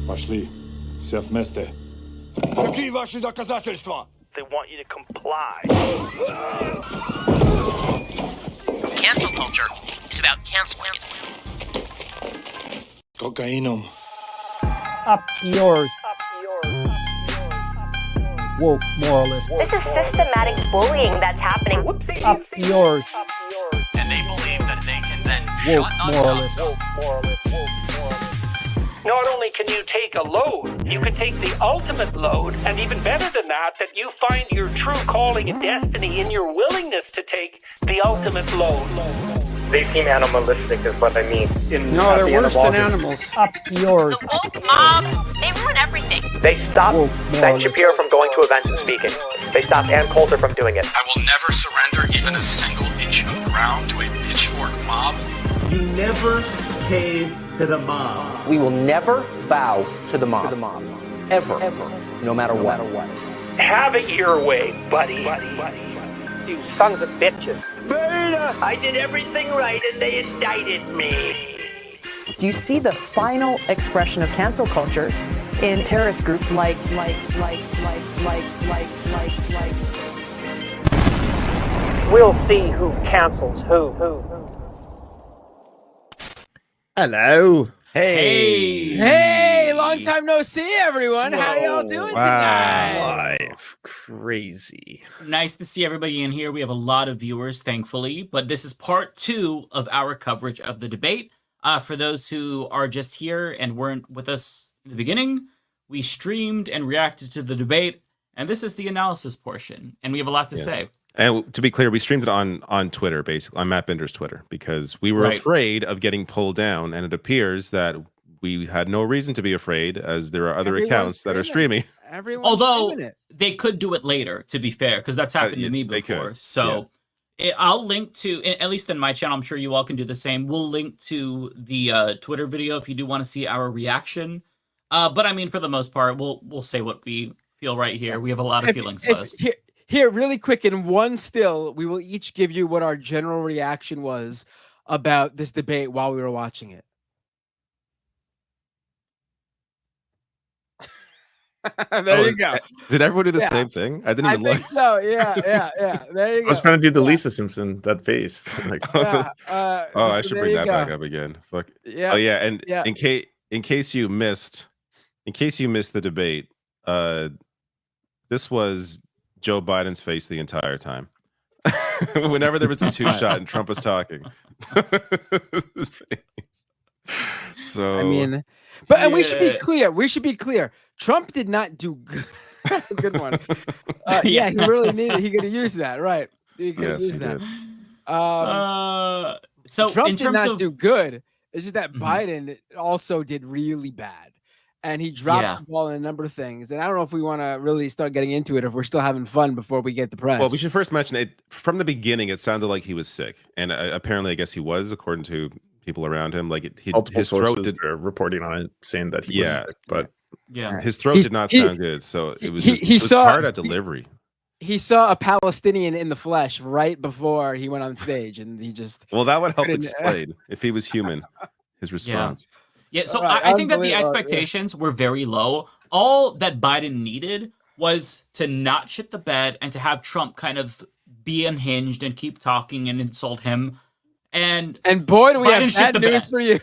Пошли. Все вместе. Какие ваши доказательства? They want you to comply. Cancel culture is about canceling. Кокаином. Up yours. Woke moralist. This is systematic bullying that's happening. Up yours. And they believe that they can then Woke shut us moralist. up. Not only can you take a load, you can take the ultimate load, and even better than that you find your true calling and destiny in your willingness to take the ultimate load. They seem animalistic is what I mean. No, they're worse than animals. Up yours. The woke mob, they ruin everything. They stopped Woke Ben moralist. Shapiro from going to events and speaking. They stopped Ann Coulter from doing it. I will never surrender even a single inch of ground to a pitchfork mob. You never cave to the mob. We will never bow to the mob. Ever. No matter what. Have it your way, buddy. You sons of bitches. Beta! I did everything right and they indicted me. Do you see the final expression of cancel culture in terrorist groups like? We'll see who cancels who. Hello. Hey, long time no see, everyone. How y'all doing tonight? Live. Crazy. Nice to see everybody in here. We have a lot of viewers, thankfully, but this is part 2 of our coverage of the debate. For those who are just here and weren't with us in the beginning, we streamed and reacted to the debate, and this is the analysis portion, and we have a lot to say. And to be clear, we streamed it on Twitter, basically, on Matt Binder's Twitter, because we were afraid of getting pulled down, and it appears that we had no reason to be afraid, as there are other accounts that are streaming. Although they could do it later, to be fair, because that's happened to me before. So I'll link to, at least in my channel, I'm sure you all can do the same. We'll link to the Twitter video if you do want to see our reaction. But I mean, for the most part, we'll say what we feel right here. We have a lot of feelings about this. Here, really quick, in one still, we will each give you what our general reaction was about this debate while we were watching it. There you go. Did everyone do the same thing? I didn't even look. I think so. Yeah. There you go. I was trying to do the Lisa Simpson, that face. I should bring that back up again. Fuck. Yeah. Oh yeah, and in case you missed the debate, this was Joe Biden's face the entire time. Whenever there was a 2-shot and Trump was talking. His face. So I mean, but we should be clear. Trump did not do good. Good one. He really needed. He could have used that, right? He could have used that. So Trump in did terms not of do good. It's just that Biden also did really bad, and he dropped the ball in a number of things. And I don't know if we want to really start getting into it if we're still having fun before we get the press. Well, we should first mention it. From the beginning, it sounded like he was sick, and apparently, I guess he was, according to people around him. Like his throat are reporting on it, saying that he was sick, but his throat did not sound good. So it was it was hard at delivery. He saw a Palestinian in the flesh right before he went on stage, and he just that would help explain if he was human, his response. Yeah, so I think that the expectations were very low. All that Biden needed was to not shit the bed and to have Trump kind of be unhinged and keep talking and insult him. And boy, do we Biden have bad news for you.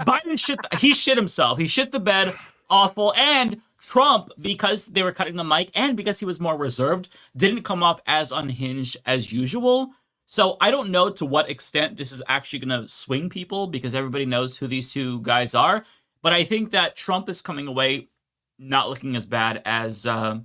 Biden shit himself. He shit the bed, awful. And Trump, because they were cutting the mic and because he was more reserved, didn't come off as unhinged as usual. So I don't know to what extent this is actually going to swing people, because everybody knows who these two guys are. But I think that Trump is coming away not looking as bad as I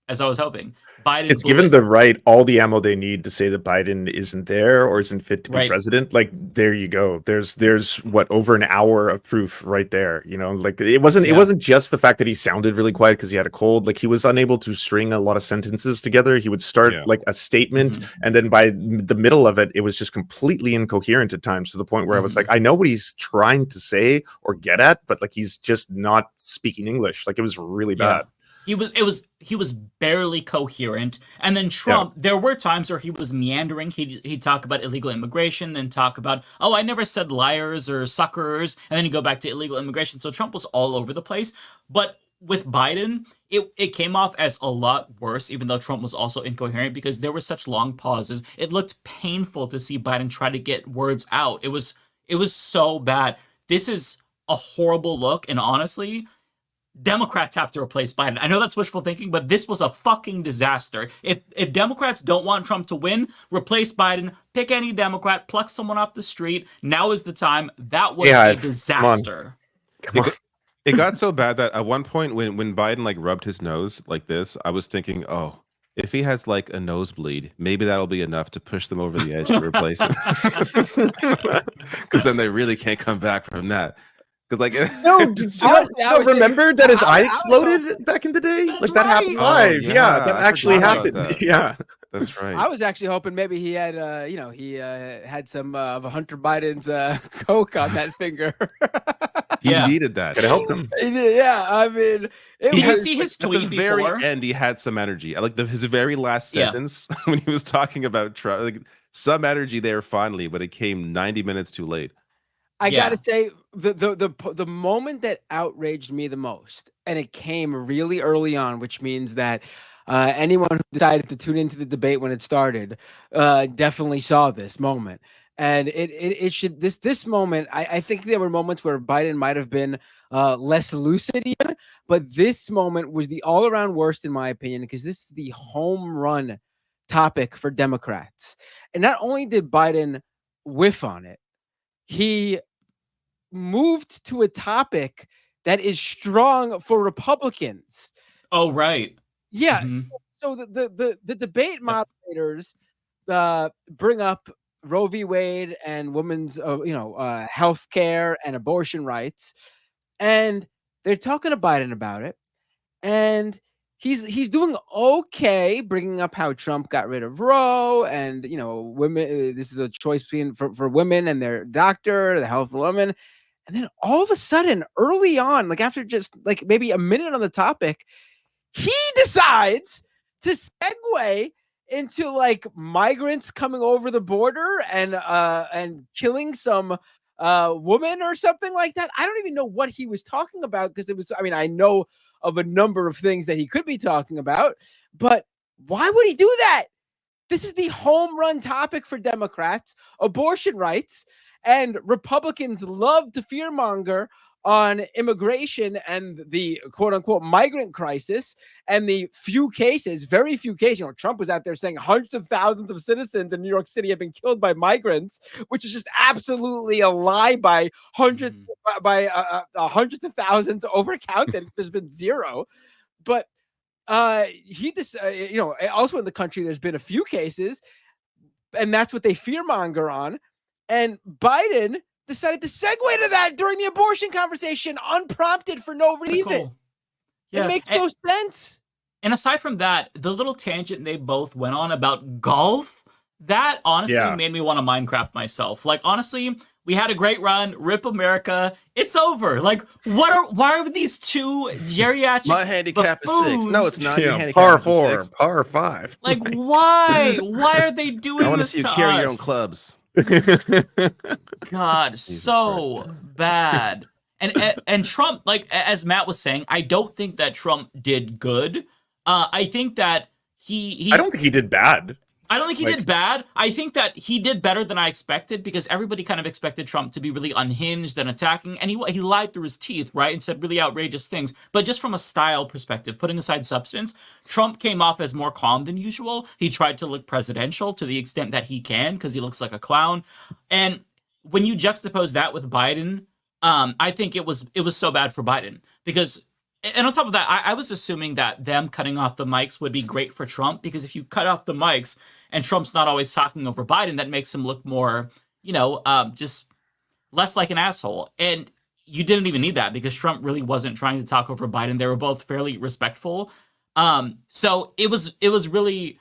was hoping. Biden, it's given the right all the ammo they need to say that Biden isn't there or isn't fit to be president. Like, there you go. There's what, over an hour of proof right there. You know, like it wasn't just the fact that he sounded really quiet because he had a cold. Like, he was unable to string a lot of sentences together. He would start like a statement, and then by the middle of it, it was just completely incoherent at times, to the point where I was like, I know what he's trying to say or get at, but like he's just not speaking English. Like, it was really bad. He was barely coherent. And then Trump, there were times where he was meandering. He'd talk about illegal immigration, then talk about, oh, I never said liars or suckers, and then he'd go back to illegal immigration. So Trump was all over the place. But with Biden, it came off as a lot worse, even though Trump was also incoherent, because there were such long pauses. It looked painful to see Biden try to get words out. It was so bad. This is a horrible look, and honestly, Democrats have to replace Biden. I know that's wishful thinking, but this was a fucking disaster. If Democrats don't want Trump to win, replace Biden, pick any Democrat, pluck someone off the street. Now is the time. That was a disaster. Come on. It got so bad that at one point when Biden like rubbed his nose like this, I was thinking, oh, if he has like a nosebleed, maybe that'll be enough to push them over the edge to replace him. Because then they really can't come back from that. Because like remember that his eye exploded back in the day? Like that happened live. Oh, yeah, that actually happened. That. Yeah. That's right. I was actually hoping maybe he had, he had some of Hunter Biden's coke on that finger. He needed that. Could have helped him. Yeah, I mean, did you see his tweet at the before? very end? He had some energy. I like his very last sentence when he was talking about Trump. Like some energy there finally, but it came 90 minutes too late. I gotta say, the moment that outraged me the most, and it came really early on, which means that anyone who decided to tune into the debate when it started definitely saw this moment. And it should this moment. I think there were moments where Biden might have been less lucid, even, but this moment was the all around worst in my opinion, because this is the home run topic for Democrats. And not only did Biden whiff on it, he moved to a topic that is strong for Republicans. Oh, right. Yeah. So the debate moderators bring up Roe v. Wade and women's, health care and abortion rights, and they're talking to Biden about it, and he's doing okay, bringing up how Trump got rid of Roe, and women. This is a choice between for women and their doctor, the health of women, and then all of a sudden, early on, like after just like maybe a minute on the topic, he decides to segue into like migrants coming over the border and killing some woman or something like that. I don't even know what he was talking about, because it was, I mean, I know of a number of things that he could be talking about, but why would he do that? This is the home run topic for Democrats, abortion rights, and Republicans love to fearmonger on immigration and the quote unquote migrant crisis and the very few cases, Trump was out there saying hundreds of thousands of citizens in New York City have been killed by migrants, which is just absolutely a lie by hundreds of thousands overcounted. There's been zero. But also in the country, there's been a few cases, and that's what they fearmonger on. And Biden decided to segue to that during the abortion conversation, unprompted for no reason. Cool. Yeah. It makes no sense. And aside from that, the little tangent they both went on about golf, that honestly made me want to Minecraft myself. Like, honestly, we had a great run. Rip America. It's over. Like, why are these two geriatric My handicap is 6. No, it's not. Your handicap par is 4, 6. par 5. Like, why? Why are they doing I want to this see you to carry us? your own clubs. God, so bad. And Trump, like as Matt was saying, I don't think that Trump did good. I think that he I don't think he did bad. I don't think he did bad. I think that he did better than I expected, because everybody kind of expected Trump to be really unhinged and attacking, and he lied through his teeth, right, and said really outrageous things. But just from a style perspective, putting aside substance, Trump came off as more calm than usual. He tried to look presidential to the extent that he can, because he looks like a clown. And when you juxtapose that with Biden, I think it was so bad for Biden, because. And on top of that, I was assuming that them cutting off the mics would be great for Trump, because if you cut off the mics and Trump's not always talking over Biden, that makes him look more, just less like an asshole. And you didn't even need that, because Trump really wasn't trying to talk over Biden. They were both fairly respectful. So it was really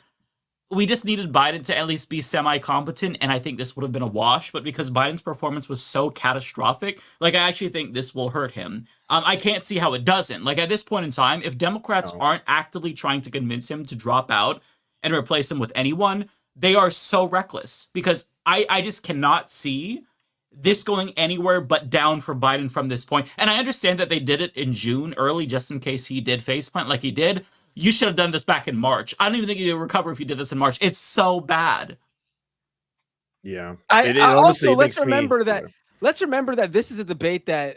we just needed Biden to at least be semi-competent, and I think this would have been a wash. But because Biden's performance was so catastrophic, like, I actually think this will hurt him. I can't see how it doesn't. Like, at this point in time, if Democrats aren't actively trying to convince him to drop out and replace him with anyone, they are so reckless. Because I just cannot see this going anywhere but down for Biden from this point. And I understand that they did it in June early, just in case he did faceplant like he did. You should have done this back in March. I don't even think you'd recover if you did this in March. It's so bad. Yeah. Also, let's remember that this is a debate that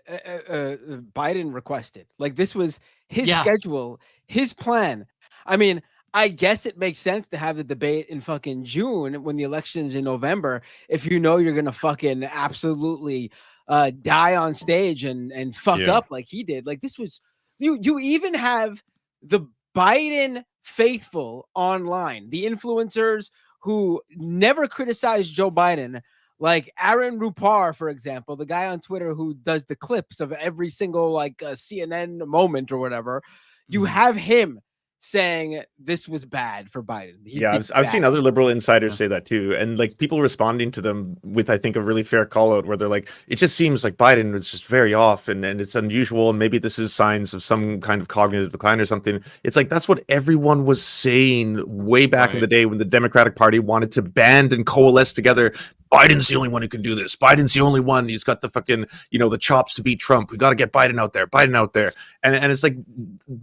Biden requested. Like, this was his schedule, his plan. I mean, I guess it makes sense to have the debate in fucking June when the election's in November, if you know you're gonna fucking absolutely die on stage and fuck up like he did. Like, this was you even have the Biden faithful online, the influencers who never criticized Joe Biden, like Aaron Rupar, for example, the guy on Twitter who does the clips of every single CNN moment or whatever. You have him saying this was bad for Biden. I've seen other liberal insiders say that too, and like people responding to them with, I think, a really fair call out where they're like, it just seems like Biden was just very off and it's unusual, and maybe this is signs of some kind of cognitive decline or something. It's like, that's what everyone was saying way back in the day when the Democratic Party wanted to band and coalesce together. Biden's the only one who can do this. Biden's the only one. He's got the fucking, the chops to beat Trump. We got to get Biden out there. And it's like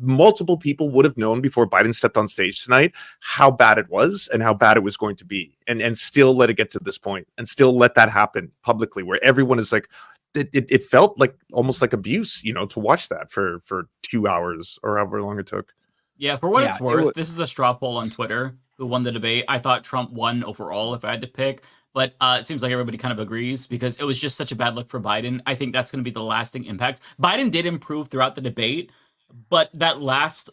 multiple people would have known before Biden stepped on stage tonight how bad it was and how bad it was going to be. And still let it get to this point and still let that happen publicly, where everyone is like, it felt like almost like abuse, to watch that for 2 hours or however long it took. Yeah, for what it's worth, this is a straw poll on Twitter who won the debate. I thought Trump won overall if I had to pick. But it seems like everybody kind of agrees because it was just such a bad look for Biden. I think that's going to be the lasting impact. Biden did improve throughout the debate, but that last,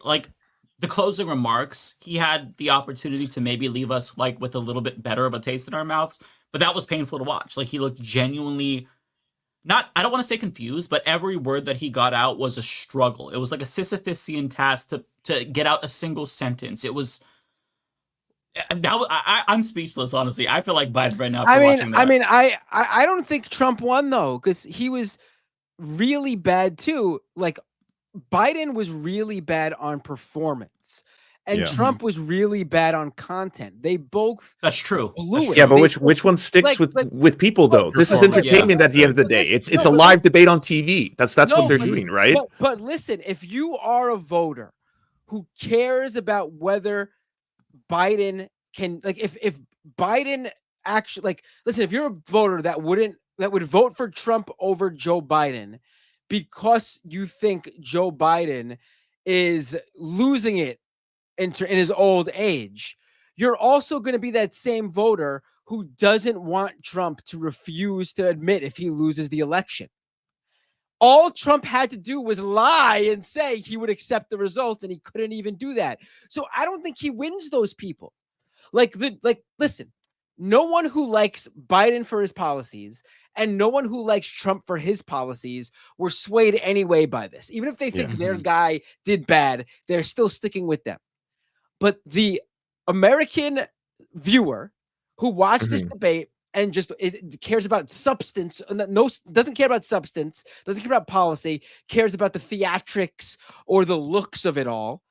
the closing remarks, he had the opportunity to maybe leave us with a little bit better of a taste in our mouths. But that was painful to watch. He looked genuinely I don't want to say confused, but every word that he got out was a struggle. It was like a Sisyphusian task to get out a single sentence. It was. I'm speechless, honestly. I feel like Biden right now. Watching that. I don't think Trump won though, because he was really bad too. Like, Biden was really bad on performance, and Trump was really bad on content. They both. That's true. Yeah, but which one sticks with people though? This is entertainment at the end of the day. It's a live debate on TV. That's what they're doing, right? But listen, if you are a voter who cares about whether Biden can, if Biden actually, listen, if you're a voter that would vote for Trump over Joe Biden because you think Joe Biden is losing it in his old age, you're also going to be that same voter who doesn't want Trump to refuse to admit if he loses the election. All Trump had to do was lie and say he would accept the results, and he couldn't even do that. So I don't think he wins those people. Listen, no one who likes Biden for his policies and no one who likes Trump for his policies were swayed anyway by this. Even if they think their guy did bad, they're still sticking with them. But the American viewer who watched this debate and just it cares about substance, doesn't care about substance, doesn't care about policy, cares about the theatrics or the looks of it all.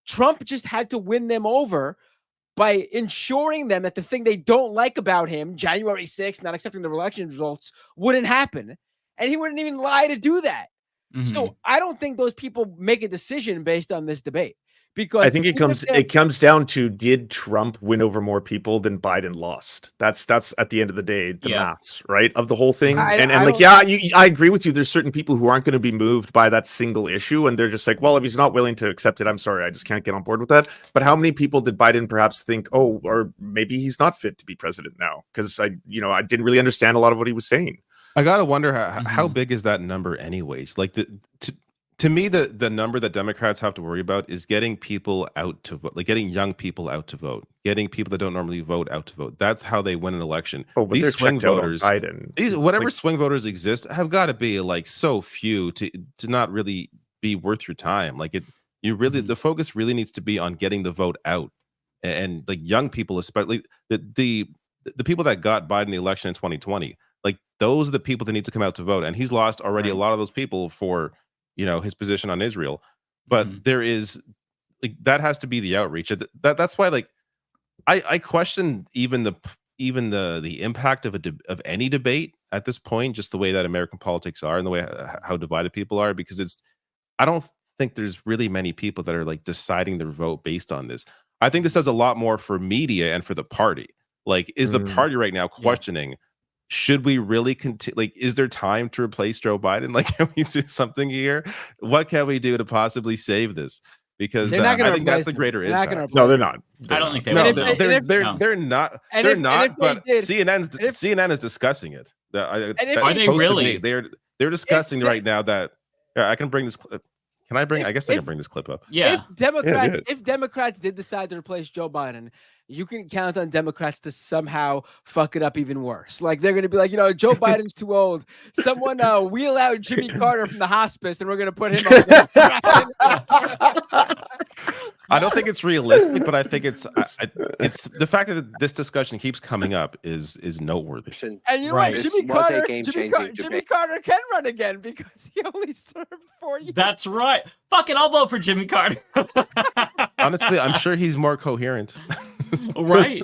Trump just had to win them over by ensuring them that the thing they don't like about him, January 6th, not accepting the election results, wouldn't happen. And he wouldn't even lie to do that. So I don't think those people make a decision based on this debate. Because I think it comes down to, did Trump win over more people than Biden lost? That's at the end of the day the maths, right, of the whole thing. I agree with you. There's certain people who aren't going to be moved by that single issue, and they're just like, well, if he's not willing to accept it, I'm sorry, I just can't get on board with that. But how many people did Biden perhaps think, oh, or maybe he's not fit to be president now because I didn't really understand a lot of what he was saying. I gotta wonder how big is that number, anyways? To me, the number that Democrats have to worry about is getting people out to vote, getting young people out to vote, getting people that don't normally vote out to vote. That's how they win an election. Oh, but these swing voters, Biden. Swing voters exist, have got to be so few to not really be worth your time. The focus really needs to be on getting the vote out. and like young people, especially the people that got Biden the election in 2020. Like those are the people that need to come out to vote, and he's lost already a lot of those people for his position on Israel. But there is like that has to be the outreach. That's why like I question even the impact of any debate at this point, just the way that American politics are and the way how divided people are, because I don't think there's really many people that are like deciding their vote based on this. I think this does a lot more for media and for the party. Like, is the party right now questioning, should we really continue? Like, is there time to replace Joe Biden? Like, can we do something here? What can we do to possibly save this? Because I think that's a greater impact. No, they're not. I don't think they will. No, they're not. They're not. But CNN is discussing it. Are they really? They're discussing right now that I can bring this. Can I bring? I guess I can bring this clip up. Yeah. If Democrats did decide to replace Joe Biden, you can count on Democrats to somehow fuck it up even worse. Like they're gonna be like, Joe Biden's too old. Someone wheel out Jimmy Carter from the hospice, and we're gonna put him on. I don't think it's realistic, but I think it's the fact that this discussion keeps coming up is noteworthy. And you know what? Jimmy Carter can run again because he only served 4 years. That's right. Fuck it, I'll vote for Jimmy Carter. Honestly, I'm sure he's more coherent. Right.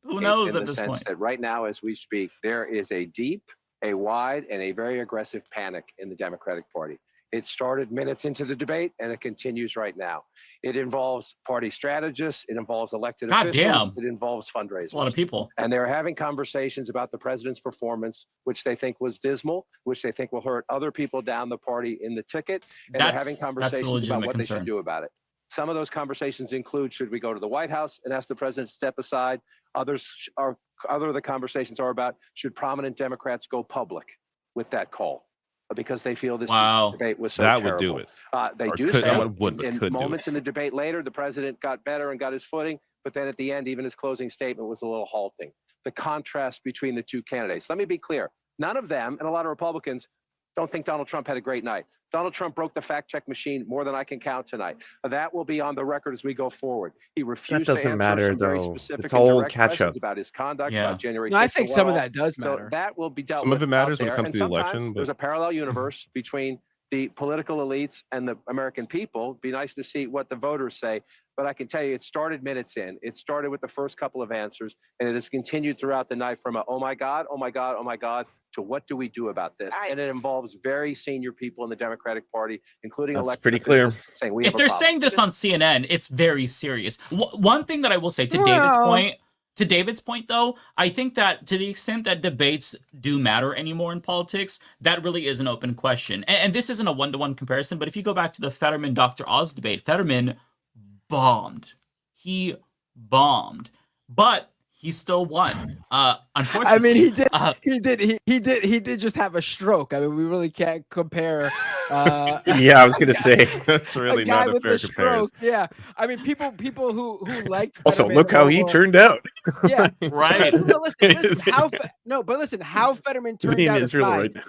Who knows in at the this sense point? that right now, as we speak, there is a deep, a wide, and a very aggressive panic in the Democratic Party. It started minutes into the debate, and it continues right now. It involves party strategists. It involves elected officials. It involves fundraisers. A lot of people. And they're having conversations about the president's performance, which they think was dismal, which they think will hurt other people down the party in the ticket. And they're having conversations about what they should do about it. Some of those conversations include, should we go to the White House and ask the president to step aside? Other of the conversations are about, should prominent Democrats go public with that call? Because they feel this debate was so terrible. Would do it. They do say in moments in the debate later, the president got better and got his footing, but then at the end, even his closing statement was a little halting. The contrast between the two candidates. Let me be clear. None of them, and a lot of Republicans, don't think Donald Trump had a great night. Donald Trump broke the fact-check machine more than I can count tonight. That will be on the record as we go forward. He refused to answer some very specific and direct questions about his conduct, about January 6th. No, I think some of that does matter. So that will be dealt with. Some of it matters when it out comes there. to the And election. sometimes there's a parallel universe between the political elites and the American people. Be nice to see what the voters say. But I can tell you, it started minutes in. It started with the first couple of answers, and it has continued throughout the night from a, oh my God, oh my God, oh my God, to what do we do about this? And it involves very senior people in the Democratic Party, including elected pretty clear. Saying we if they're saying this on CNN, it's very serious. One thing that I will say to David's point, though, I think that to the extent that debates do matter anymore in politics, that really is an open question. And this isn't a one-to-one comparison, but if you go back to the Fetterman-Dr. Oz debate, Fetterman bombed. He bombed. But he still won. Unfortunately, I mean, he did just have a stroke. I mean, we really can't compare. Yeah, I was gonna say that's really not a fair comparison. Yeah, I mean, people who liked. Also, look how he turned out. Yeah, right. Listen, how Fetterman turned out aside.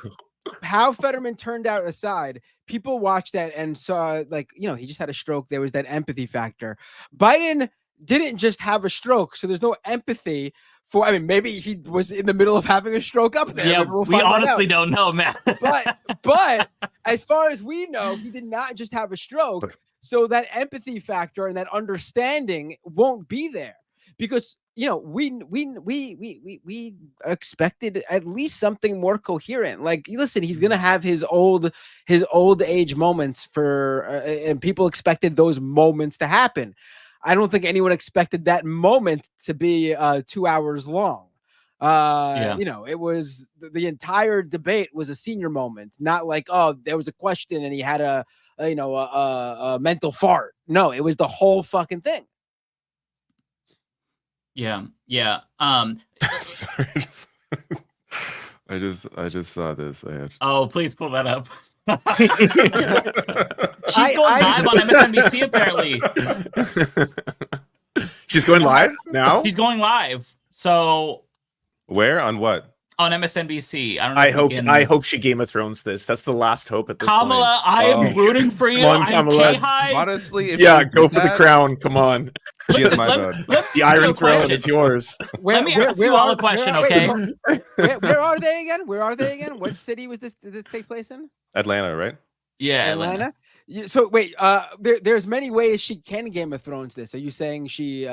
How Fetterman turned out aside, people watched that and saw, like, he just had a stroke. There was that empathy factor. Biden didn't just have a stroke, so there's no empathy for. I mean, maybe he was in the middle of having a stroke up there. Yeah, we honestly don't know, man. but as far as we know, he did not just have a stroke. So that empathy factor and that understanding won't be there because we expected at least something more coherent. Like, listen, he's gonna have his old age moments and people expected those moments to happen. I don't think anyone expected that moment to be 2 hours long. It was the entire debate was a senior moment, not like, oh, there was a question and he had a mental fart. No, it was the whole fucking thing. Yeah. Sorry, I just saw this. Oh, please pull that up. She's going live on MSNBC apparently. She's going live now? She's going live. So where? On what? On MSNBC. I don't know. I hope she Game of Thrones this. That's the last hope at this Kamala, point. I am rooting for you. Come on, Kamala. Honestly, go for the crown. Come on. She has my vote. The Iron Throne is yours. Let me ask you all a question, okay? Where are they again? Where are they again? What city was this? Did this take place in? Atlanta, right? Yeah, Atlanta. So wait, there's many ways she can Game of Thrones this. Are you saying she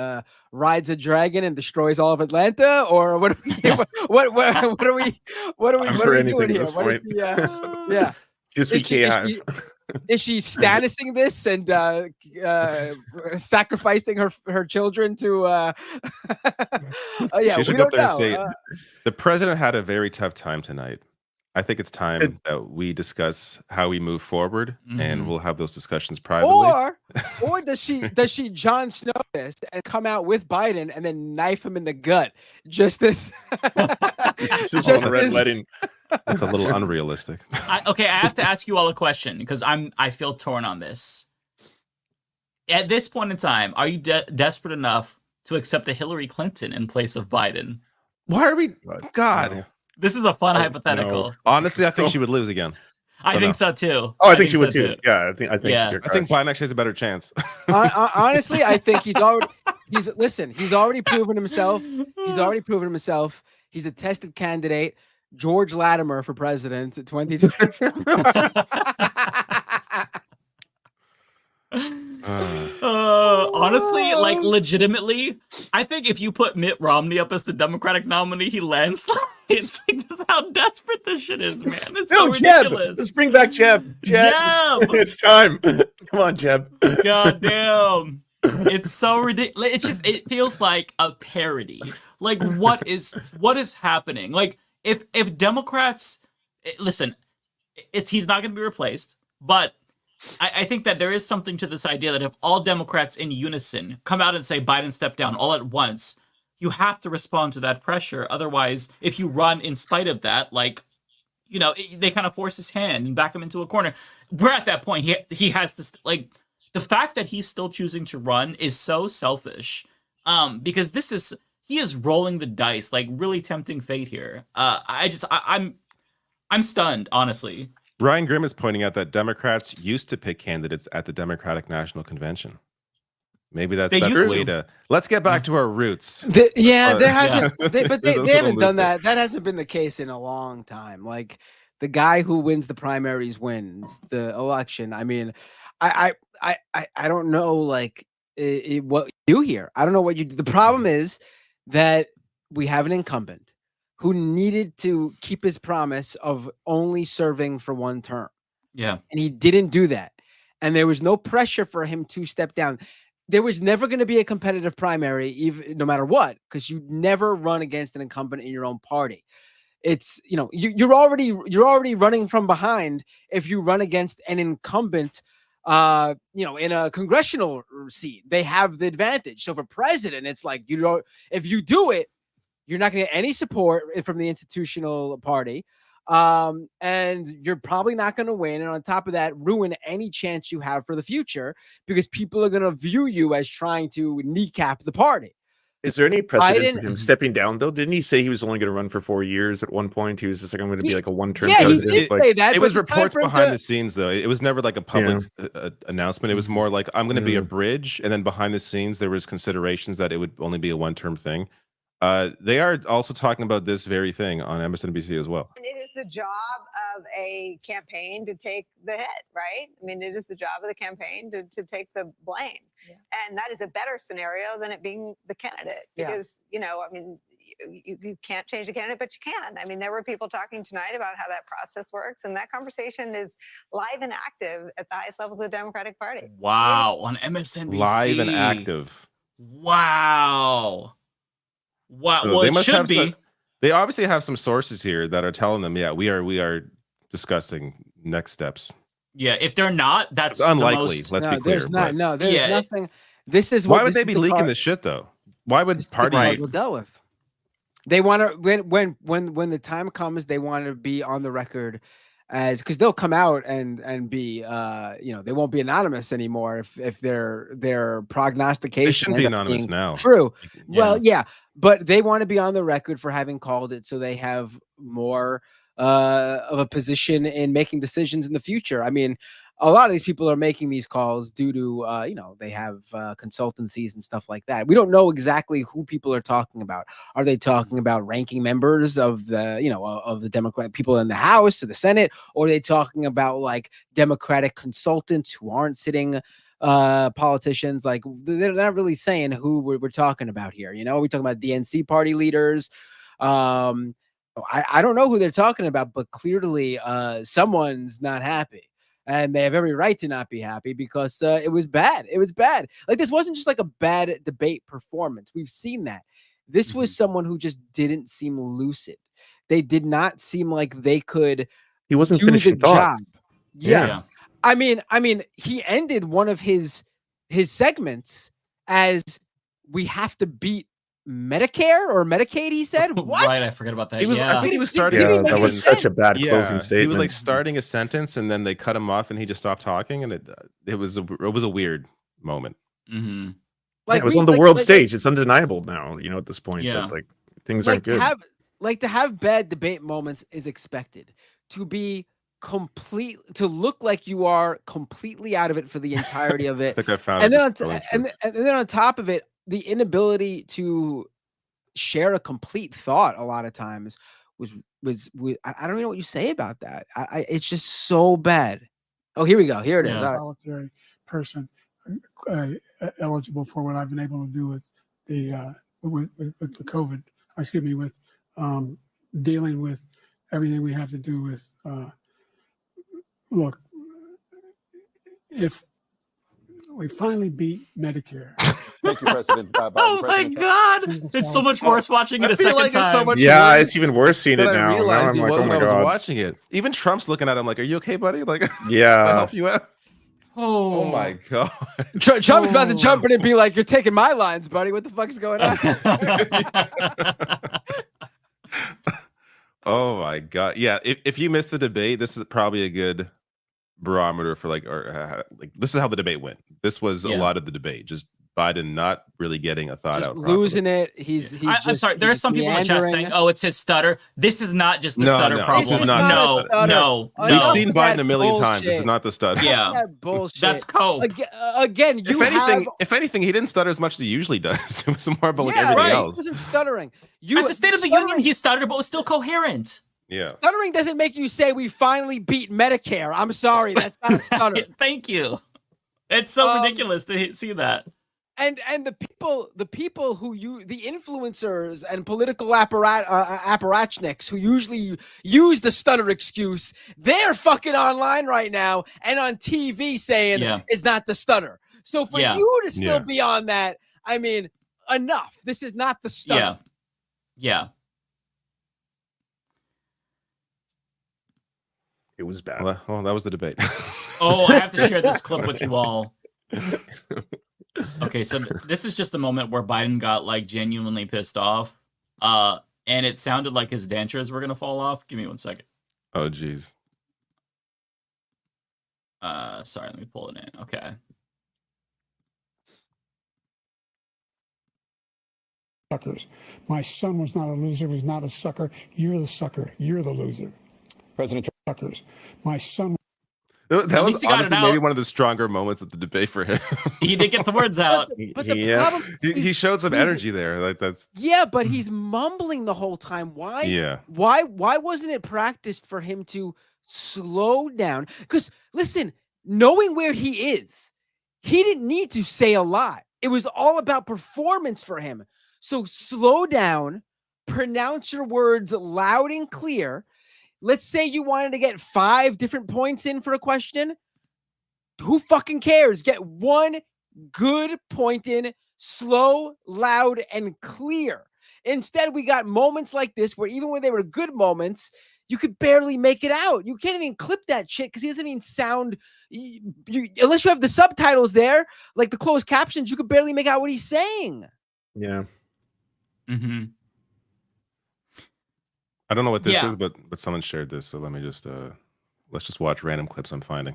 rides a dragon and destroys all of Atlanta, or what? Are we, what are we doing here? What is the, yeah? Is she Stannising this and sacrificing her children to? Yeah, we don't know. Say, the president had a very tough time tonight. I think it's time that we discuss how we move forward, and we'll have those discussions privately. Or does she Jon Snow this and come out with Biden and then knife him in the gut? Just this. Just red letting. It's a little unrealistic. I have to ask you all a question because I feel torn on this. At this point in time, are you desperate enough to accept a Hillary Clinton in place of Biden? Why are we? God. No. This is a fun hypothetical. No. Honestly, I think she would lose again. I think so too. Oh, I think she would too. Yeah, I think. I think Biden actually has a better chance. Honestly, I think he's already proven himself. He's already proven himself. He's a tested candidate. George Latimer for president 2024. Honestly, like legitimately, I think if you put Mitt Romney up as the Democratic nominee, he landslides. It's like this is how desperate this shit is, man. It's so ridiculous. Jeb. Let's bring back Jeb. Jeb. It's time. Come on, Jeb. God damn. It's so ridiculous. It feels like a parody. Like what is happening? Like if Democrats listen, he's not going to be replaced, but I think that there is something to this idea that if all Democrats in unison come out and say Biden step down all at once, you have to respond to that pressure. Otherwise, if you run in spite of that, like, you know, they kind of force his hand and back him into a corner. We're at that point. He has to, like, the fact that he's still choosing to run is so selfish. Because he is rolling the dice, like really tempting fate here. I'm stunned, honestly. Ryan Grimm is pointing out that Democrats used to pick candidates at the Democratic National Convention. Maybe that's the way to. Let's get back to our roots. There hasn't, they haven't done that. That hasn't been the case in a long time. Like the guy who wins the primaries wins the election. I mean, I don't know, like what you do here. I don't know what you do. The problem is that we have an incumbent who needed to keep his promise of only serving for one term. Yeah. And he didn't do that. And there was no pressure for him to step down. There was never going to be a competitive primary, even no matter what, because you never run against an incumbent in your own party. It's, you know, you're already running from behind if you run against an incumbent, you know, in a congressional seat. They have the advantage. So for president, it's like, you know, if you do it, you're not going to get any support from the institutional party. And you're probably not going to win. And on top of that, ruin any chance you have for the future because people are going to view you as trying to kneecap the party. Is there any precedent for him stepping down, though? Didn't he say he was only going to run for 4 years at one point? He was just like, I'm going to be like a one-term president. He did say that. It was reports behind the scenes, though. It was never like a public announcement. It was more like, I'm going to be a bridge. And then behind the scenes, there was considerations that it would only be a one-term thing. They are also talking about this very thing on MSNBC as well. And it is the job of a campaign to take the hit, right? I mean, it is the job of the campaign to take the blame. Yeah. And that is a better scenario than it being the candidate. Because, you know, I mean, you can't change the candidate, but you can. I mean, there were people talking tonight about how that process works, and that conversation is live and active at the highest levels of the Democratic Party. Wow, on MSNBC. Live and active. Wow. Wow. So well, they it must should have be. They obviously have some sources here that are telling them, yeah, we are discussing next steps. Yeah, if they're not, that's it's unlikely. Let's be clear. There's not. No, there's nothing. This is what. Why would they be leaking this shit though? Why would party? We'll deal with. They want to when the time comes, they want to be on the record as because they'll come out and be you know, they won't be anonymous anymore if their prognostication they shouldn't be anonymous now. True. Yeah. Well, yeah, but they want to be on the record for having called it, so they have more of a position in making decisions in the future. I mean, a lot of these people are making these calls due to, you know, they have consultancies and stuff like that. We don't know exactly who people are talking about. Are they talking about ranking members of the, you know, of the Democratic people in the House or the Senate? Or are they talking about like Democratic consultants who aren't sitting politicians? Like, they're not really saying who we're talking about here. You know, we're talking about DNC party leaders. I don't know who they're talking about, but clearly someone's not happy. And they have every right to not be happy because it was bad. It was bad. Like, this wasn't just like a bad debate performance. We've seen that. This was someone who just didn't seem lucid. They did not seem like they could. He wasn't do finishing the thoughts. job. Yeah. I mean, he ended one of his segments as we have to beat Medicare or Medicaid, he said. What? Right, I forget about that. He was, I think he was starting. Yeah, that was such a bad closing statement. He was like starting a sentence, and then they cut him off, and he just stopped talking, and it was a weird moment. Mm-hmm. Like, it was on the world stage. It's undeniable now, you know, at this point. Yeah. That, like, things aren't good. To have bad debate moments is expected. To be to look like you are completely out of it for the entirety of it. I think I found and it. Then on top of it, the inability to share a complete thought a lot of times was I don't know what you say about that. It's just so bad. Oh, here we go. Here it is. Solitary person eligible for what I've been able to do with the with the COVID. Excuse me, with dealing with everything we have to do with. Look, if we finally beat Medicare. Thank you, President Biden. Oh my God! It's so much worse watching it a second time. So much yeah, it's even worse seeing it now. I realized now I'm like, oh my I was God. watching it. Even Trump's looking at him like, "Are you okay, buddy?" Like, yeah, can I help you out. Oh my God! Trump's about to jump in and be like, "You're taking my lines, buddy. What the fuck is going on?" Oh my God! Yeah, if you missed the debate, this is probably a good barometer for like this is how the debate went. This was a lot of the debate. Just Biden not really getting a thought out. Losing it. I'm sorry. There are some people in the chat saying, "Oh, it's his stutter." This is not just the stutter problem. This is not No. We've seen Biden a million times. This is not the stutter. Yeah, that bullshit. That's cope. Again, if anything, he didn't stutter as much as he usually does. It was more about like everything else. He wasn't stuttering. At the State of the Union, he stuttered, but was still coherent. Yeah. Stuttering doesn't make you say we finally beat Medicare. I'm sorry, that's not a stutter. Thank you. It's so ridiculous to see that. And the people who the influencers and political apparatchiks who usually use the stutter excuse, they're fucking online right now and on TV saying it's not the stutter. So for you to still be on that, I mean, enough. This is not the stutter. Yeah. It was bad. Well, that was the debate. Oh, I have to share this clip with you all. Okay, so this is just the moment where Biden got like genuinely pissed off, and it sounded like his dentures were gonna fall off. Give me 1 second. Oh, geez. Sorry, let me pull it in. Okay. Suckers. My son was not a loser, was not a sucker. You're the sucker. You're the loser. President Trump. Suckers. My son. That was honestly maybe one of the stronger moments of the debate for him. He did get the words out. But the problem he showed some energy there. Like that's but he's mumbling the whole time. Why? Yeah. Why wasn't it practiced for him to slow down? Because listen, knowing where he is, he didn't need to say a lot. It was all about performance for him. So slow down, pronounce your words loud and clear. Let's say you wanted to get 5 different points in for a question. Who fucking cares? Get one good point in, slow, loud, and clear. Instead, we got moments like this where even when they were good moments, you could barely make it out. You can't even clip that shit because he doesn't even sound. Unless you have the subtitles there, like the closed captions, you could barely make out what he's saying. Yeah. Mm-hmm. I don't know what this is, but someone shared this, so let me just let's just watch random clips I'm finding.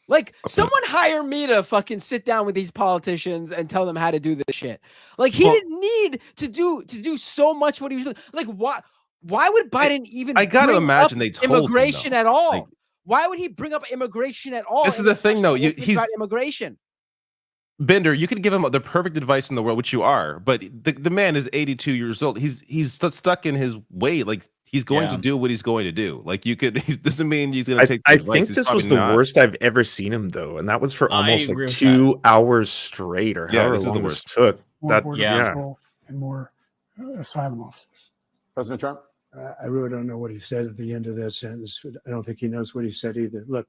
Like, someone hire me to fucking sit down with these politicians and tell them how to do this shit. Like, he didn't need to do so much what he was doing. Like, why would Biden even? I gotta bring imagine up they told immigration him, at all. Like, Why would he bring up immigration at all? This is the thing, though. He's about immigration. Bender, you could give him the perfect advice in the world, which you are, but the man is 82 years old. He's stuck in his way. Like, he's going to do what he's going to do. Like, he doesn't mean he's going to take. I think this was the worst I've ever seen him, though, and that was for almost like 2 hours straight, or however long this took. More border control and more asylum officers. President Trump? I really don't know what he said at the end of that sentence. I don't think he knows what he said either. Look.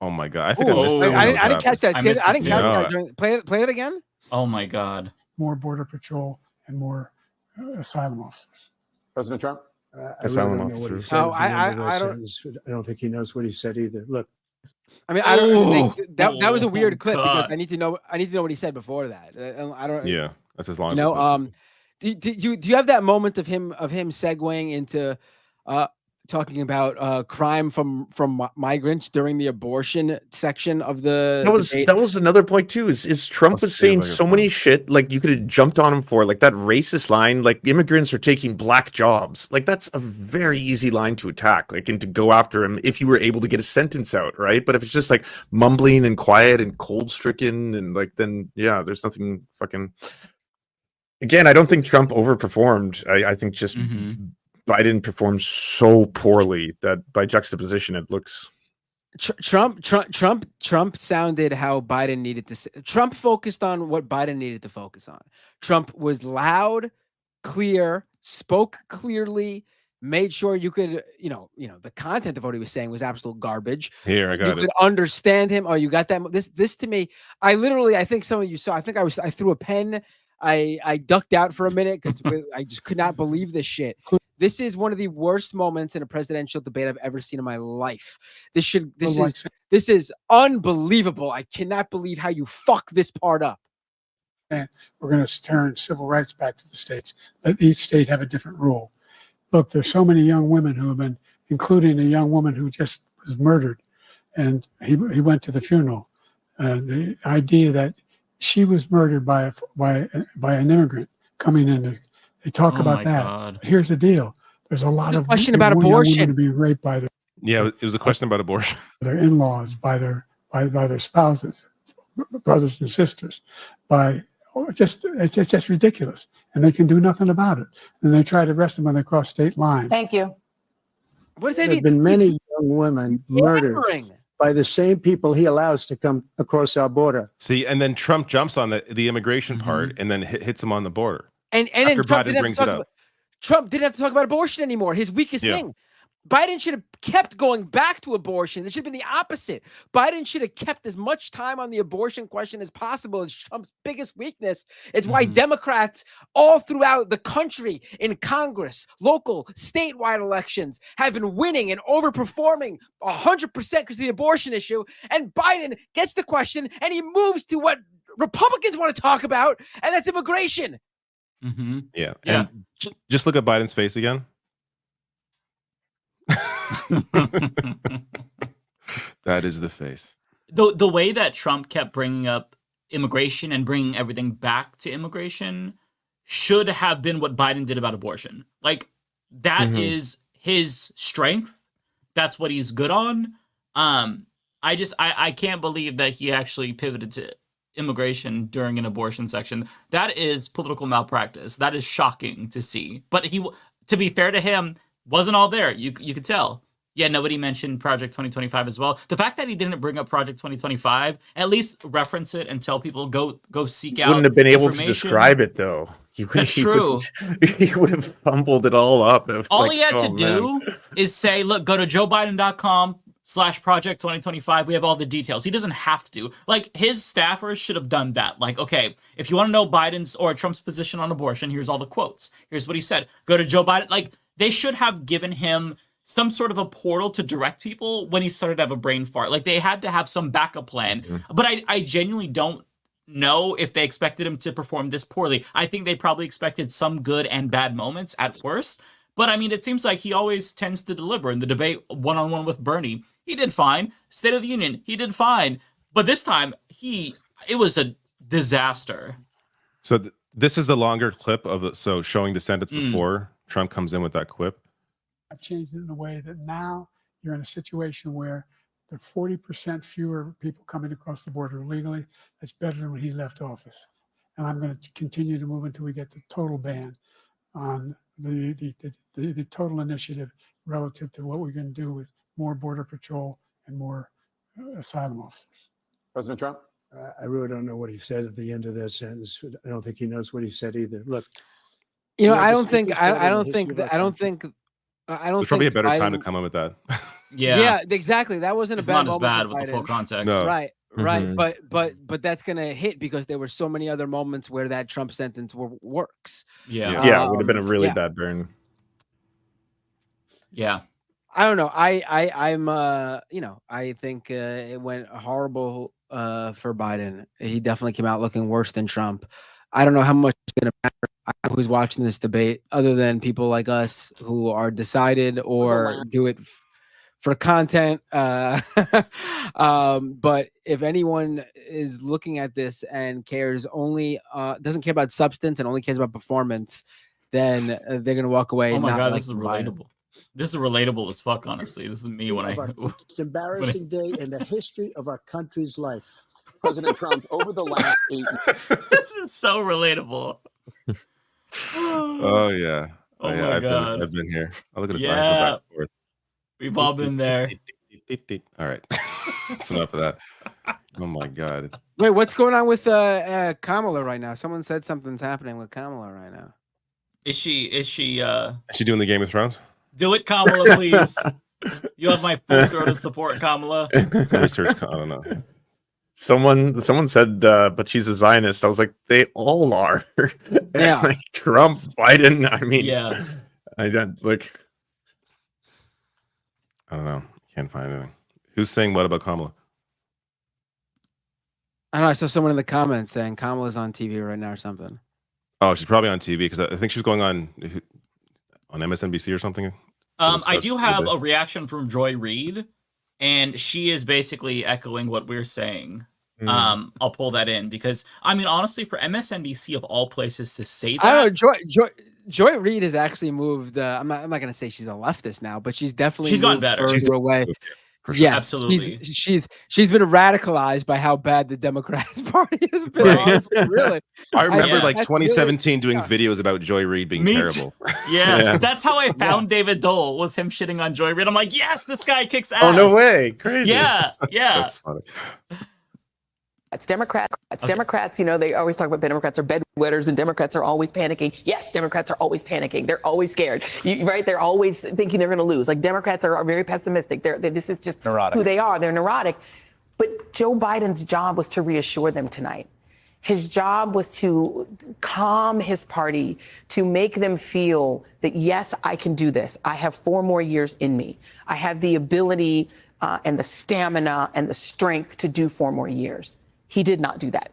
Oh my God! I think I missed that. I didn't catch that. I didn't catch that. Play it again. Oh my God! More border patrol and more asylum officers. President Trump. I really don't know what he said. I don't think he knows what he said either. Look. I mean, I don't think that was a weird clip because I need to know what he said before that. I don't. Yeah, that's as long. You know, do you have that moment of him segueing into talking about crime from migrants during the abortion section of the debate? That was another point too. Is Trump was saying so many shit, like you could have jumped on him for, like that racist line, like immigrants are taking black jobs. Like that's a very easy line to attack, like, and to go after him if you were able to get a sentence out, right? But if it's just like mumbling and quiet and cold stricken and like, then yeah, there's nothing fucking. Again, I don't think Trump overperformed. I think just. Biden performed so poorly that by juxtaposition, it looks. Trump sounded how Biden needed to. Trump focused on what Biden needed to focus on. Trump was loud, clear, spoke clearly, made sure you could, the content of what he was saying was absolute garbage. Here, I got it. You could understand him. Oh, you got that. This to me, I think some of you saw. I think I threw a pen. I ducked out for a minute because I just could not believe this shit. This is one of the worst moments in a presidential debate I've ever seen in my life. This is unbelievable. I cannot believe how you fuck this part up. And we're going to turn civil rights back to the states. Let each state have a different rule. Look, there's so many young women who have been, including a young woman who just was murdered, and he went to the funeral. The idea that she was murdered by an immigrant coming in. They talk about that. God. Here's the deal: there's a lot of question about abortion to be raped by their it was a question about abortion. Their in-laws, by their spouses, brothers and sisters, it's just ridiculous, and they can do nothing about it. And they try to arrest them when they cross state lines. Thank you. There have been many young women murdered by the same people he allows to come across our border. See, and then Trump jumps on the immigration part and then hits him on the border. And then Trump didn't have to talk about abortion anymore. His weakest thing. Biden should have kept going back to abortion. It should have been the opposite. Biden should have kept as much time on the abortion question as possible. It's Trump's biggest weakness. It's why Democrats all throughout the country, in Congress, local, statewide elections, have been winning and overperforming 100% because of the abortion issue. And Biden gets the question and he moves to what Republicans want to talk about, and that's immigration. Yeah. And just look at Biden's face again. That is the face. The way that Trump kept bringing up immigration and bringing everything back to immigration should have been what Biden did about abortion. Like, that is his strength. That's what he's good on. I can't believe that he actually pivoted to immigration during an abortion section. That is political malpractice. That is shocking to see. But he, to be fair to him, wasn't all there. You could tell. Yeah, nobody mentioned Project 2025 as well. The fact that he didn't bring up Project 2025, at least reference it and tell people go seek out. Wouldn't have been able to describe it though. That's true. He would have fumbled it all up. All he had to do is say, look, go to joebiden.com/Project 2025. We have all the details. He doesn't have to. Like, his staffers should have done that. Like, okay, if you want to know Biden's or Trump's position on abortion, here's all the quotes. Here's what he said. Go to Joe Biden. Like, they should have given him some sort of a portal to direct people when he started to have a brain fart. Like, they had to have some backup plan. But I genuinely don't know if they expected him to perform this poorly. I think they probably expected some good and bad moments at worst. But I mean, it seems like he always tends to deliver. In the debate one-on-one with Bernie, he did fine. State of the Union, he did fine. But this time, it was a disaster. So this is the longer clip of showing the sentence before Trump comes in with that quip. I've changed it in a way that now you're in a situation where the 40% fewer people coming across the border illegally. That's better than when he left office. And I'm going to continue to move until we get the total ban on the total initiative relative to what we're going to do with more border patrol and more asylum officers. President Trump? I really don't know what he said at the end of that sentence. I don't think he knows what he said either. Look, you know, we I have don't the think, safest border I in the don't history think, of our I don't country. think, I don't There's probably a think better time to Biden- come up with that. Yeah, exactly. That wasn't It's a bad not as moment bad for with the full Biden. context. No. Right, right. Mhm. But that's gonna hit because there were so many other moments where that Trump sentence works. Yeah, it would have been a really yeah. bad burn. Yeah. I don't know. I'm you know, I think it went horrible for Biden. He definitely came out looking worse than Trump. I don't know how much it's gonna matter who's watching this debate, other than people like us who are decided or do it for content. But if anyone is looking at this and cares only doesn't care about substance and only cares about performance, then they're gonna walk away. Oh my not God, like this is relatable. This is relatable as fuck, honestly. This is me when Of our most embarrassing day in the history of our country's life. President Trump, over the last 8 This is so relatable. Oh yeah. Oh yeah. my God. I've been here. I look at his eyes go Yeah. back and forth. We've all been there. All right. That's enough of that. Oh my God. It's Wait, what's going on with Kamala right now? Someone said something's happening with Kamala right now. Is she Is she doing the Game of Thrones? do it, Kamala, please. You have my full-throated support, Kamala. Research. I don't know. Someone said, but she's a Zionist. I was like, they all are. Yeah. Like Trump, Biden. I mean, Yeah. I don't look. I don't know. Can't find anything. Who's saying what about Kamala? I know. I saw someone in the comments saying Kamala's on TV right now or something. Oh, she's probably on TV because I think she was going on MSNBC or something. I do have a reaction from Joy Reid, and she is basically echoing what we're saying. I'll pull that in because I mean, honestly, for MSNBC of all places to say that, I don't know. Joy Reid has actually moved. I'm not going to say she's a leftist now, but she's definitely gotten moved better. further away. Yes, absolutely. She's been radicalized by how bad the Democratic Party has been. Right. Honestly, really. I remember like that's 2017 doing videos about Joy Reid being Me too. terrible. Yeah, that's how I found David Dole, was him shitting on Joy Reid. I'm like, yes, this guy kicks ass. Oh no way! Crazy. Yeah, yeah. That's funny. It's Democrats, you know, they always talk about Democrats are bedwetters and Democrats are always panicking. Yes, Democrats are always panicking. They're always scared, right? They're always thinking they're going to lose. Like Democrats are very pessimistic. This is just Neurotic. who they are. They're neurotic. But Joe Biden's job was to reassure them tonight. His job was to calm his party, to make them feel that, yes, I can do this. I have 4 more years in me. I have the ability and the stamina and the strength to do 4 more years. He did not do that.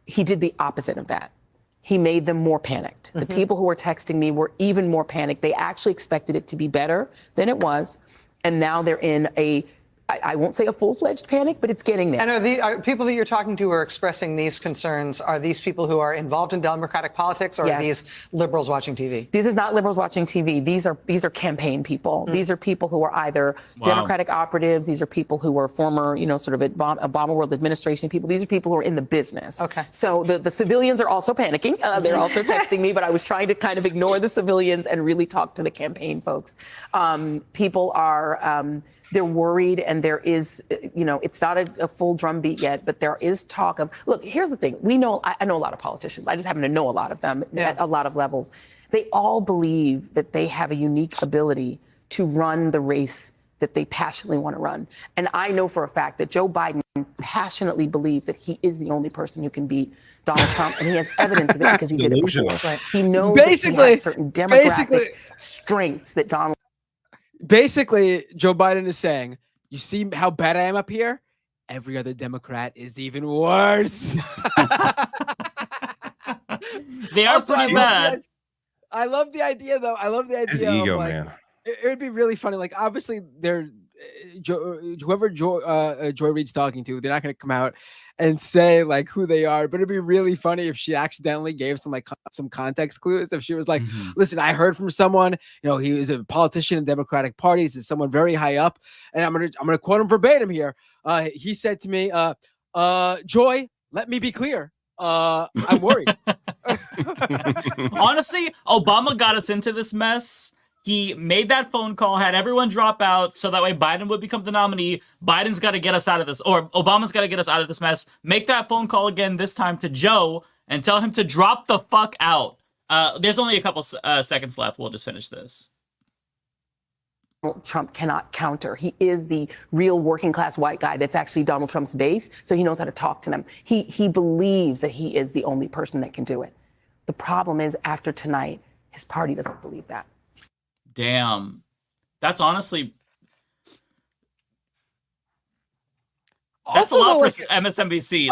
He did the opposite of that. He made them more panicked. The people who were texting me were even more panicked. They actually expected it to be better than it was. And now they're in I won't say a full-fledged panic, but it's getting there. And are people that you're talking to who are expressing these concerns, are these people who are involved in Democratic politics, or are these liberals watching TV? These is not liberals watching TV. These are campaign people. These are people who are either Democratic operatives. These are people who were former, sort of Obama world administration people. These are people who are in the business. Okay. So the civilians are also panicking. They're also texting me, but I was trying to kind of ignore the civilians and really talk to the campaign folks. People are... they're worried, and there is, it's not a full drumbeat yet, but there is talk of, look, here's the thing. I know a lot of politicians. I just happen to know a lot of them at a lot of levels. They all believe that they have a unique ability to run the race that they passionately want to run. And I know for a fact that Joe Biden passionately believes that he is the only person who can beat Donald Trump, and he has evidence of it because he did it before. Right. He knows that he has certain demographic strengths that Donald. Basically, Joe Biden is saying, you see how bad I am up here? Every other Democrat is even worse. They are pretty bad. I love the idea, though. I love the idea. His ego, man. It would be really funny. Like, obviously, they're whoever Joy Reid's talking to, they're not going to come out and say like who they are, but it'd be really funny if she accidentally gave some context clues. If she was like, listen, I heard from someone, he was a politician in the Democratic Party. He's someone very high up, and I'm gonna quote him verbatim here. He said to me, Joy, let me be clear. I'm worried. Honestly, Obama got us into this mess. He made that phone call, had everyone drop out, so that way Biden would become the nominee. Biden's got to get us out of this, or Obama's got to get us out of this mess. Make that phone call again, this time to Joe, and tell him to drop the fuck out. There's only a couple seconds left. We'll just finish this. Trump cannot counter. He is the real working class white guy that's actually Donald Trump's base, so he knows how to talk to them. He believes that he is the only person that can do it. The problem is, after tonight, his party doesn't believe that. Damn. That's honestly... That's a lot for MSNBC.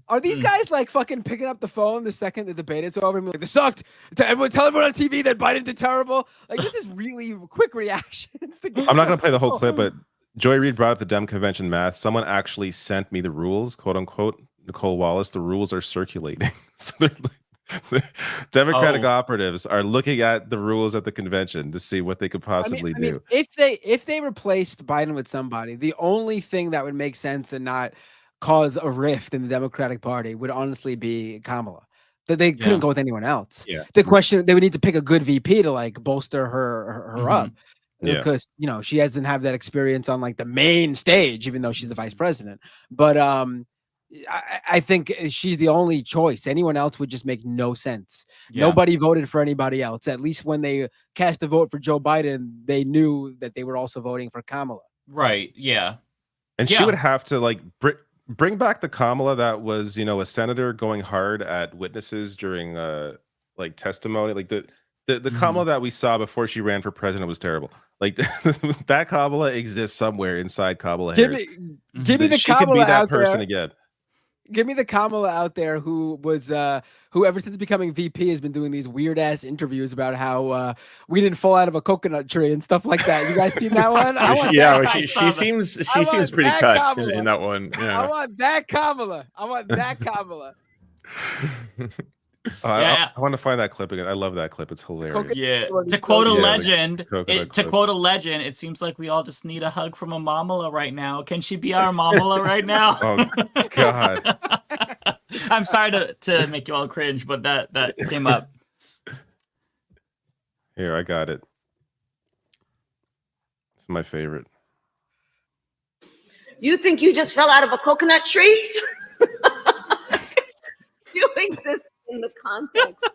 Are these guys like fucking picking up the phone the second the debate is over and be like, this sucked? Tell everyone on TV that Biden did terrible. Like, this is really quick reactions. I'm not going to play the whole clip, but Joy Reid brought up the Dem Convention math. Someone actually sent me the rules, quote unquote, Nicole Wallace. The rules are circulating. So they're Democratic operatives are looking at the rules at the convention to see what they could possibly do. If they replaced Biden with somebody, the only thing that would make sense and not cause a rift in the Democratic Party would honestly be Kamala. That they couldn't go with anyone else. Yeah. The question, they would need to pick a good VP to like bolster her up. Yeah. Because she doesn't have that experience on like the main stage, even though she's the vice president. But I think she's the only choice. Anyone else would just make no sense. Nobody voted for anybody else. At least when they cast a vote for Joe Biden, they knew that they were also voting for Kamala. Right. Yeah. And she would have to like bring back the Kamala that was, a senator going hard at witnesses during like testimony. Like the Kamala that we saw before she ran for president was terrible. Like that Kamala exists somewhere inside Kamala Harris. Give me the she Kamala could be that out person there. again. Give me the Kamala out there who was who ever since becoming VP has been doing these weird ass interviews about how we didn't fall out of a coconut tree and stuff like that. You guys seen that one? She seems pretty cut in that one. Yeah. I want that Kamala. I want to find that clip again. I love that clip. It's hilarious. To quote a legend, it seems like we all just need a hug from a Mamala right now. Can she be our Mamala right now? Oh God. I'm sorry to make you all cringe, but that came up. Here, I got it. It's my favorite. You think you just fell out of a coconut tree? You exist in the context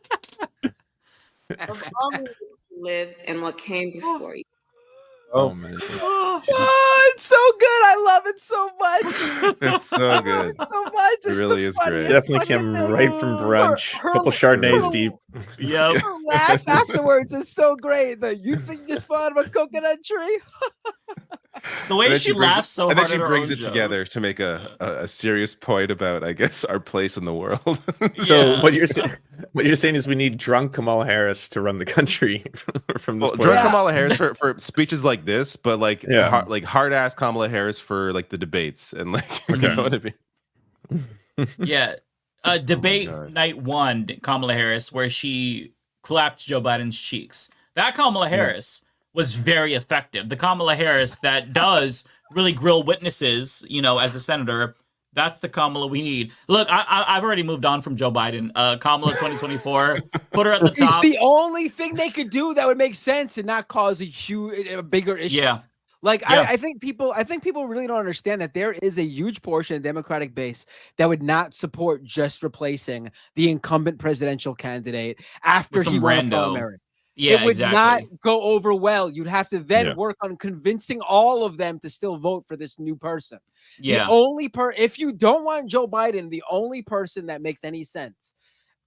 of all you lived and what came before you. Oh man. It's so good. I love it so much. It's so good. So much. It really is great. Definitely came right from brunch. A couple Chardonnays deep. Yep. Her laugh afterwards is so great. You think you just fell out of a coconut tree? The way she laughs so hard. And then she brings it together to make a serious point about, I guess, our place in the world. So what you're saying is we need drunk Kamala Harris to run the country from this point. Drunk Kamala Harris for speeches like this, but like hard ass Kamala Harris for like the debates and like you know what I mean. Debate night one, Kamala Harris, where she clapped Joe Biden's cheeks. That Kamala Harris was very effective. The Kamala Harris that does really grill witnesses, as a senator, that's the Kamala we need. Look, I've already moved on from Joe Biden. Kamala 2024, put her at the top. It's the only thing they could do that would make sense and not cause a bigger issue. Yeah. I think people really don't understand that there is a huge portion of the Democratic base that would not support just replacing the incumbent presidential candidate after he won a primary. Yeah, it would not go over well. You'd have to then work on convincing all of them to still vote for this new person. Yeah. The only if you don't want Joe Biden, the only person that makes any sense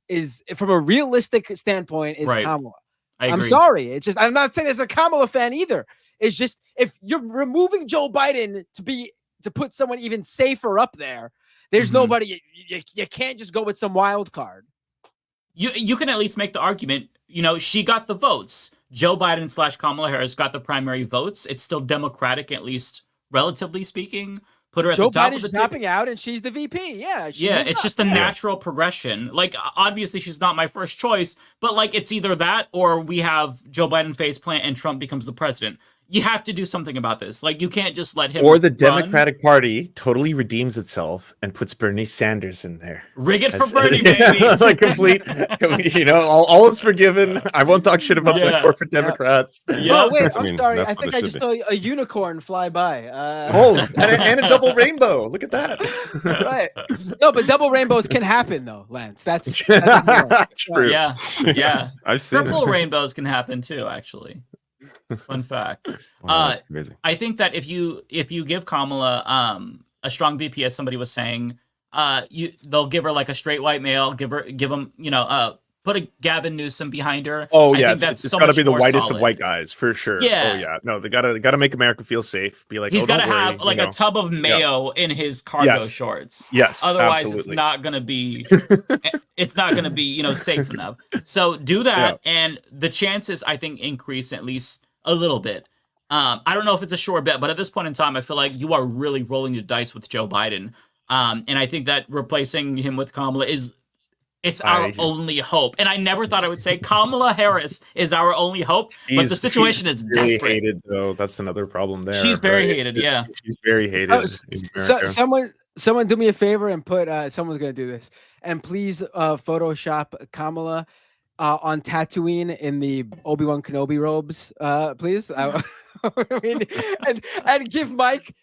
is, from a realistic standpoint, is Kamala. I'm sorry. It's just, I'm not saying as a Kamala fan either. It's just, if you're removing Joe Biden to put someone even safer up there, there's nobody. You can't just go with some wild card. You can at least make the argument, she got the votes. Joe Biden / Kamala Harris got the primary votes. It's still Democratic, at least relatively speaking. Put her at Joe the top Biden's of the dropping out, and she's the VP. Yeah, it's just the natural progression. Like, obviously, she's not my first choice, but like, it's either that or we have Joe Biden face plant and Trump becomes the president. You have to do something about this. Like, you can't just let him. Or the run. Democratic Party totally redeems itself and puts Bernie Sanders in there. Rig it for Bernie, baby. Like complete, all is forgiven. I won't talk shit about the corporate Democrats. Oh wait, I'm sorry. I think I just saw a unicorn fly by. And a double rainbow. Look at that. Right. No, but double rainbows can happen though, Lance. That's true. Yeah. I've seen triple rainbows can happen too, actually. Fun fact. Wow, that's crazy. I think that if you give Kamala a strong VP, as somebody was saying, they'll give her like a straight white male, give him, put a Gavin Newsom behind her. Oh I yeah, think that's it's so got to much be the more whitest solid. of white guys for sure. Yeah. Oh yeah. No, they gotta make America feel safe. Be like, He's got to don't worry, have like a tub of mayo in his cargo shorts. Yes. Otherwise, absolutely. it's not gonna be. It's not gonna be safe enough. So do that, and the chances I think increase at least a little bit. I don't know if it's a sure bet, but at this point in time, I feel like you are really rolling the dice with Joe Biden. And I think that replacing him with Kamala it's our only hope. And I never thought I would say Kamala Harris is our only hope, but the situation is really desperate. hated, though. That's another problem there. She's very hated, yeah. She's very hated. Someone do me a favor and put someone's gonna do this, and please Photoshop Kamala on Tatooine in the Obi-Wan Kenobi robes, please. I mean, and give Mike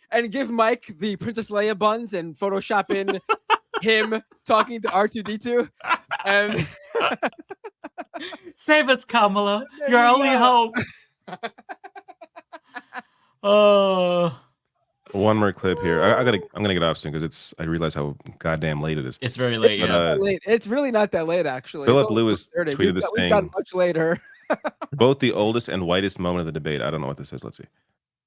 the Princess Leia buns and Photoshop in him talking to R2D2 and save us, Kamala. Your only hope. Oh. One more clip here. I'm gonna get off soon because I realize how goddamn late it is. It's very late. It's really not that late, actually. Philip Lewis tweeted this we've thing. got much later. Both the oldest and whitest moment of the debate. I don't know what this is. Let's see.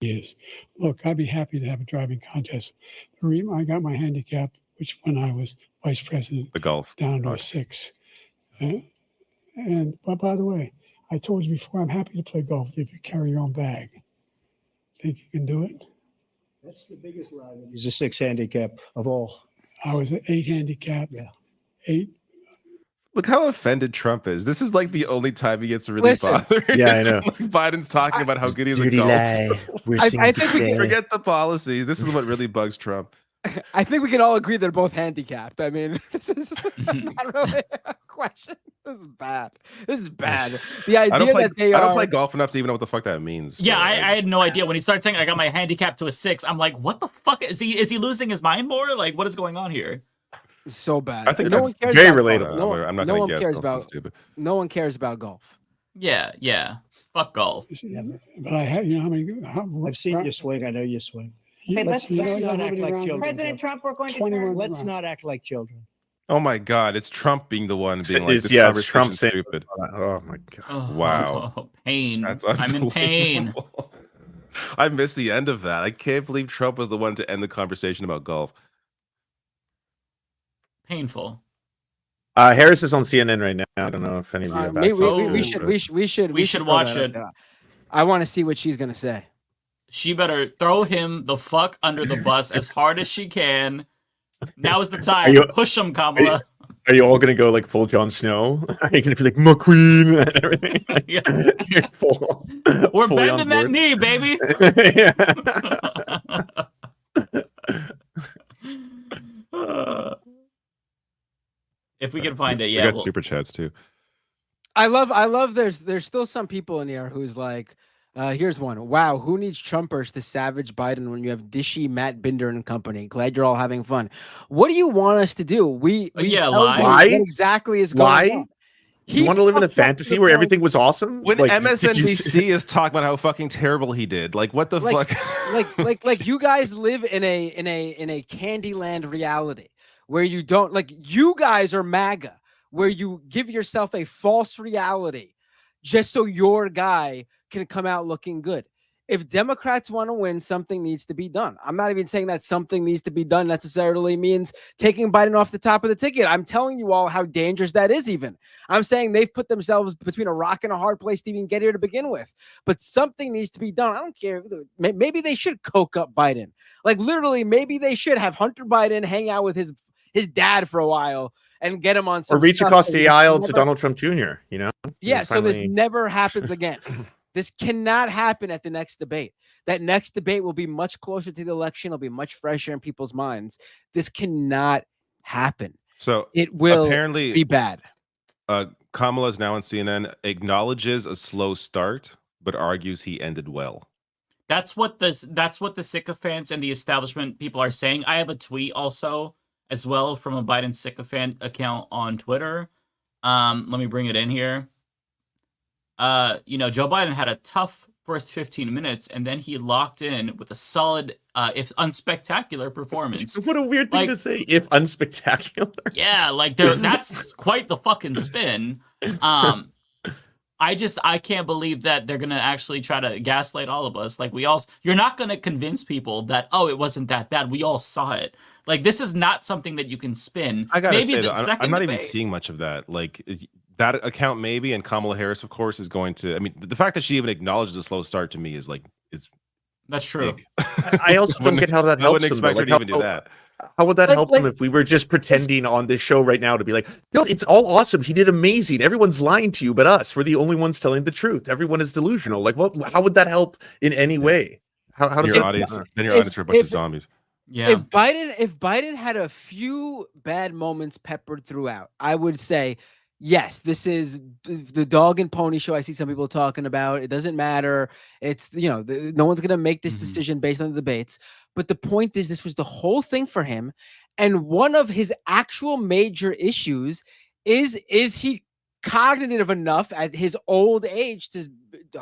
Yes. Look, I'd be happy to have a driving contest. The reason I got my handicap, which when I was vice president, the golf down to a 6. But by the way, I told you before, I'm happy to play golf if you carry your own bag. Think you can do it? That's the biggest lie. He's a 6 handicap of all. I was an 8 handicap. Yeah. 8. Look how offended Trump is. This is like the only time he gets really bothered. Yeah, I know. Biden's talking about how good he is at Dirty golf. lie. I think we forget the policies. This is what really bugs Trump. I think we can all agree they're both handicapped. I mean, this is not really a question. This is bad. This is bad. The idea that they I don't play golf enough to even know what the fuck that means. Yeah, I had no idea. When he started saying I got my handicap to a 6, I'm like, what the fuck? Is he losing his mind more? Like, what is going on here? So bad. I think no that's one cares very about relatable. Golf. I'm not no going one to guess. cares That's about. stupid. No one cares about golf. Yeah. Fuck golf. But I have, I've seen you swing. I know you swing. Hey, let's not act like children. President Trump, we're going to Let's not act like children. Oh my God! It's Trump being the one being like, It's "This Trump conversation's saying, stupid." Oh my God! Wow. Pain. That's I'm in pain. unbelievable. I missed the end of that. I can't believe Trump was the one to end the conversation about golf. Painful. Harris is on CNN right now. I don't know if any of you have access We should watch it. I want to see what she's gonna say. She better throw him the fuck under the bus as hard as she can. Now is the time. Push him, Kamala. Are you all gonna go like full Jon Snow? Are you gonna be like McQueen and everything? Yeah. We're bending that knee, baby. If we can find it, yeah. We got super chats too. I love. There's still some people in here who's like, here's one. Wow, who needs Trumpers to savage Biden when you have Dishy, Matt Binder, and company? Glad you're all having fun. What do you want us to do? We lie. What exactly is going on? You want to live in a fantasy where everything was awesome? When like, MSNBC is talking about how fucking terrible he did, like what the fuck? like you guys live in a Candyland reality where you don't you guys are MAGA, where you give yourself a false reality just so your guy can come out looking good. if Democrats want to win, something needs to be done. I'm not even saying that something needs to be done necessarily means taking Biden off the top of the ticket. I'm telling you all how dangerous that is even. I'm saying they've put themselves between a rock and a hard place to even get here to begin with. But something needs to be done. I don't care. Maybe they should coke up Biden. Like literally, maybe they should have Hunter Biden hang out with his dad for a while and get him on some or reach stuff across that the this aisle never- to Donald Trump Jr., you know? Yeah, so this Finally- never happens again. This cannot happen at the next debate. That next debate will be much closer to the election. It'll be much fresher in people's minds. This cannot happen. So it will apparently be bad. Kamala's now on CNN, acknowledges a slow start, but argues he ended well. That's what the sycophants and the establishment people are saying. I have a tweet also as well from a Biden sycophant account on Twitter. Let me bring it in here. Joe Biden had a tough first 15 minutes, and then he locked in with a solid, if unspectacular, performance. What a weird thing to say, if unspectacular. Yeah, like that's quite the fucking spin. I can't believe that they're gonna actually try to gaslight all of us. Like you're not gonna convince people that, oh, it wasn't that bad. We all saw it. Like this is not something that you can spin. I gotta Maybe say, the though, second I'm not debate, even seeing much of that. Like that account maybe, and Kamala Harris, of course, is going to. I mean, the fact that she even acknowledged a slow start to me is that's true. Big. I also don't get how that helps. I wouldn't them, though. expect her to even do that. How would that help them if we were just pretending on this show right now to be like, no, it's all awesome. He did amazing. Everyone's lying to you, but us. We're the only ones telling the truth. Everyone is delusional. Like, what? How would that help in any way? How does your audience? Then your audience are a bunch of zombies. Yeah. If Biden had a few bad moments peppered throughout, I would say, yes, this is the dog and pony show. I see some people talking about. It doesn't matter. It's no one's gonna make this decision based on the debates. But the point is, this was the whole thing for him, and one of his actual major issues is he cognitive enough at his old age to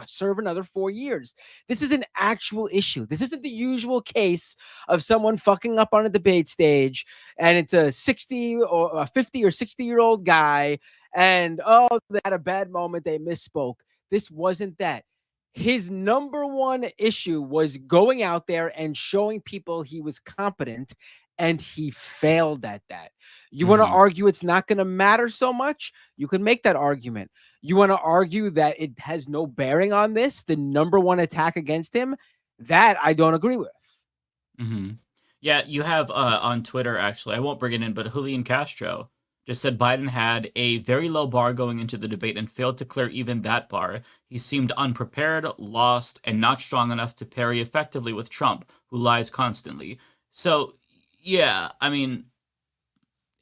serve another 4 years. This is an actual issue. This isn't the usual case of someone fucking up on a debate stage and it's a 60 or a 50 or 60-year-old guy and they had a bad moment, they misspoke. This wasn't that. His number one issue was going out there and showing people he was competent, and he failed at that. You want to argue it's not going to matter so much? You can make that argument. You want to argue that it has no bearing on this, the number one attack against him? That I don't agree with. Yeah, you have on Twitter, actually, I won't bring it in, but Julian Castro just said Biden had a very low bar going into the debate and failed to clear even that bar. He seemed unprepared, lost, and not strong enough to parry effectively with Trump, who lies constantly. So, yeah, I mean,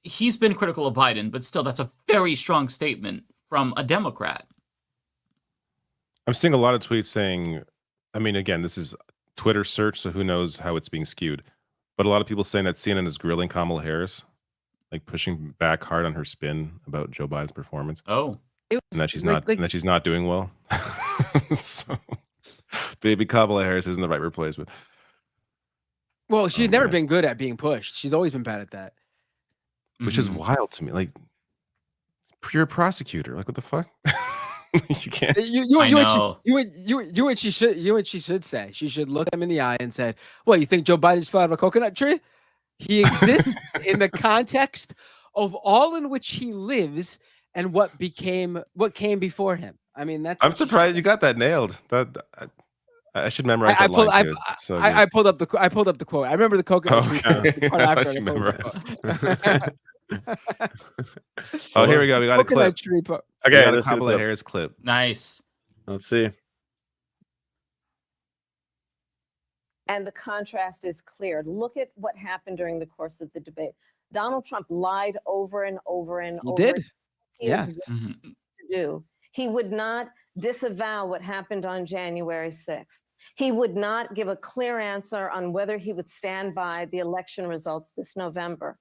he's been critical of Biden, but still, that's a very strong statement from a Democrat. I'm seeing a lot of tweets saying, I mean, again, this is Twitter search, so who knows how it's being skewed. But a lot of people saying that CNN is grilling Kamala Harris, like pushing back hard on her spin about Joe Biden's performance. Oh, and that she's not doing well. So, baby Kamala Harris isn't the right replacement. Well, she's never been good at being pushed. She's always been bad at that. Which is wild to me. Like, you're a prosecutor. Like, what the fuck? You can't. You and she should say. She should look them in the eye and say, "What, you think Joe Biden just fell out of a coconut tree? He exists in the context of all in which he lives and what came before him." I mean, that's. I'm surprised you got that nailed. I should memorize that line. I pulled up the quote. I remember the coconut tree. Oh, here we go. We got coconut a clip. Tree Okay, let's Kamala Harris clip. Nice. Let's see. And the contrast is clear. Look at what happened during the course of the debate. Donald Trump lied over and over and over. He did. Yes. He would not disavow what happened on January 6th. He would not give a clear answer on whether he would stand by the election results this November.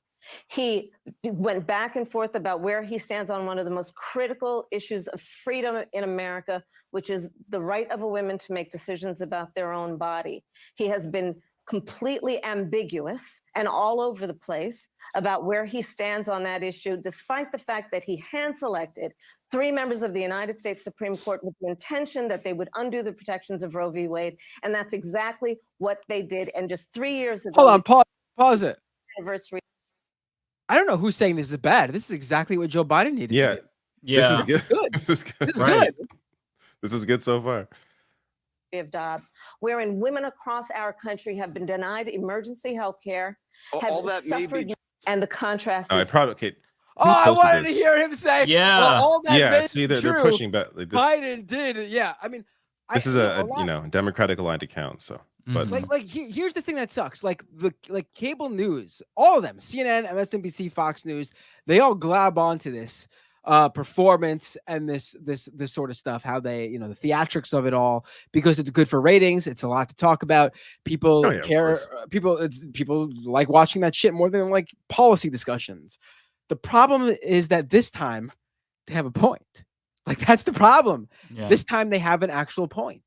He went back and forth about where he stands on one of the most critical issues of freedom in America, which is the right of a woman to make decisions about their own body. He has been completely ambiguous and all over the place about where he stands on that issue, despite the fact that he hand-selected 3 members of the United States Supreme Court with the intention that they would undo the protections of Roe v. Wade. And that's exactly what they did. And just 3 years ago— Hold on, pause it. Anniversary. I don't know who's saying this is bad. This is exactly what Joe Biden needed to do. This is good. Good. This is good. This is good. This is good so far. Of Dobbs, wherein women across our country have been denied emergency health care, have All that may suffered, be and the contrast All is— right, probably. Okay. Oh, I wanted to hear him say, Yeah. well, all that Yeah. may See, be they're true. pushing back. Like this, Biden did. Yeah. I mean, this is a Democratic aligned account. So, but here's the thing that sucks. Like cable news, all of them, CNN, MSNBC, Fox News, they all glab onto this performance and this sort of stuff, how they, the theatrics of it all, because it's good for ratings. It's a lot to talk about. People care. People like watching that shit more than like policy discussions. The problem is that this time they have a point. Like, that's the problem. Yeah. This time they have an actual point.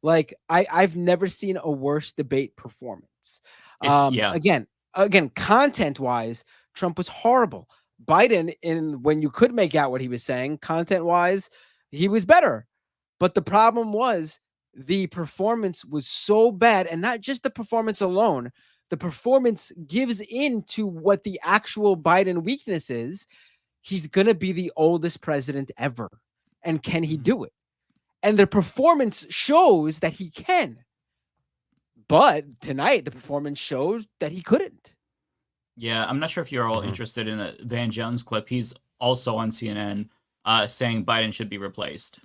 Like, I've never seen a worse debate performance. Again, content wise, Trump was horrible. Biden, when you could make out what he was saying, content wise, he was better. But the problem was the performance was so bad, and not just the performance alone. The performance gives in to what the actual Biden weakness is. He's going to be the oldest president ever. And can he do it? And the performance shows that he can. But tonight, the performance shows that he couldn't. Yeah, I'm not sure if you're all interested in a Van Jones clip. He's also on CNN saying Biden should be replaced.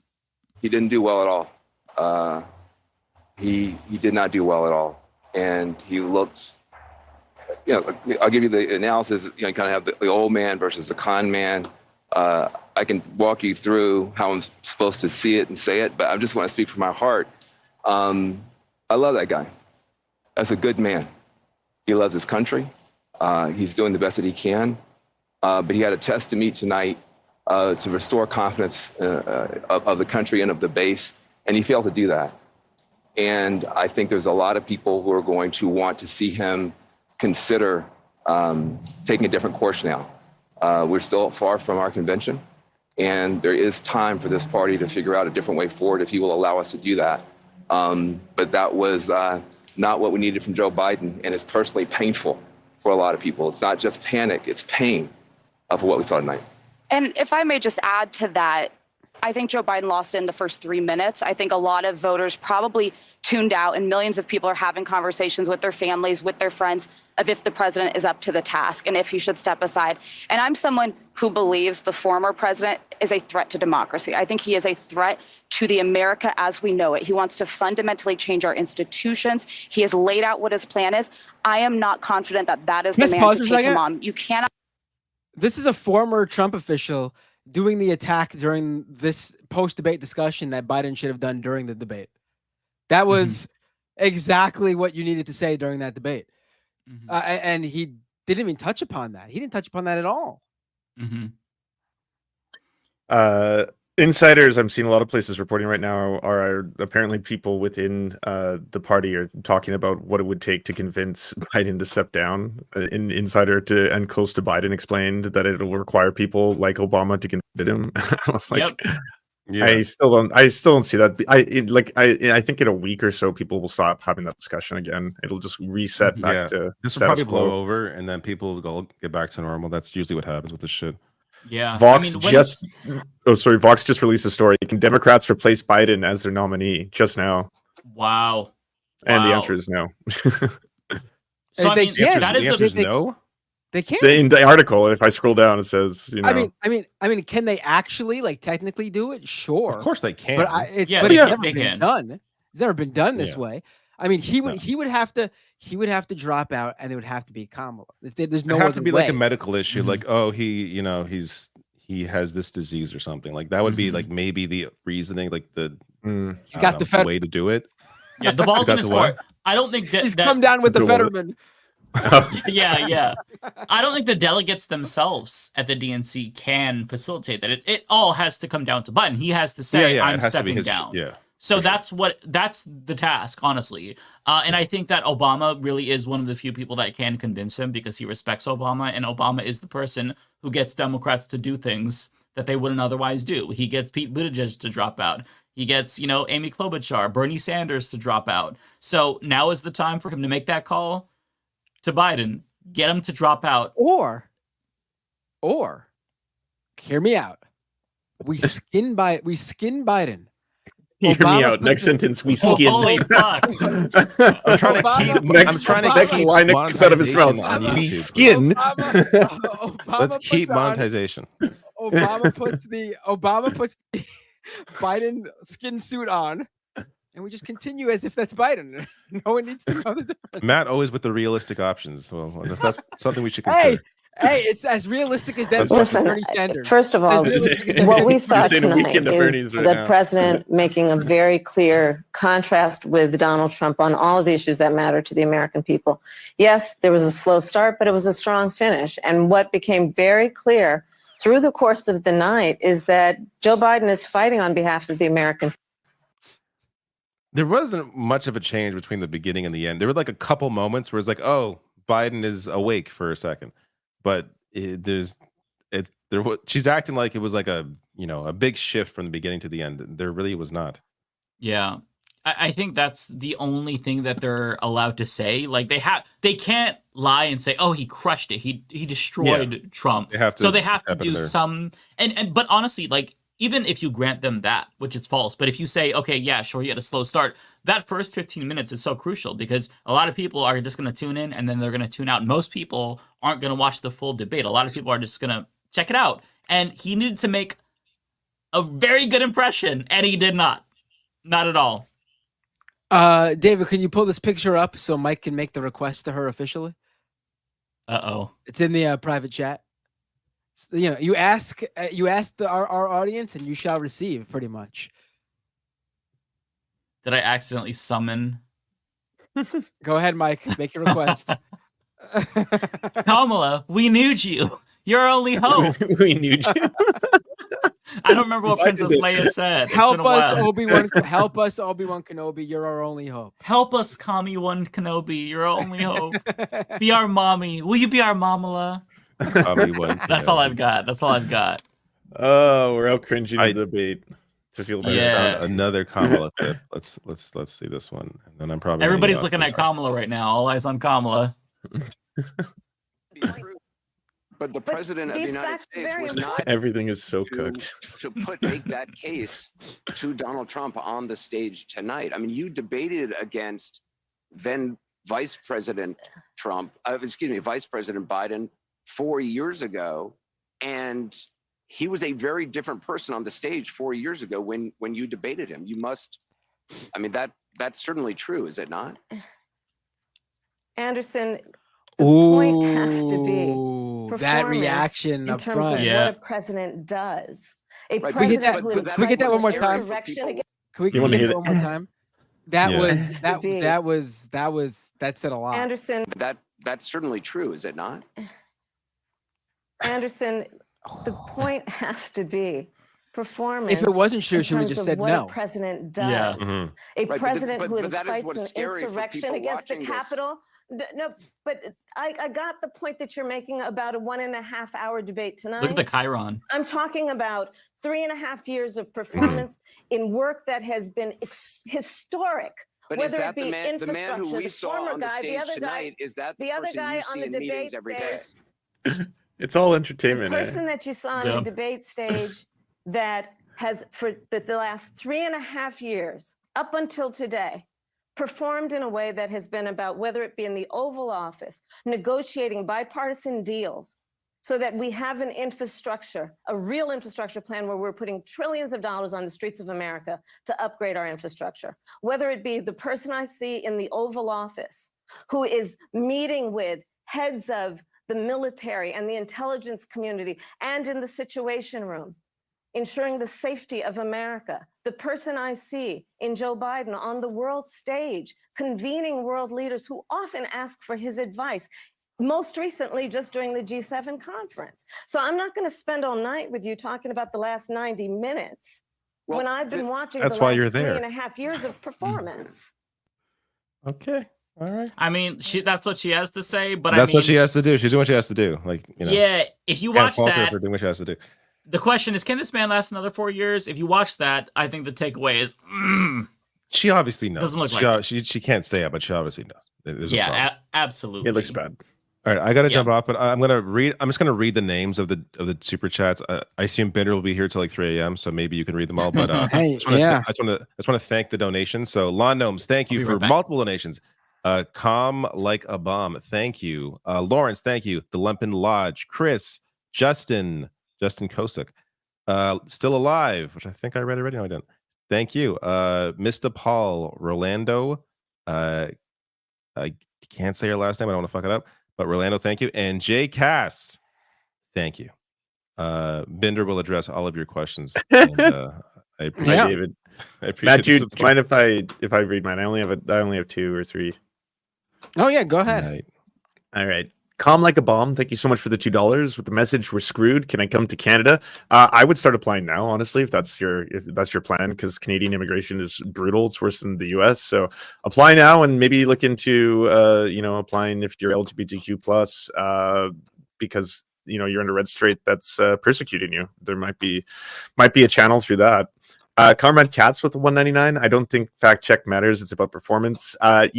He didn't do well at all. He did not do well at all. And he looked, I'll give you the analysis. You kind of have the old man versus the con man. I can walk you through how I'm supposed to see it and say it, but I just want to speak from my heart. I love that guy. That's a good man. He loves his country. He's doing the best that he can. But he had a test to meet tonight to restore confidence of the country and of the base, and he failed to do that. And I think there's a lot of people who are going to want to see him consider taking a different course now. We're still far from our convention, and there is time for this party to figure out a different way forward if he will allow us to do that. But that was not what we needed from Joe Biden, and it's personally painful for a lot of people. It's not just panic, it's pain for what we saw tonight. And if I may just add to that, I think Joe Biden lost in the first 3 minutes. I think a lot of voters probably tuned out, and millions of people are having conversations with their families, with their friends, of if the president is up to the task and if he should step aside. And I'm someone who believes the former president is a threat to democracy. I think he is a threat to the America as we know it. He wants to fundamentally change our institutions. He has laid out what his plan is. I am not confident that that is the man to take him on. You cannot. This is a former Trump official doing the attack during this post-debate discussion that Biden should have done during the debate. That was exactly what you needed to say during that debate. And he didn't even touch upon that. He didn't touch upon that at all. Insiders I'm seeing a lot of places reporting right now are apparently people within the party are talking about what it would take to convince Biden to step down. An insider and close to Biden explained that it'll require people like Obama to convince him. I was like, I still don't see that. I think in a week or so people will stop having that discussion again. It'll just reset back to this will status probably blow quo. over, and then people will get back to normal. That's usually what happens with this shit. Yeah. Vox Vox just released a story. Can Democrats replace Biden as their nominee just now? Wow. And the answer is no. So I mean, that is no. They can't. In the article, if I scroll down, it says, I mean, can they actually technically do it? Sure. Of course they can. But it's never been done. It's never been done this way. I mean, he would have to drop out, and it would have to be Kamala. There's no have other to be way. like a medical issue, like he has this disease or something. Like that would be like maybe the reasoning, like he's got the way to do it. Yeah, the ball's in his court. I don't think he's come down with the Fetterman. Yeah. I don't think the delegates themselves at the DNC can facilitate that. It all has to come down to Biden. He has to say, I'm stepping down. Yeah. So that's the task, honestly. And I think that Obama really is one of the few people that can convince him because he respects Obama, and Obama is the person who gets Democrats to do things that they wouldn't otherwise do. He gets Pete Buttigieg to drop out. He gets, Amy Klobuchar, Bernie Sanders to drop out. So now is the time for him to make that call to Biden, get him to drop out. Or, hear me out. We skin Biden. Hear me out. Next sentence, we skin. Holy fuck. I'm trying to keep. Next line that comes out of his mouth. We skin. Let's keep monetization. Obama puts the Biden skin suit on, and we just continue as if that's Biden. No one needs to know the difference. Matt always with the realistic options. Well, that's something we should consider. Hey, it's as realistic as that. Listen, first of all, what we saw tonight is the president making a very clear contrast with Donald Trump on all of the issues that matter to the American people. Yes, there was a slow start, but it was a strong finish. And what became very clear through the course of the night is that Joe Biden is fighting on behalf of the American people. There wasn't much of a change between the beginning and the end. There were like a couple moments where it's like, oh, Biden is awake for a second. But she's acting like it was like a big shift from the beginning to the end. There really was not. Yeah, I think that's the only thing that they're allowed to say. Like they can't lie and say, "Oh, he crushed it. He destroyed Trump." They have to, so they have to do some. But honestly, like even if you grant them that, which is false, but if you say, "Okay, yeah, sure, he had a slow start," that first 15 minutes is so crucial because a lot of people are just going to tune in and then they're going to tune out. Most people aren't going to watch the full debate. A lot of people are just going to check it out. And he needed to make a very good impression, and he did not. Not at all. David, can you pull this picture up so Mike can make the request to her officially? Uh-oh. It's in the private chat. So, you ask our audience and you shall receive, pretty much. Did I accidentally summon? Go ahead, Mike. Make your request. Kamala, we need you. You're our only hope. We need you. I don't remember what Princess Leia said. Help us, Obi-Wan. Help us, Obi-Wan Kenobi. You're our only hope. Help us, Kami-Wan Kenobi. You're our only hope. Be our mommy. Will you be our Mamala? That's all I've got. That's all I've got. Oh, we're out cringing the debate. To feel better. Found another Kamala clip. Let's see this one, and then I'm probably everybody's looking at Kamala right now. All eyes on Kamala. But the president of the United States was not. Everything is so cooked. To make that case to Donald Trump on the stage tonight. I mean, you debated against then Vice President Vice President Biden 4 years ago, and he was a very different person on the stage 4 years ago when you debated him. You must. I mean, that's certainly true, is it not? Anderson. The point has to be that reaction in up terms front. of what a president does. A president who can we get that one more time? Insurrection against. Can we get it one more time? That said a lot. Anderson. That's certainly true, is it not? Anderson, the point has to be performance. If it wasn't true, should we just said what no? A president does. Yeah. Mm-hmm. A Right, president but who that is incites what is an scary for insurrection people against the watching this. Capitol. No, but I got the point that you're making about a 1.5 hour debate tonight. Look at the Chiron. I'm talking about 3.5 years of performance in work that has been historic. But whether is that it be the man infrastructure, who we the saw former on the guy, stage the other tonight? guy, Is that the other person guy you on see the in debate meetings every day? stage. It's all The entertainment. person that you saw on the debate stage that has, for the last 3.5 years, up until today, performed in a way that has been about, whether it be in the Oval Office, negotiating bipartisan deals so that we have an infrastructure, a real infrastructure plan where we're putting trillions of dollars on the streets of America to upgrade our infrastructure. Whether it be the person I see in the Oval Office who is meeting with heads of the military and the intelligence community and in the Situation Room, ensuring the safety of America. The person I see in Joe Biden on the world stage, convening world leaders who often ask for his advice, most recently just during the G7 conference. So I'm not going to spend all night with you talking about the last 90 minutes when I've been watching That's the why last you're there. 3.5 years of performance. Okay. All right. I mean, that's what she has to say, but That's I mean, what she has to do. She's doing what she has to do. Like, you know. yeah, if you Can't watch fault her that, for doing what she has to do. the question is, can this man last another 4 years? If you watch that, I think the takeaway is, She obviously knows. Doesn't look like she can't say it, but she obviously knows. There's a problem. absolutely. It looks bad. All right, I gotta jump off, but I'm just gonna read the names of the super chats. I assume Bender will be here till like 3 a.m., so maybe you can read them all. But Hey, I just want to thank the donations. So Lawn Gnomes, thank you for multiple donations. Calm like a bomb, thank you. Lawrence, thank you. The Lumpin Lodge, Chris, Justin Kosick, still alive, which I think I read already. No, I didn't. Thank you. Mr. Paul, Rolando. I can't say your last name. I don't want to fuck it up. But Rolando, thank you. And Jay Cass, thank you. Bender will address all of your questions. And, I appreciate David. I appreciate Matt, Jude, mind if I read mine? I only have 2 or 3. Oh yeah, go ahead. Right. All right. Calm like a bomb. Thank you so much for the $2 with the message. We're screwed. Can I come to Canada? I would start applying now, honestly, if that's your plan, because Canadian immigration is brutal. It's worse than the US. So apply now and maybe look into applying if you're LGBTQ plus, because you're in a red state that's persecuting you. There might be a channel through that. Comrade Katz with the 199. I don't think fact check matters. It's about performance. I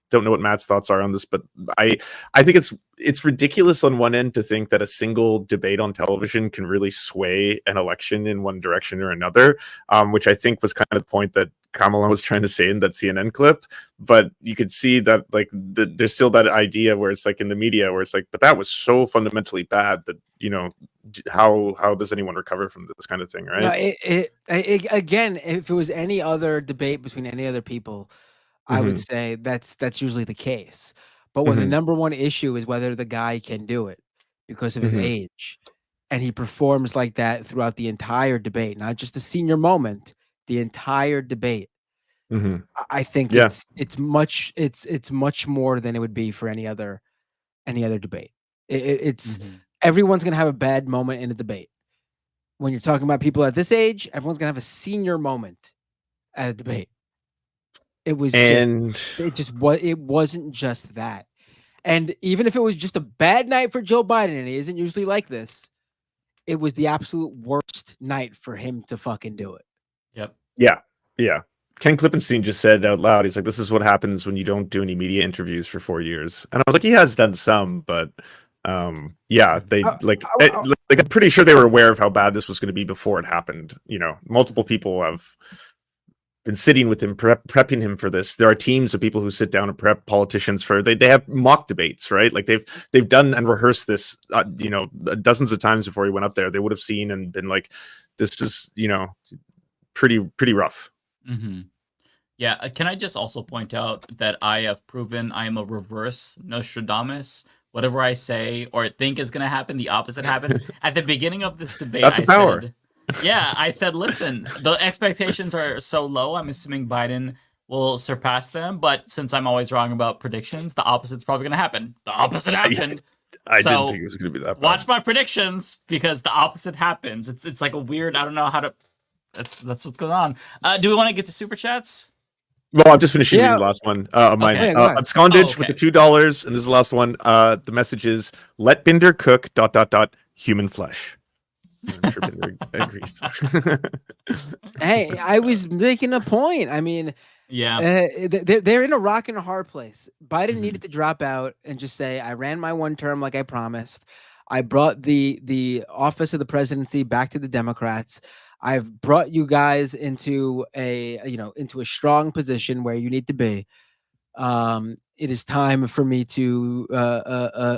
don't know what Matt's thoughts are on this, but I think it's ridiculous on one end to think that a single debate on television can really sway an election in one direction or another, which I think was kind of the point that Kamala was trying to say in that CNN clip. But you could see that there's still that idea where it's like in the media where it's like, but that was so fundamentally bad that how does anyone recover from this kind of thing, right? No, again, if it was any other debate between any other people, I would say that's usually the case. But when the number one issue is whether the guy can do it because of his age, and he performs like that throughout the entire debate, not just the senior moment, the entire debate, I think it's much more than it would be for any other debate. It's everyone's gonna have a bad moment in a debate. When you're talking about people at this age, everyone's gonna have a senior moment at a debate. It wasn't just that. And even if it was just a bad night for Joe Biden, and he isn't usually like this, it was the absolute worst night for him to fucking do it. Yep. Yeah. Ken Klippenstein just said out loud, he's like, this is what happens when you don't do any media interviews for 4 years. And I was like, he has done some, but I'm pretty sure they were aware of how bad this was going to be before it happened. Multiple people have been sitting with him, prepping him for this. There are teams of people who sit down and prep politicians for. They have mock debates, right? Like they've done and rehearsed this, dozens of times before he went up there. They would have seen and been like, "This is, pretty rough." Yeah. Can I just also point out that I have proven I am a reverse Nostradamus. Whatever I say or think is going to happen, the opposite happens. At the beginning of this debate, That's a power. I said, listen, the expectations are so low. I'm assuming Biden will surpass them. But since I'm always wrong about predictions, the opposite's probably going to happen. The opposite happened. I didn't think it was going to be that bad. Watch my predictions because the opposite happens. It's like a weird, I don't know how to, that's what's going on. Do we want to get to super chats? Well, I'm just finishing reading the last one of mine. Okay. Abscondage with the $2, and this is the last one. The message is, let Binder cook ... human flesh. I'm sure Binder agrees. Hey, I was making a point. I mean, they're in a rock and a hard place. Biden needed to drop out and just say, I ran my one term like I promised. I brought the office of the presidency back to the Democrats. I've brought you guys into a strong position where you need to be. It is time for me to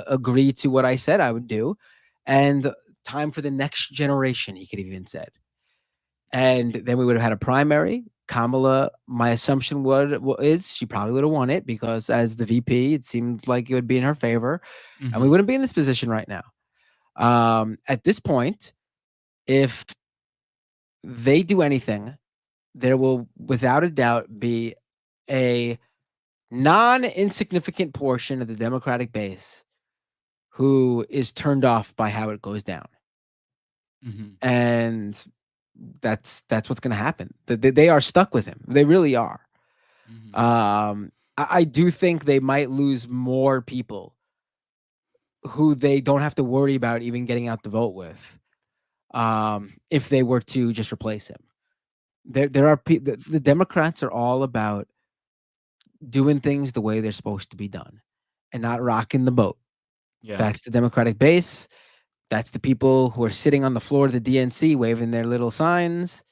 agree to what I said I would do, and time for the next generation, he could have even said. And then we would have had a primary. Kamala, my assumption is she probably would have won it because as the VP, it seemed like it would be in her favor, and we wouldn't be in this position right now. At this point, if they do anything, there will without a doubt be a non-insignificant portion of the Democratic base who is turned off by how it goes down. and that's what's going to happen. They are stuck with him. They really are. I do think they might lose more people who they don't have to worry about even getting out the vote with, if they were to just replace him. There are the Democrats are all about doing things the way they're supposed to be done and not rocking the boat. Yeah. That's the Democratic base. That's the people who are sitting on the floor of the DNC waving their little signs.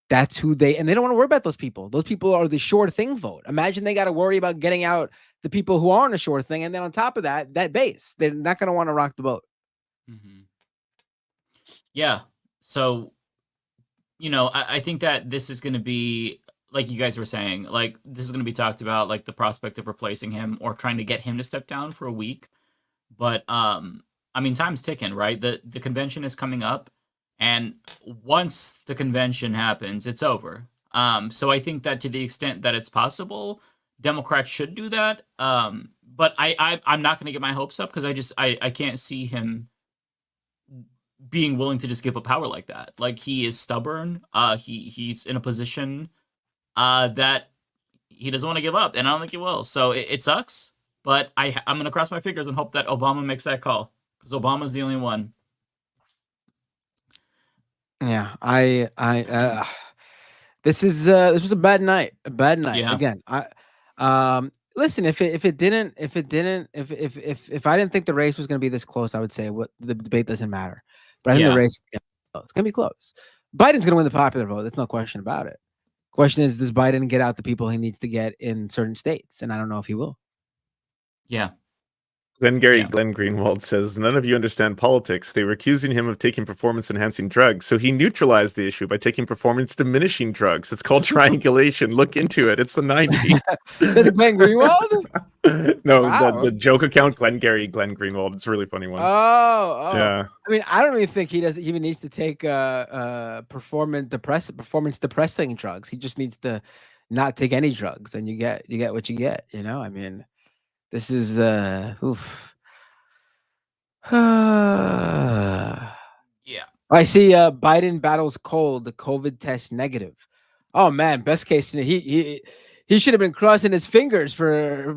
That's who and they don't want to worry about those people. Those people are the sure thing vote. Imagine they got to worry about getting out the people who aren't a sure thing. And then on top of that base, they're not going to want to rock the boat. Yeah. So, I think that this is going to be, like you guys were saying, like this is going to be talked about, like the prospect of replacing him or trying to get him to step down for a week. But, time's ticking, right? The convention is coming up. And once the convention happens, it's over. So I think that to the extent that it's possible, Democrats should do that. But I'm not going to get my hopes up because I can't see him being willing to just give up power like that. Like he is stubborn. He's in a position that he doesn't want to give up, and I don't think he will. So it sucks. But I'm going to cross my fingers and hope that Obama makes that call because Obama's the only one. Yeah, this was a bad night. Yeah. Again. Listen, if I didn't think the race was going to be this close, I would say the debate doesn't matter. But I think the race it's going to be close. Biden's going to win the popular vote. There's no question about it. Question is, does Biden get out the people he needs to get in certain states? And I don't know if he will. Yeah. Glenn Greenwald says, none of you understand politics. They were accusing him of taking performance-enhancing drugs, so he neutralized the issue by taking performance-diminishing drugs. It's called triangulation. Look into it. It's the 90s. Glenn Greenwald? No, Wow. the joke account, Glenn Greenwald. It's a really funny one. Oh. Yeah. I don't even think he even needs to take performance depressing drugs. He just needs to not take any drugs, and you get what you get. This is oof. Yeah. I see Biden battles cold, the COVID test negative. Oh man, best case he should have been crossing his fingers for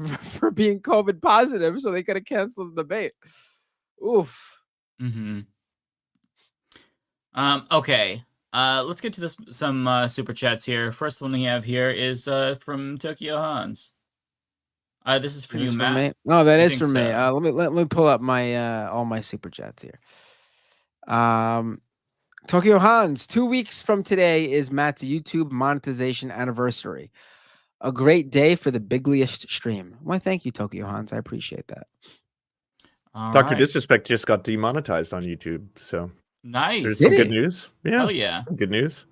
being COVID positive so they could have canceled the debate. Oof. Okay. Let's get to some super chats here. First one we have here is from Tokyo Hans. This is for you, Matt. Me? No, that is for me. Let me pull up my all my super chats here. Tokyo Hans, 2 weeks from today is Matt's YouTube monetization anniversary. A great day for the bigliest stream. Why, thank you, Tokyo Hans. I appreciate that. Dr. Disrespect just got demonetized on YouTube, so nice. There's some good news. Yeah. Hell yeah. Good news.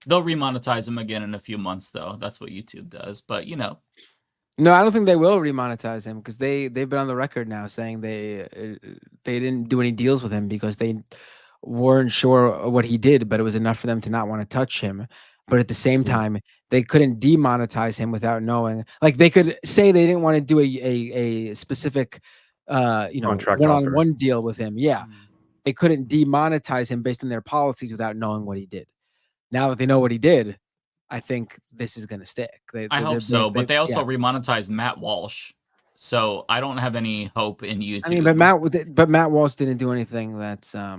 They'll remonetize him again in a few months, though. That's what YouTube does. But No, I don't think they will remonetize him because they've been on the record now saying they didn't do any deals with him because they weren't sure what he did, but it was enough for them to not want to touch him. But at the same time, they couldn't demonetize him without knowing. Like they could say they didn't want to do a specific contract one-on-one deal with him. Yeah, they couldn't demonetize him based on their policies without knowing what he did. Now that they know what he did, I think this is going to stick. I hope so, but they also remonetized Matt Walsh, so I don't have any hope in YouTube. I mean, but Matt Walsh didn't do anything that's that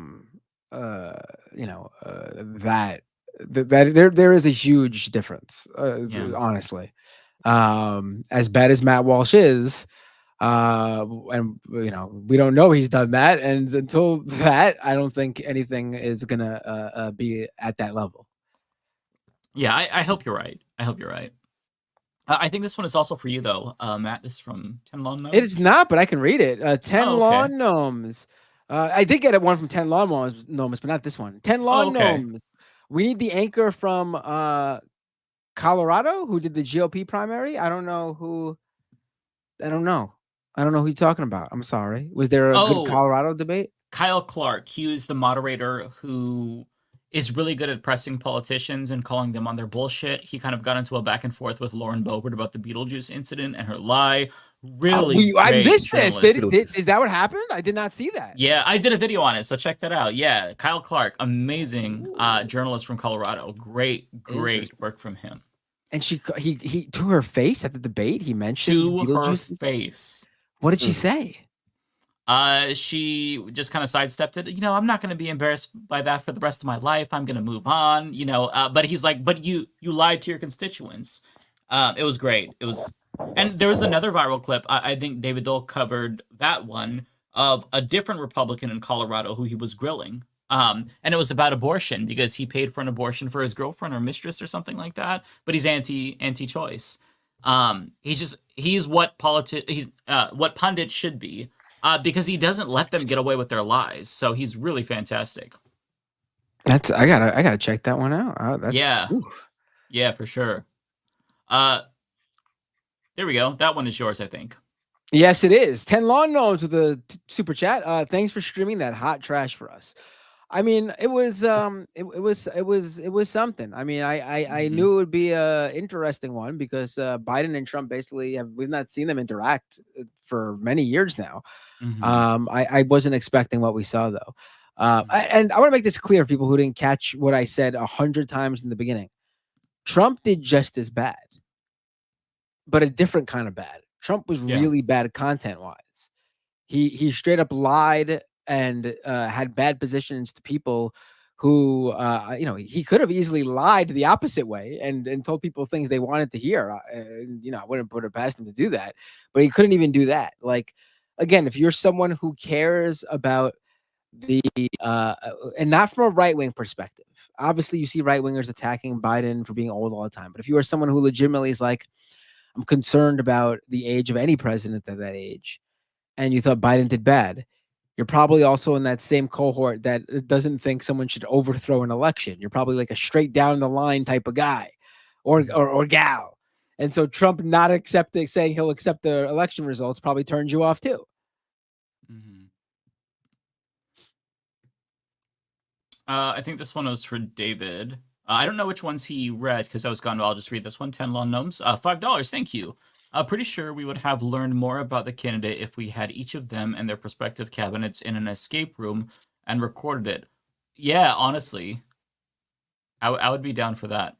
there is a huge difference, honestly. As bad as Matt Walsh is, and we don't know he's done that, and until that, I don't think anything is gonna be at that level. Yeah, I hope you're right. I hope you're right. I think this one is also for you, though, Matt. This is from 10 Lawn Gnomes. It is not, but I can read it. 10 Lawn Gnomes. I did get one from 10 Lawn Gnomes, but not this one. 10 Lawn Gnomes. We need the anchor from Colorado who did the GOP primary. I don't know who you're talking about. I'm sorry. Was there a good Colorado debate? Kyle Clark. He was the moderator who is really good at pressing politicians and calling them on their bullshit. He kind of got into a back and forth with Lauren Boebert about the Beetlejuice incident and her lie. Really, I great missed this. journalist. Is that what happened? I did not see that. Yeah, I did a video on it, so check that out. Yeah, Kyle Clark, amazing journalist from Colorado. Great work from him. And he to her face at the debate, he mentioned To her Beetlejuice. face. What did she say? She just kind of sidestepped it. You know, I'm not going to be embarrassed by that for the rest of my life. I'm going to move on. You know, but he's like, but you lied to your constituents. It was great. It was, and there was another viral clip. I think David Dole covered that one of a different Republican in Colorado who he was grilling. And it was about abortion because he paid for an abortion for his girlfriend or mistress or something like that. But he's anti-choice. He's what pundits should be. Because he doesn't let them get away with their lies, so he's really fantastic. I gotta check that one out. Yeah, for sure. There we go. That one is yours, I think. Yes, it is. 10 Lawn Gnomes with a super chat. Thanks for streaming that hot trash for us. I mean, it was something. I mean, I knew it would be a interesting one because Biden and Trump basically we've not seen them interact for many years now. I wasn't expecting what we saw though. And I want to make this clear for people who didn't catch what I said 100 times in the beginning. Trump did just as bad, but a different kind of bad. Trump was really bad content-wise. He straight up lied and had bad positions to people who, he could have easily lied the opposite way and told people things they wanted to hear. I wouldn't put it past him to do that, but he couldn't even do that. Like, again, if you're someone who cares about the, and not from a right-wing perspective, obviously you see right-wingers attacking Biden for being old all the time. But if you are someone who legitimately is like, I'm concerned about the age of any president at that age, and you thought Biden did bad, you're probably also in that same cohort that doesn't think someone should overthrow an election. You're probably like a straight down the line type of guy or gal. And so Trump not saying he'll accept the election results probably turns you off too. I think this one was for David. I don't know which ones he read because I was gone. I'll just read this one. 10 Lawn Gnomes. $5. Thank you. Pretty sure we would have learned more about the candidate if we had each of them and their prospective cabinets in an escape room and recorded it. Yeah, honestly, I would be down for that.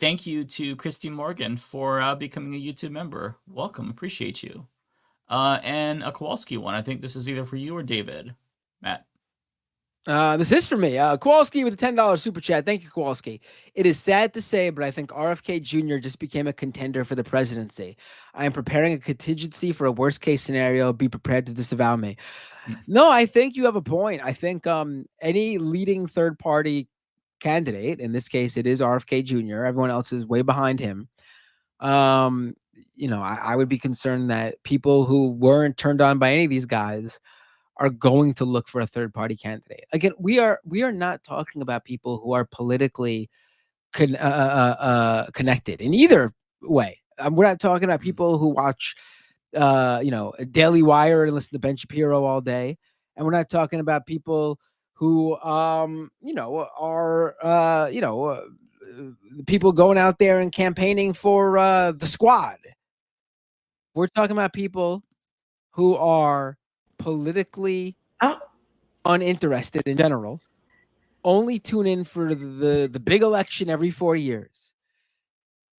Thank you to Christy Morgan for becoming a YouTube member. Welcome. Appreciate you. And a Kowalski one. I think this is either for you or David. Matt. This is for me. Kowalski with a $10 super chat. Thank you, Kowalski. It is sad to say, but I think RFK Jr. just became a contender for the presidency. I am preparing a contingency for a worst case scenario. Be prepared to disavow me. No, I think you have a point. I think any leading third party candidate, in this case, it is RFK Jr. Everyone else is way behind him. I would be concerned that people who weren't turned on by any of these guys are going to look for a third party candidate. Again, we are not talking about people who are politically connected in either way. We're not talking about people who watch, Daily Wire and listen to Ben Shapiro all day. And we're not talking about people who, are, people going out there and campaigning for the squad. We're talking about people who are politically uninterested in general, only tune in for the big election every 4 years.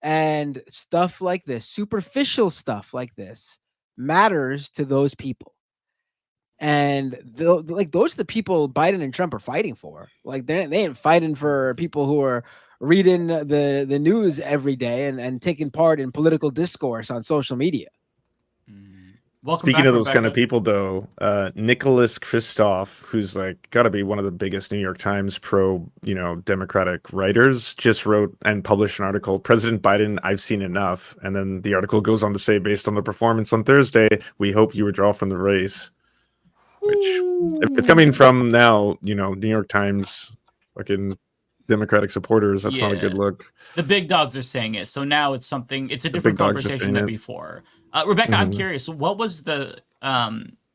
And stuff like this, superficial stuff like this, matters to those people. And those are the people Biden and Trump are fighting for. Like they ain't fighting for people who are reading the news every day and taking part in political discourse on social media. Speaking of those kind of people, though, Nicholas Kristof, who's like got to be one of the biggest New York Times Democratic writers, just wrote and published an article, President Biden, I've seen enough. And then the article goes on to say, based on the performance on Thursday, we hope you withdraw from the race. Which, if it's coming from now, New York Times, fucking Democratic supporters, that's not a good look. The big dogs are saying it. So now it's a different conversation than before. Rebecca, I'm curious, what was the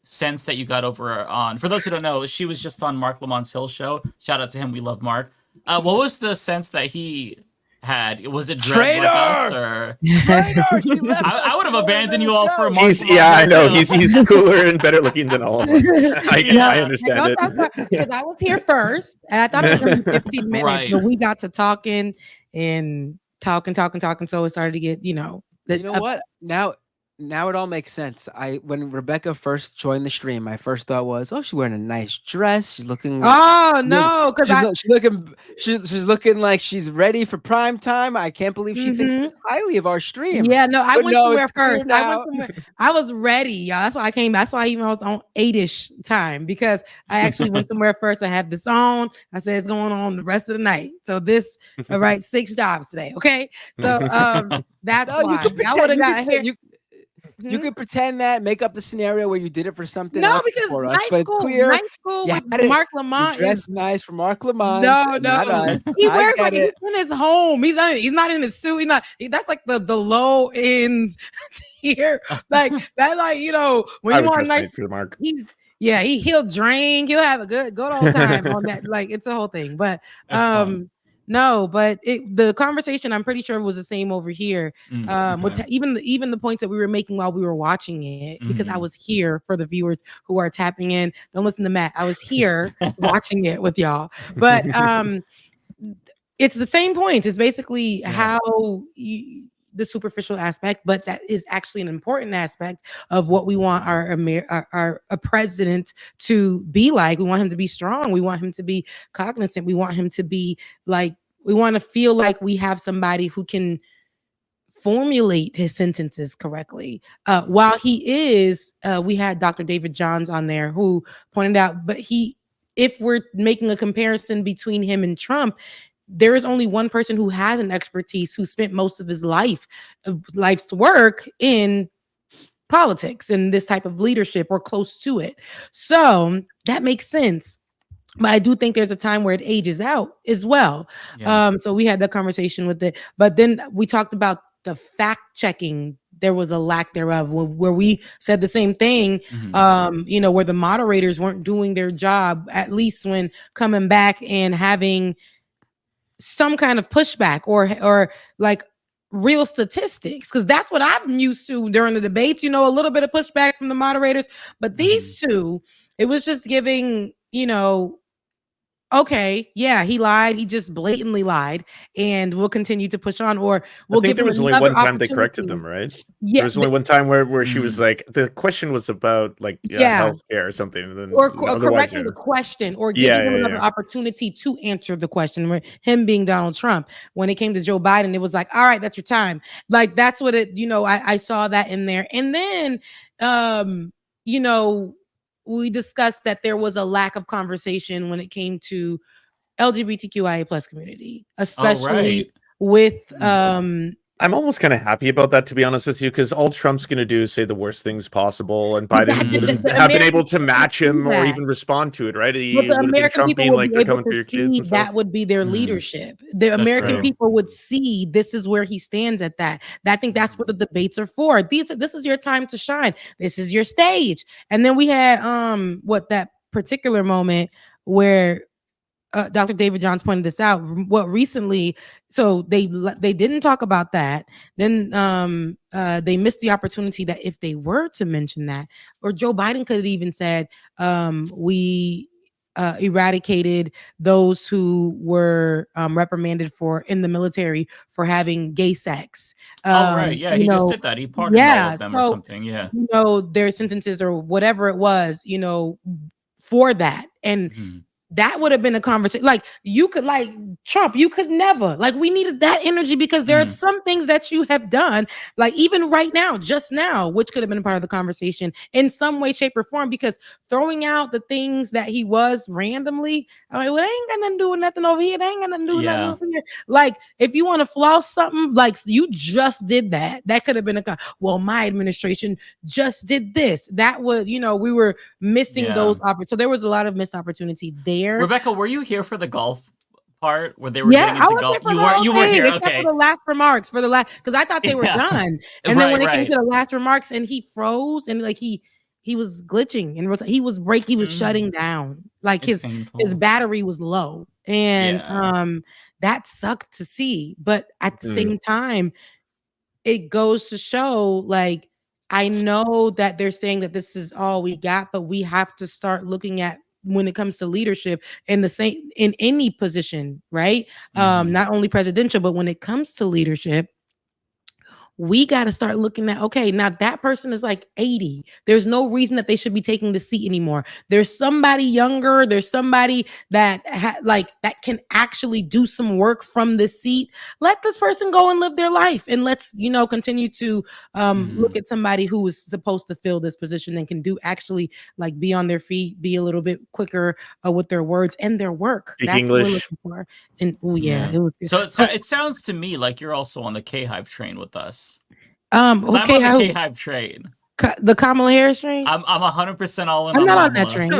sense that you got over on, for those who don't know, she was just on Mark Lamont's Hill show. Shout out to him. We love Mark. What was the sense that he had? Was it dread like us, or I would have abandoned you all for Mark. I know. He's cooler and better looking than all of us. I understand it. Because I was here first, and I thought it was going to be 15 minutes, Right. but we got to talking and talking. So it started to get, what? Now it all makes sense. When Rebecca first joined the stream, my first thought was, oh, she's wearing a nice dress. She's looking. Oh no, because she's looking like she's ready for prime time. I can't believe she thinks this highly of our stream. Yeah, no, I But went no, somewhere it's clear first. now. I was ready, y'all. That's why I came. That's why even I was on 8-ish time, because I actually went somewhere first. I had this on. I said it's going on the rest of the night. So this, all right, 6 jobs today. Okay, so that's why I would have got here. You could pretend that, make up the scenario where you did it for something No, else because for us, night but school, clear. night school you with had it. Mark You Lamont. dressed nice for Mark Lamont. No, not us. he I wears get like it. he's in his home. He's not in his suit. He's not. That's like the low end tier. Like that's like when I you would want dress nice. nice for Mark. He'll drink. He'll have a good old time on that. Like it's a whole thing. But no, but the conversation I'm pretty sure was the same over here. With even the points that we were making while we were watching it, because I was here for the viewers who are tapping in. Don't listen to Matt. I was here watching it with y'all. But it's the same points. It's basically how the superficial aspect, but that is actually an important aspect of what we want our president to be like. We want him to be strong. We want him to be cognizant. We want him to be like, we want to feel like we have somebody who can formulate his sentences correctly. While he is, we had Dr. David Johns on there who pointed out, but if we're making a comparison between him and Trump, there is only one person who has an expertise, who spent most of his life's work in politics and this type of leadership or close to it. So that makes sense. But I do think there's a time where it ages out as well. Yeah. So we had that conversation with it. But then we talked about the fact checking. There was a lack thereof where we said the same thing, where the moderators weren't doing their job, at least when coming back and having some kind of pushback or like real statistics, because that's what I'm used to during the debates, a little bit of pushback from the moderators. But these two, it was just giving, okay, yeah, he lied. He just blatantly lied, and we'll continue to push on. Or we'll give. There was only one time they corrected them, right? Yeah, there was only one time where she was like, the question was about like healthcare or something, and then or correcting the question, or giving him another opportunity to answer the question. Him being Donald Trump, when it came to Joe Biden, it was like, all right, that's your time. Like that's what it. I saw that in there, and then we discussed that there was a lack of conversation when it came to LGBTQIA plus community, especially with I'm almost kind of happy about that, to be honest with you, because all Trump's going to do is say the worst things possible, and Biden wouldn't have been able to match him or even respond to it, right? He would have been Trump being like, they're coming for your kids and stuff. That would be their leadership. The American people would see this is where he stands at that. I think that's what the debates are for. This is your time to shine. This is your stage. And then we had that particular moment where Dr. David Johns pointed this out. Recently, so they didn't talk about that. Then they missed the opportunity that if they were to mention that, or Joe Biden could have even said, we eradicated those who were reprimanded in the military for having gay sex. He just did that. He pardoned all of them or something. Yeah, their sentences or whatever it was, for that. And that would have been a conversation. Like you could, like Trump, you could never, like we needed that energy, because there are some things that you have done, like even right now, just now, which could have been a part of the conversation in some way, shape, or form, because throwing out the things that he was randomly, I'm like, well, they ain't got nothing to do with nothing over here. They ain't got nothing to do with nothing over here. Like if you want to floss something, like you just did that. That could have been my administration just did this. That was, we were missing those opportunities. So there was a lot of missed opportunity there. Rebecca, were you here for the golf part where they were getting into golf? You were here, okay. For the last remarks, because I thought they were done. And then when it came to the last remarks, and he froze, and like he glitching and he was shutting down. Like his battery was low. And that sucked to see. But at the same time, it goes to show, like, I know that they're saying that this is all we got, but we have to start looking at when it comes to leadership in the same in any position, right? Not only presidential, but when it comes to leadership, we got to start looking at, okay, now that person is like 80. There's no reason that they should be taking the seat anymore. There's somebody younger. There's somebody that that can actually do some work from this seat. Let this person go and live their life. And let's, continue to look at somebody who is supposed to fill this position and can do actually like be on their feet, be a little bit quicker with their words and their work. Speak That's English. what we're looking for. And it was. So it sounds to me like you're also on the K-Hive train with us. Okay, I'm on the K-Hive train. The Kamala Harris train? I'm 100% all in. I'm not on Kamala. that train.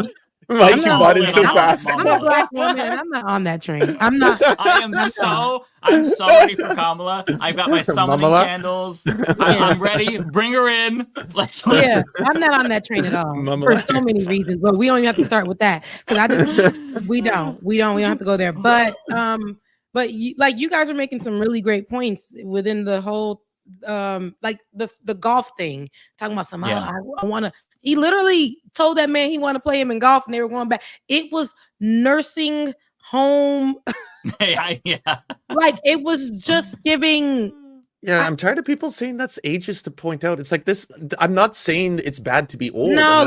Mike, you bought in so fast. I'm a black woman. I'm not on that train. I'm not. I'm so ready for Kamala. I've got my summoning candles. I'm ready. Bring her in. Let's. I'm not on that train at all for so many reasons. But we don't even have to start with that because we don't have to go there. But you guys are making some really great points within the whole like the golf thing, talking about some I want to. He literally told that man he wanted to play him in golf, and they were going back. It was nursing home. Yeah. Like it was just giving. Yeah, I'm tired of people saying that's ageist to point out. It's like this. I'm not saying it's bad to be old. No,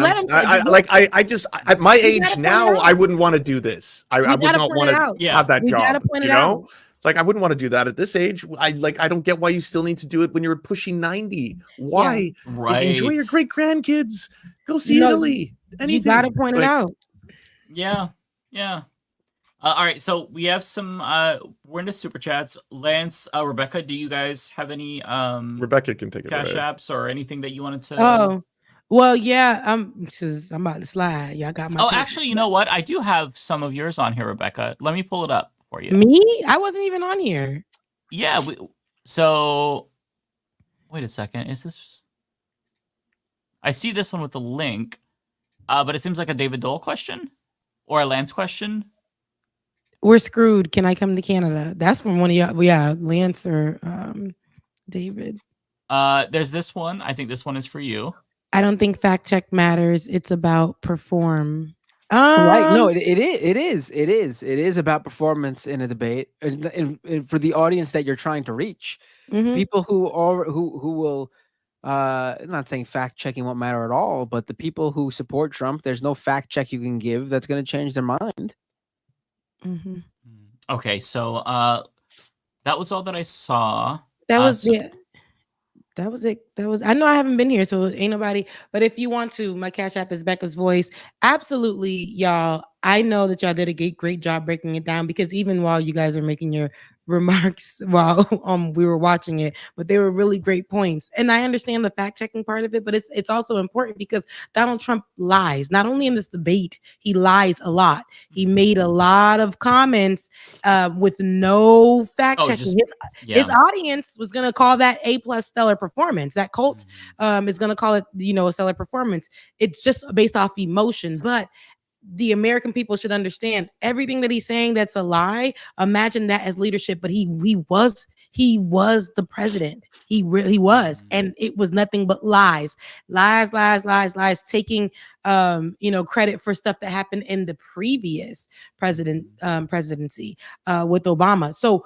my age now, I wouldn't want to do this. I would not want to have that job. You know, like I wouldn't want to do that at this age. I don't get why you still need to do it when you're pushing 90. Why? Yeah. Right. Enjoy your great grandkids. Go see Italy. Anything. You got to point it out. Yeah. All right, so we have some. We're into super chats. Lance, Rebecca, do you guys have any? Rebecca can take it. Cash apps or anything that you wanted to? Oh, well, yeah. I'm about to slide. Y'all got my. Oh, actually, you know what? I do have some of yours on here, Rebecca. Let me pull it up for you. Me? I wasn't even on here. Yeah. So, wait a second. Is this? I see this one with the link, but it seems like a David Dole question or a Lance question. We're screwed. Can I come to Canada? That's from one of y'all. Yeah, Lance or David. There's this one. I think this one is for you. I don't think fact check matters. It's about perform. Right? No, it is about performance in a debate, and for the audience that you're trying to reach, people who will. I'm not saying fact checking won't matter at all, but the people who support Trump, there's no fact check you can give that's going to change their mind. Okay, so that was all that I saw. That was it. I know I haven't been here, so ain't nobody. But if you want to, my Cash App is Becca's Voice. Absolutely, y'all. I know that y'all did a great job breaking it down, because even while you guys are making your remarks while we were watching it, but they were really great points. And I understand the fact checking part of it, but it's also important because Donald Trump lies. Not only in this debate, he lies a lot. He made a lot of comments with no fact checking. His audience was going to call that A+ stellar performance. That cult is going to call it, a stellar performance. It's just based off emotion, but the American people should understand everything that he's saying that's a lie. Imagine that as leadership, but he was the president. He really was, and it was nothing but lies, taking credit for stuff that happened in the previous presidency with Obama. So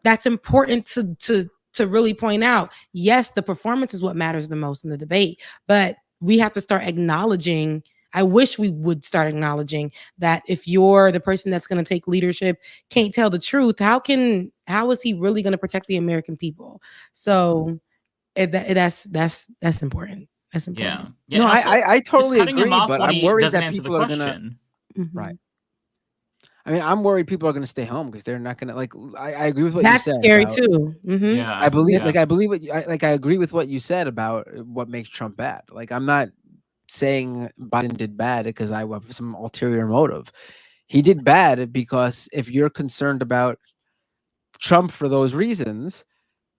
that's important to really point out. Yes, the performance is what matters the most in the debate, but we have to start acknowledging. I wish we would start acknowledging that if you're the person that's going to take leadership, can't tell the truth, how is he really going to protect the American people? So that's important. That's important. Yeah. No, I totally agree, but I'm worried that people are going to. Right. I mean, I'm worried people are going to stay home because they're not going to I agree with what you said. That's scary too. Yeah. I agree with what you said about what makes Trump bad. Like, I'm not saying Biden did bad because I have some ulterior motive. He did bad because if you're concerned about Trump for those reasons,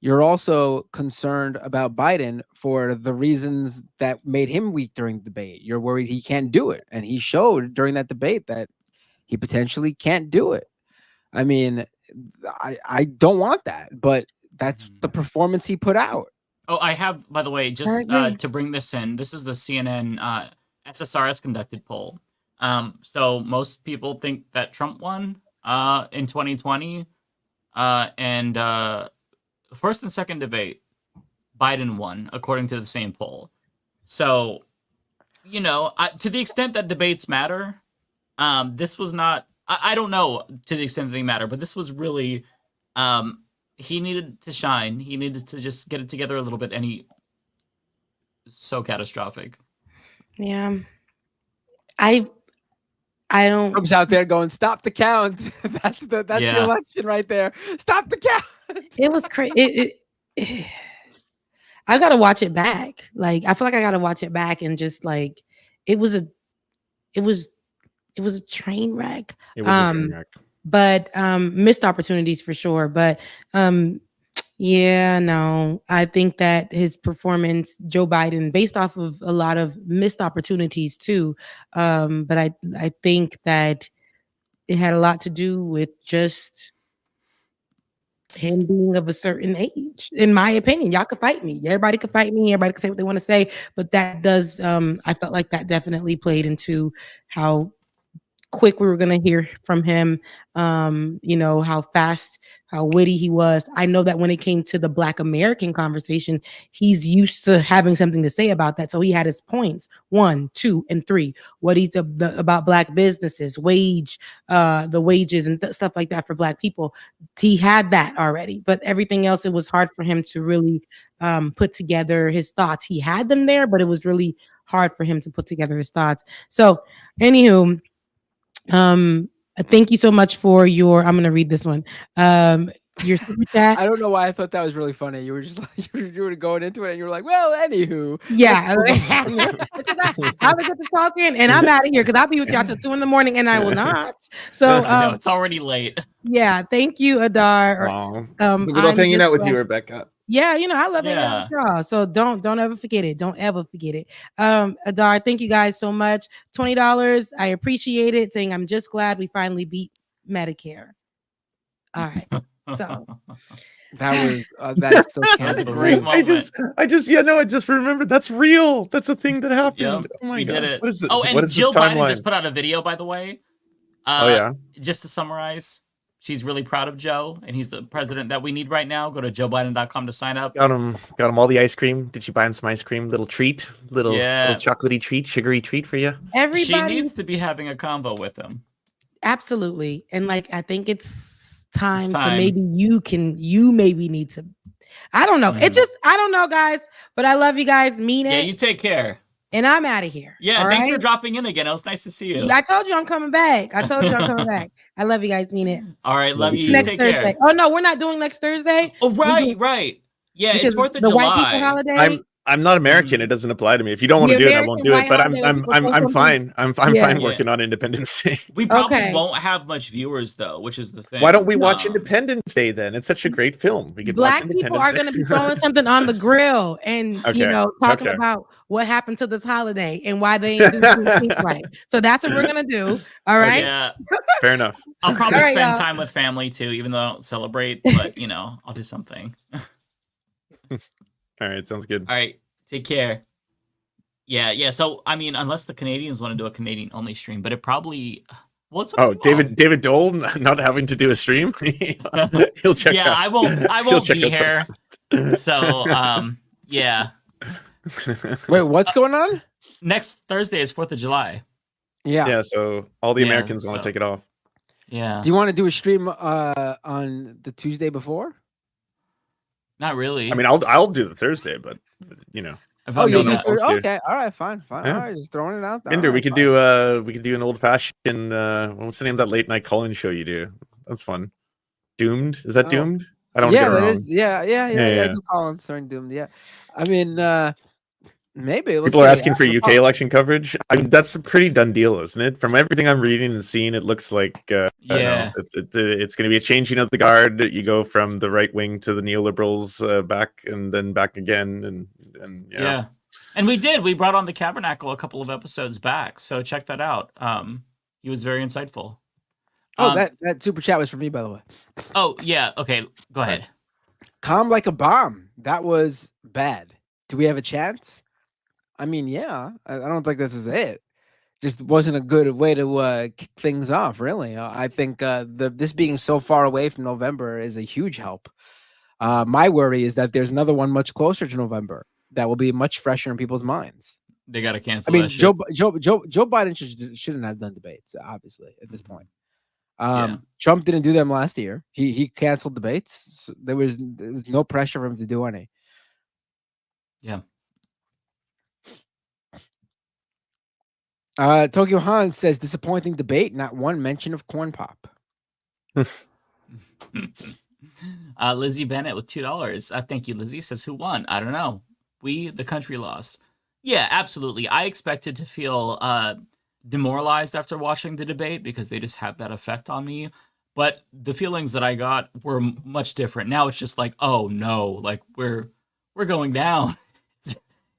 you're also concerned about Biden for the reasons that made him weak during the debate. You're worried he can't do it. And he showed during that debate that he potentially can't do it. I mean, I don't want that, but that's the performance he put out. Oh, I have, by the way, just to bring this in, this is the CNN SSRS conducted poll. So most people think that Trump won in 2020. And first and second debate, Biden won, according to the same poll. So, you know, to the extent that debates matter, this was not, I don't know to the extent that they matter, but this was really, he needed to shine. He needed to just get it together a little bit, and he so catastrophic. Yeah. I don't. Trump's out there going, stop the count. That's the election right there. Stop the count. It was crazy. I gotta watch it back. Like, I feel like I gotta watch it back and just like, it was a train wreck. It was a train wreck. But missed opportunities for sure. But yeah, no, I think that his performance, Joe Biden, based off of a lot of missed opportunities too. But I think that it had a lot to do with just him being of a certain age, in my opinion. Y'all could fight me. Everybody could fight me. Everybody could say what they want to say. But that does, I felt like that definitely played into how quick we were going to hear from him, you know, how fast, how witty he was. I know that when it came to the Black American conversation, he's used to having something to say about that. So he had his points 1, 2, and 3. What he's about Black businesses, the wages and stuff like that for Black people. He had that already, but everything else, it was hard for him to really put together his thoughts. He had them there, but it was really hard for him to put together his thoughts. So anywho, thank you so much for your, I'm going to read this one. Your super chat. I don't know why I thought that was really funny. You were just like, you were going into it and you were like, well, anywho. Yeah. I was just talking and I'm out of here because I'll be with y'all till 2 a.m. and I will not. So no, it's already late. Yeah. Thank you, Adar. Wow. We love hanging out with you, Rebecca. Yeah, you know, I love hanging out with y'all. So don't ever forget it. Don't ever forget it. Adar, thank you guys so much. $20. I appreciate it. Saying I'm just glad we finally beat Medicare. All right. So that was that's so a great moment. I just remembered that's real. That's a thing that happened. Yep, oh my we God. did it. What is this? Oh, and Jill Biden just put out a video, by the way. Just to summarize, she's really proud of Joe, and he's the president that we need right now. Go to joebiden.com to sign up. Got him all the ice cream. Did you buy him some ice cream? Little treat, little chocolatey treat, sugary treat for you. She needs to be having a convo with him. Absolutely, and like I think it's time to maybe you maybe need to. I don't know. It just I don't know, guys. But I love you guys. Mean it. Yeah, you take care. And I'm out of here. Yeah, thanks for dropping in again. It was nice to see you. I told you I'm coming back. I love you guys. Mean it. All right, love you. Next Take Thursday. care. Oh no, we're not doing next Thursday. Oh right. Yeah, it's 4th of July. White people holiday. I'm not American. It doesn't apply to me. If you don't want to do it, I won't do it. But I'm fine. I'm fine working on Independence Day. We probably won't have much viewers though, which is the thing. Why don't we watch Independence Day then? It's such a great film. We could Black watch people are going to be throwing something on the grill and talking about what happened to this holiday and why they ain't doing things right. So that's what we're going to do. All right. Yeah. Fair enough. I'll probably spend time with family too, even though I don't celebrate. But I'll do something. All right, sounds good. All right, take care. Yeah. So I mean, unless the Canadians want to do a Canadian only stream, but it probably David Dole not having to do a stream. He'll check out. I won't be here. So yeah. Wait, what's going on? Next Thursday is 4th of July. Yeah. So all the Americans want to take it off. Yeah. Do you want to do a stream on the Tuesday before? Not really. I mean, I'll do the Thursday, but Oh, you okay? All right, fine. Yeah. All right, just throwing it out there. Binder, we could do an old fashioned what's the name of that late night call-in show you do? That's fun. Doomed? Is that Doomed? I don't get it wrong. Yeah. I do call-ins during Doomed. Yeah, I mean, Maybe. People are asking for UK election coverage. I mean, that's a pretty done deal, isn't it? From everything I'm reading and seeing, it looks like I don't know, it's going to be a changing of the guard. You go from the right wing to the neoliberals back and then back again, and yeah. And we brought on the Tabernacle a couple of episodes back, so check that out. He was very insightful. That super chat was for me, by the way. Oh yeah, okay, go ahead. Calm like a bomb. That was bad. Do we have a chance? I mean, yeah. I don't think this is it. Just wasn't a good way to kick things off, really. I think this being so far away from November is a huge help. My worry is that there's another one much closer to November that will be much fresher in people's minds. They got to cancel. I mean, that shit. Joe Biden shouldn't have done debates, obviously, at this point. Trump didn't do them last year. He canceled debates. So there was no pressure for him to do any. Yeah. Tokyo Han says disappointing debate, not one mention of corn pop. Lizzie Bennett with $2. Thank you, Lizzie. Says who won? I don't know. We, the country, lost. Yeah, absolutely. I expected to feel demoralized after watching the debate because they just have that effect on me. But the feelings that I got were much different. Now it's just like, oh no, like we're going down.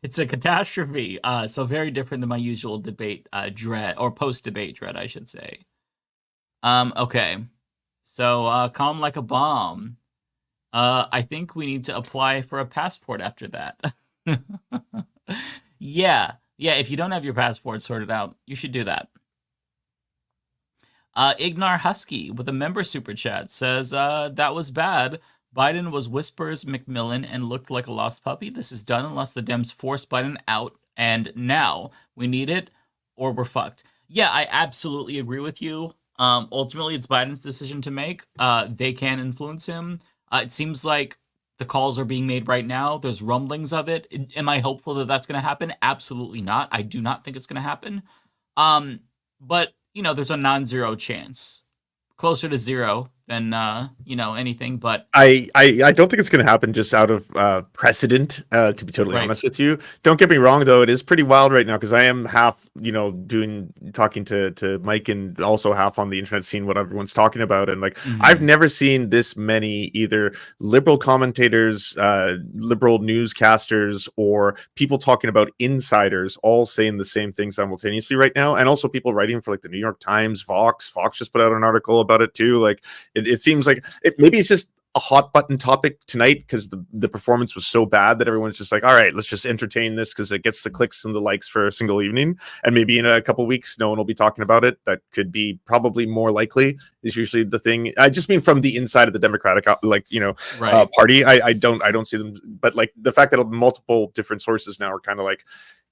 It's a catastrophe. So very different than my usual debate dread, or post-debate dread, I should say. Okay. So calm like a bomb. I think we need to apply for a passport after that. Yeah. If you don't have your passport sorted out, you should do that. Ignar Husky with a member super chat says, that was bad. Biden was whispers McMillan and looked like a lost puppy. This is done unless the Dems force Biden out. And now we need it or we're fucked. Yeah, I absolutely agree with you. Ultimately, it's Biden's decision to make. They can influence him. It seems like the calls are being made right now. There's rumblings of it. Am I hopeful that that's going to happen? Absolutely not. I do not think it's going to happen. But, there's a non-zero chance. Closer to zero than, anything. But I don't think it's going to happen just out of precedent, to be totally honest with you. Don't get me wrong, though. It is pretty wild right now because I am half, talking to Mike and also half on the internet seeing what everyone's talking about. And I've never seen this many either liberal commentators, liberal newscasters, or people talking about insiders all saying the same thing simultaneously right now. And also people writing for the New York Times, Vox just put out an article about it too. It seems like maybe it's just a hot button topic tonight because the performance was so bad that everyone's just like, all right, let's just entertain this because it gets the clicks and the likes for a single evening. And maybe in a couple of weeks, no one will be talking about it. That could be probably more likely is usually the thing. I just mean from the inside of the Democratic, party. I don't see them, but the fact that multiple different sources now are kind of like,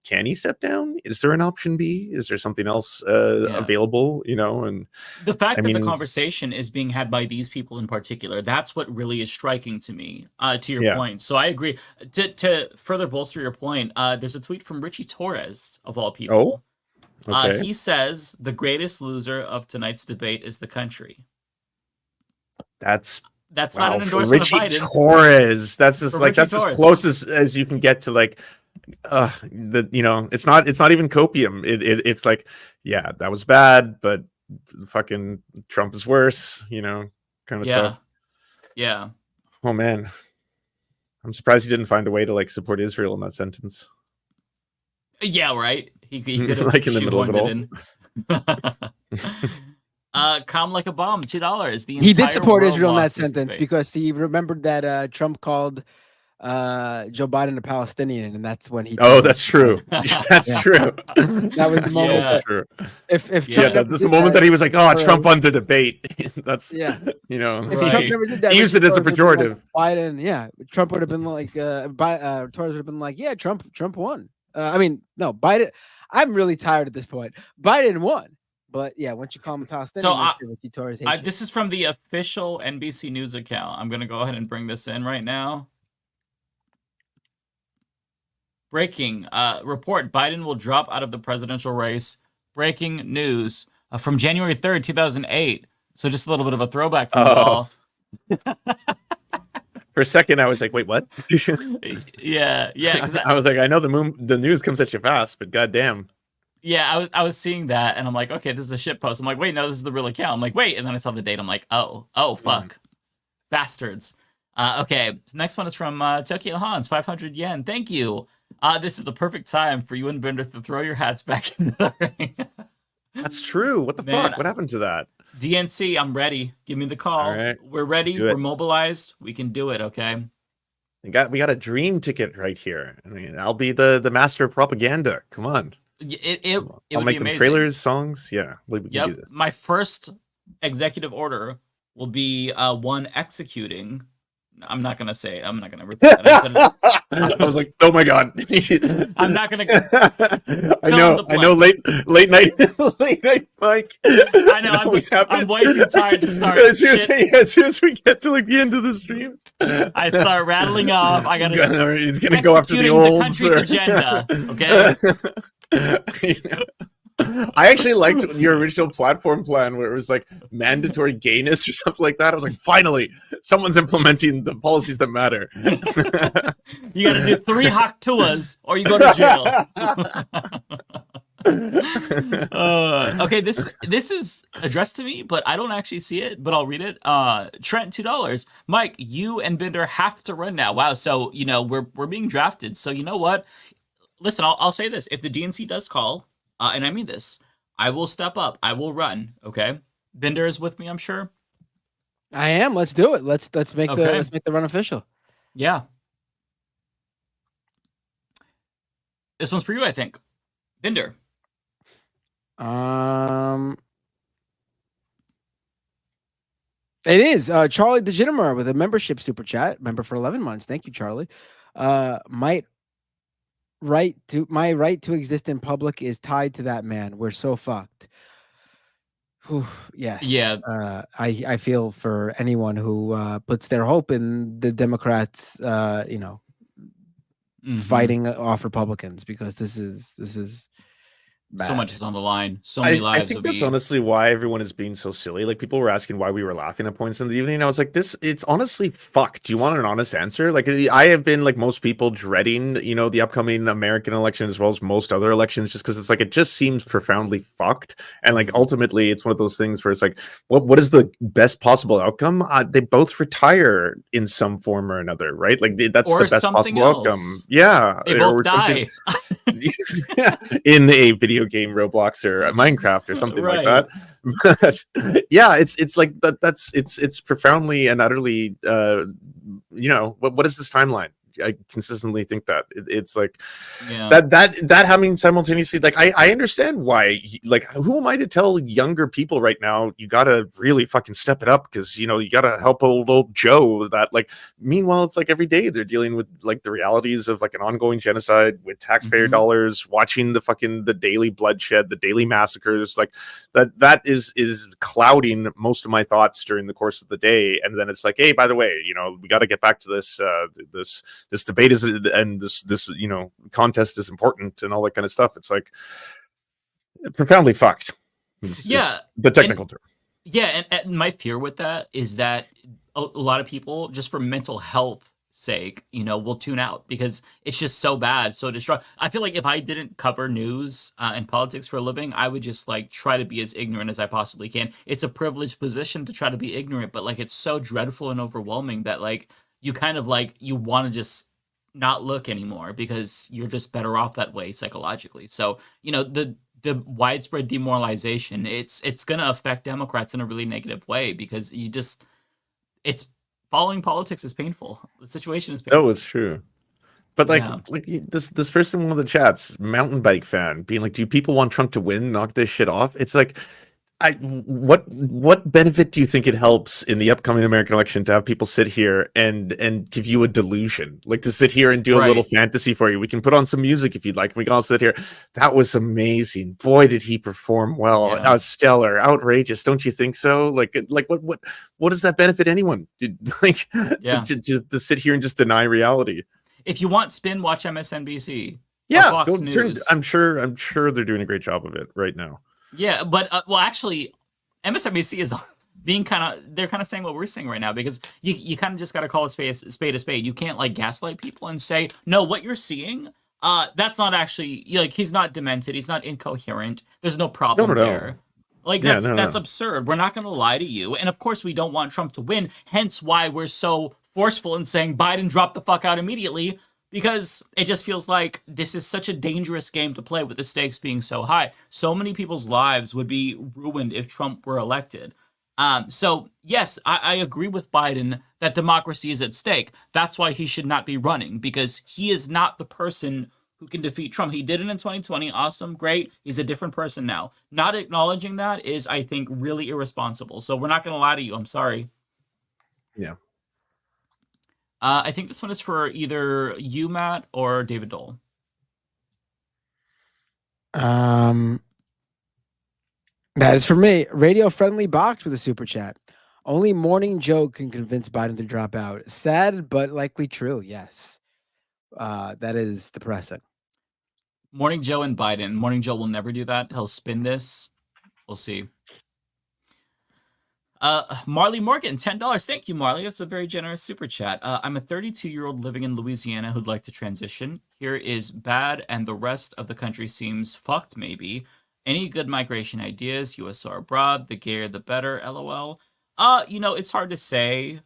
can he step down? Is there an option B? Is there something else available? And the fact that the conversation is being had by these people in particular, that's what really is striking to me, to your point. So I agree. To further bolster your point, there's a tweet from Richie Torres, of all people. Oh, okay. He says, the greatest loser of tonight's debate is the country. That's not an endorsement Richie of Biden. Torres. That's just that's Torres. as close as you can get to it's not even copium. It's that was bad, but fucking Trump is worse, kind of stuff. Yeah. Oh man, I'm surprised he didn't find a way to support Israel in that sentence. Yeah, right. He could have in the middle of it all. Calm like a bomb, $2. He did support Israel in that sentence because he remembered that Trump called Joe Biden a Palestinian, and that's when he. Oh, that's true. That's true. That was the moment. Yeah, true. If Trump that's the moment that he was like, "Oh, Trump won the debate." That's If Right. Trump never did that, He used it as a pejorative. Biden, Trump would have been like, Torres would have been like, "Yeah, Trump won." Biden. I'm really tired at this point. Biden won. But once you call him a Palestinian, this is from the official NBC News account. I'm going to go ahead and bring this in right now. Breaking report: Biden will drop out of the presidential race. Breaking news from January 3rd, 2008. So just a little bit of a throwback from y'all. For a second, I was like, "Wait, what?" Yeah. I was like, "I know the news comes at you fast, but goddamn." Yeah, I was seeing that, and I'm like, okay, this is a shit post. I'm like, wait, no, this is the real account. I'm like, wait, and then I saw the date. I'm like, oh, fuck, bastards. Okay, so next one is from Tokyo Hans, 500 yen. Thank you. This is the perfect time for you and Bender to throw your hats back in the ring. That's true. What the fuck? What happened to that? DNC, I'm ready. Give me the call. All right. We're ready. We're mobilized. We can do it. Okay. We got a dream ticket right here. I mean, I'll be the master of propaganda. Come on. I'll make them trailers, songs. Yeah, we can do this. My first executive order will be one executing. I'm not gonna repeat that. I was like, oh my god. I'm not gonna. I know. Late night, Mike. I know. I'm way too tired to start. As soon as we get to like the end of the streams, I start rattling off. He's gonna go after the old country's agenda. Okay. I actually liked your original platform plan where it was like mandatory gayness or something like that. I was like, finally, someone's implementing the policies that matter. You got to do 3 Haktuas or you go to jail. Okay, this is addressed to me, but I don't actually see it, but I'll read it. Trent, $2. Mike, you and Bender have to run now. Wow, so we're being drafted. So you know what? Listen, I'll say this: if the DNC does call, and I mean this, I will step up. I will run. Okay, Bender is with me, I'm sure. I am. Let's do it. Let's make the run official. Yeah. This one's for you, I think. Bender. It is Charlie DeGenimer with a membership super chat, member for 11 months. Thank you, Charlie. My right to exist in public is tied to that man. We're so fucked. Whew, yes. Yeah. I feel for anyone who puts their hope in the Democrats, fighting off Republicans, because this is bad. So much is on the line. So many lives. I think that's honestly why everyone is being so silly. Like, people were asking why we were laughing at points in the evening. I was like, it's honestly fucked. Do you want an honest answer? Like, I have been, like most people, dreading, the upcoming American election as well as most other elections, just because it's like, it just seems profoundly fucked. And like, ultimately, it's one of those things where it's like, what is the best possible outcome? They both retire in some form or another, right? Like, that's the best possible outcome. Yeah. They both die. In a video game, Roblox or Minecraft or something like that. But yeah, it's like it's profoundly and utterly what is this timeline? I consistently think that it's like that having simultaneously, like, I understand why, like, who am I to tell younger people right now, you gotta really fucking step it up, because you gotta help old Joe, that, like, meanwhile it's like every day they're dealing with like the realities of like an ongoing genocide with taxpayer dollars, watching the daily bloodshed, the daily massacres, like that is clouding most of my thoughts during the course of the day. And then it's like, hey, by the way, we got to get back to this debate and this contest is important and all that kind of stuff. It's like profoundly fucked. Is the technical term. Yeah, and my fear with that is that a lot of people, just for mental health sake, will tune out because it's just so bad, so destructive. I feel like if I didn't cover news and politics for a living, I would just like try to be as ignorant as I possibly can. It's a privileged position to try to be ignorant, but like, it's so dreadful and overwhelming that like, you kind of like, you want to just not look anymore because you're just better off that way psychologically. So, the widespread demoralization, it's going to affect Democrats in a really negative way, because it's following politics is painful. The situation is painful. Oh, it's true. But like this person in one of the chats, mountain bike fan, being like, do people want Trump to win, knock this shit off? It's like, what benefit do you think it helps in the upcoming American election to have people sit here and give you a delusion, like to sit here and do a little fantasy for you? We can put on some music if you'd like. We can all sit here. That was amazing. Boy, did he perform well. Stellar, outrageous. Don't you think so? Like what does that benefit anyone? Like, to sit here and just deny reality. If you want spin, watch MSNBC. Yeah, Fox News. I'm sure they're doing a great job of it right now. Yeah, but well, actually, MSNBC is they're kind of saying what we're saying right now, because you kind of just got to call a spade a spade. You can't like gaslight people and say, no, what you're seeing, that's not actually, like, he's not demented, he's not incoherent, there's no problem there. Like, that's absurd. We're not going to lie to you. And of course, we don't want Trump to win. Hence why we're so forceful in saying Biden drop the fuck out immediately, because it just feels like this is such a dangerous game to play with the stakes being so high. So many people's lives would be ruined if Trump were elected. So yes, I agree with Biden that democracy is at stake. That's why he should not be running, because he is not the person who can defeat Trump. He did it in 2020. Awesome. Great. He's a different person now. Not acknowledging that is, I think, really irresponsible. So we're not going to lie to you. I'm sorry. Yeah. I think this one is for either you, Matt, or David Dole. That is for me. Radio Friendly Box with a super chat. Only Morning Joe can convince Biden to drop out. Sad, but likely true. Yes. That is depressing. Morning Joe and Biden. Morning Joe will never do that. He'll spin this. We'll see. Marley Morgan, $10. Thank you, Marley. That's a very generous super chat. I'm a 32-year-old living in Louisiana who'd like to transition. Here is bad, and the rest of the country seems fucked, maybe. Any good migration ideas? US or abroad? The gayer, the better, LOL. It's hard to say.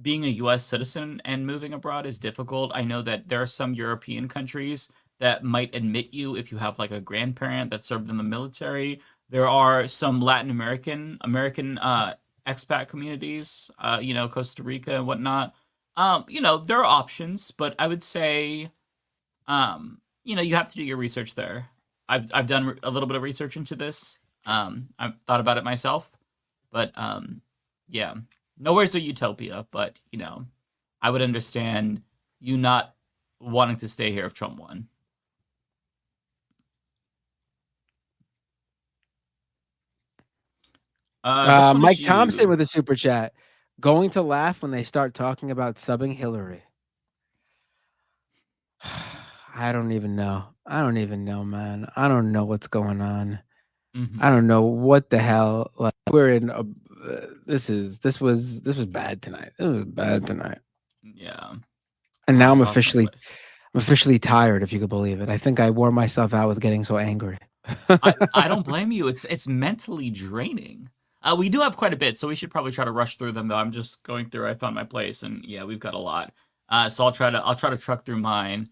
Being a US citizen and moving abroad is difficult. I know that there are some European countries that might admit you if you have like a grandparent that served in the military. There are some Latin American expat communities, Costa Rica and whatnot. There are options, but I would say, you have to do your research there. I've done a little bit of research into this. I've thought about it myself, but yeah, nowhere's a utopia. But I would understand you not wanting to stay here if Trump won. Mike Thompson with a super chat. Going to laugh when they start talking about subbing Hillary. I don't even know, man. I don't know what's going on. I don't know what the hell. Like, we're in a. This was bad tonight. This was bad tonight. Yeah. And now I'm officially tired, if you could believe it. I think I wore myself out with getting so angry. I don't blame you. It's mentally draining. We do have quite a bit, so we should probably try to rush through them. Though I'm just going through. I found my place, and yeah, we've got a lot. So I'll try to truck through mine.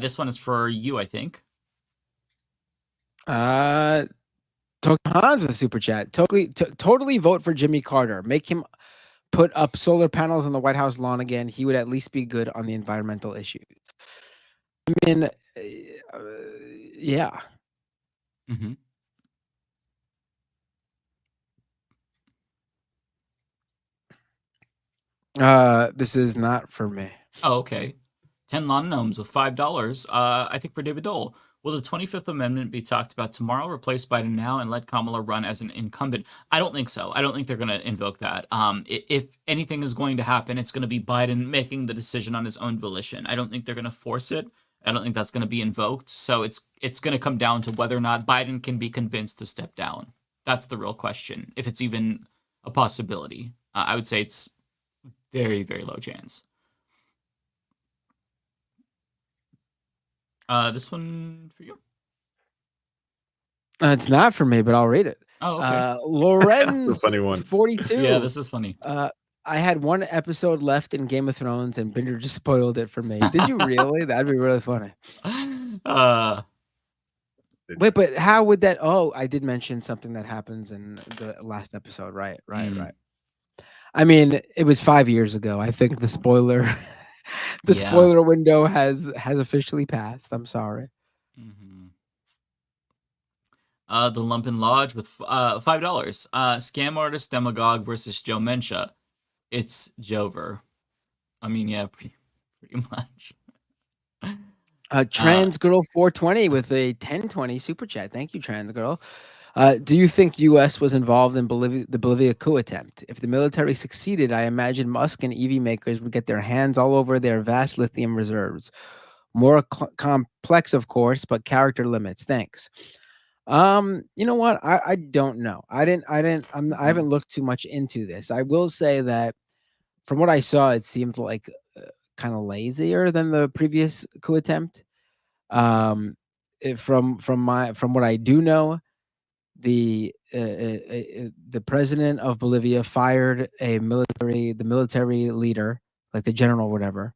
This one is for you, I think. Hans with a super chat. Totally vote for Jimmy Carter. Make him put up solar panels on the White House lawn again. He would at least be good on the environmental issues. I mean, yeah. Mm-hmm. This is not for me. Oh, okay. 10 lawn gnomes with $5. I think for David Dole. Will the 25th Amendment be talked about tomorrow, replace Biden now, and let Kamala run as an incumbent? I don't think so. I don't think they're going to invoke that. If anything is going to happen, it's going to be Biden making the decision on his own volition. I don't think they're going to force it. I don't think that's going to be invoked. So it's going to come down to whether or not Biden can be convinced to step down. That's the real question. If it's even a possibility, I would say it's very, very low chance. This one for you. It's not for me, but I'll read it. Oh, okay. Lorenz, funny one. 42. Yeah, this is funny. I had one episode left in Game of Thrones, and Binder just spoiled it for me. Did you really? That'd be really funny. Wait, but how would that? Oh, I did mention something that happens in the last episode. Right. I mean, it was 5 years ago. I think the spoiler, spoiler window has officially passed. I'm sorry. Mm-hmm. The Lumpen Lodge with $5. Scam artist demagogue versus Joe Mencha. It's Jover. I mean, yeah, pretty much. Trans Girl 420 with a 1020 super chat. Thank you, Trans Girl. Do you think U.S. was involved in the Bolivia coup attempt? If the military succeeded, I imagine Musk and EV makers would get their hands all over their vast lithium reserves. More complex, of course, but character limits. Thanks. You know what? I don't know. I haven't looked too much into this. I will say that from what I saw, it seemed like kind of lazier than the previous coup attempt. From what I do know, the president of Bolivia fired the military leader, like the general, or whatever,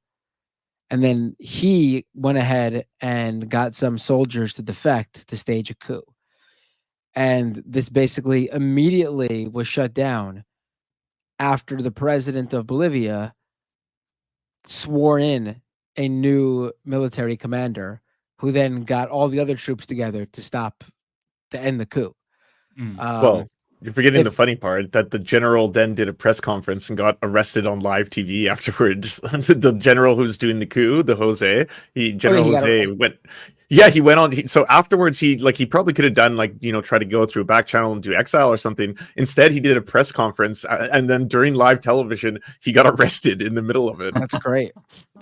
and then he went ahead and got some soldiers to defect to stage a coup. And this basically immediately was shut down after the president of Bolivia swore in a new military commander who then got all the other troops together to end the coup. Well, you're forgetting the funny part that the general then did a press conference and got arrested on live TV afterwards. The general who's doing the coup, the Jose, Jose went. Yeah, he went on. So afterwards, he probably could have done try to go through a back channel and do exile or something. Instead, he did a press conference, and then during live television, he got arrested in the middle of it. That's great.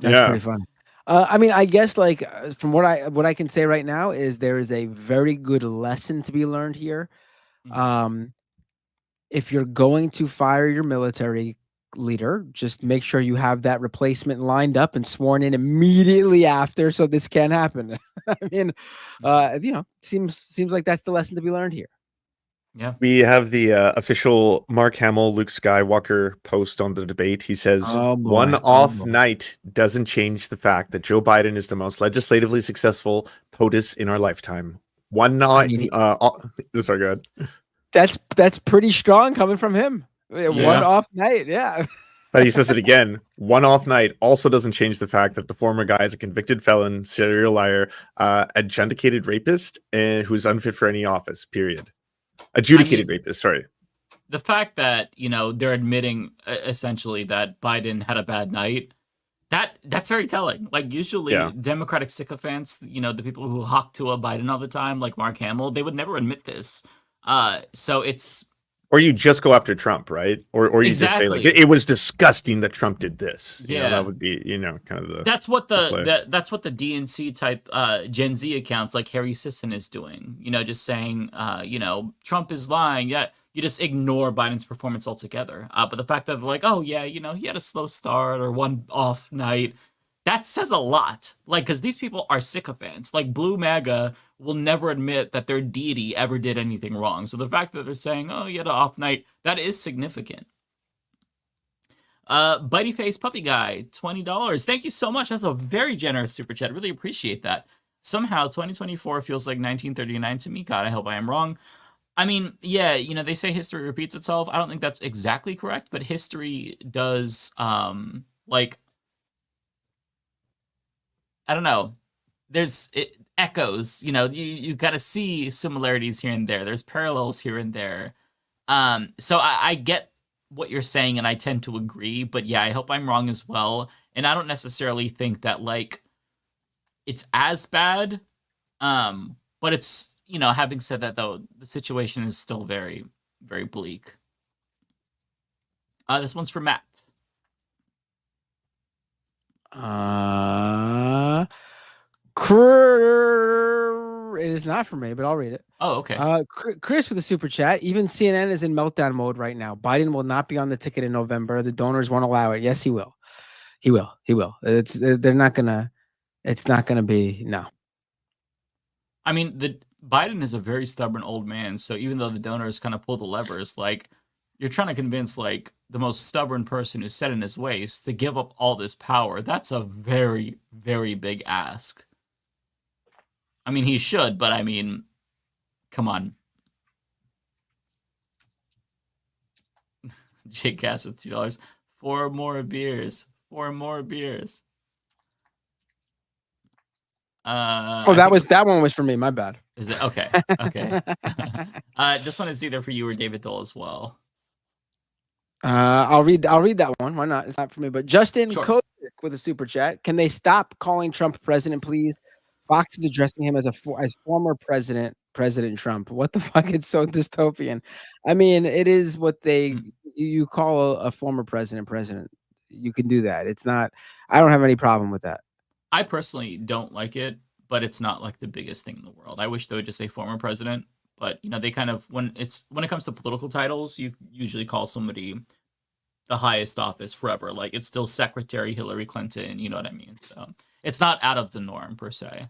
That's pretty fun. I mean, I guess from what I can say right now is there is a very good lesson to be learned here. If you're going to fire your military leader, just make sure you have that replacement lined up and sworn in immediately after, so this can't happen. I mean, seems like that's the lesson to be learned here. Yeah, we have the official Mark Hamill, Luke Skywalker post on the debate. He says, "One off night doesn't change the fact that Joe Biden is the most legislatively successful POTUS in our lifetime." One night. Sorry, go ahead. That's pretty strong coming from him. One off night, yeah. But he says it again. One off night also doesn't change the fact that the former guy is a convicted felon, serial liar, adjudicated rapist, and who's unfit for any office. Period. Adjudicated rapist. Sorry. The fact that they're admitting essentially that Biden had a bad night. That's very telling. Like usually Democratic sycophants, the people who hawk to a Biden all the time, like Mark Hamill, they would never admit this. So it's. Or you just go after Trump, right? Or you just say it was disgusting that Trump did this. That would be kind of the. That's what that's what the DNC type Gen Z accounts like Harry Sisson is doing. Just saying Trump is lying. Yeah, you just ignore Biden's performance altogether. But the fact that they're like, oh yeah, he had a slow start or one off night. That says a lot, because these people are sycophants. Like Blue MAGA will never admit that their deity ever did anything wrong. So the fact that they're saying, "Oh, you had an off night," that is significant. Bitey Face Puppy Guy, $20. Thank you so much. That's a very generous super chat. Really appreciate that. Somehow, 2024 feels like 1939 to me. God, I hope I am wrong. I mean, yeah, they say history repeats itself. I don't think that's exactly correct, but history does, I don't know. There's echoes, you got to see similarities here and there. There's parallels here and there. So I get what you're saying and I tend to agree, but yeah, I hope I'm wrong as well. And I don't necessarily think that it's as bad. But it's, having said that though, the situation is still very, very bleak. This one's for Matt. It is not for me, but I'll read it. Oh, okay. Chris with a super chat. Even CNN is in meltdown mode right now. Biden will not be on the ticket in November. The donors won't allow it. Yes, he will. He will. They're not gonna. It's not gonna be no. I mean, Biden is a very stubborn old man. So even though the donors kind of pull the levers, you're trying to convince the most stubborn person who's set in his ways to give up all this power. That's a very, very big ask. I mean, he should, but I mean, come on. Jake Cass with $2. 4 more beers. 4 more beers. That one was for me. My bad. Is it okay? Okay. This one is either for you or David Dole as well. I'll read that one. Why not? It's not for me. But Justin Kozik with a super chat. Can they stop calling Trump president, please? Fox is addressing him as former President Trump. What the fuck? It's so dystopian. I mean, it is what you call a former president. You can do that. It's not. I don't have any problem with that. I personally don't like it, but it's not the biggest thing in the world. I wish they would just say former president, But they kind of when it comes to political titles, you usually call somebody the highest office forever. Like it's still Secretary Hillary Clinton. You know what I mean? So it's not out of the norm per se.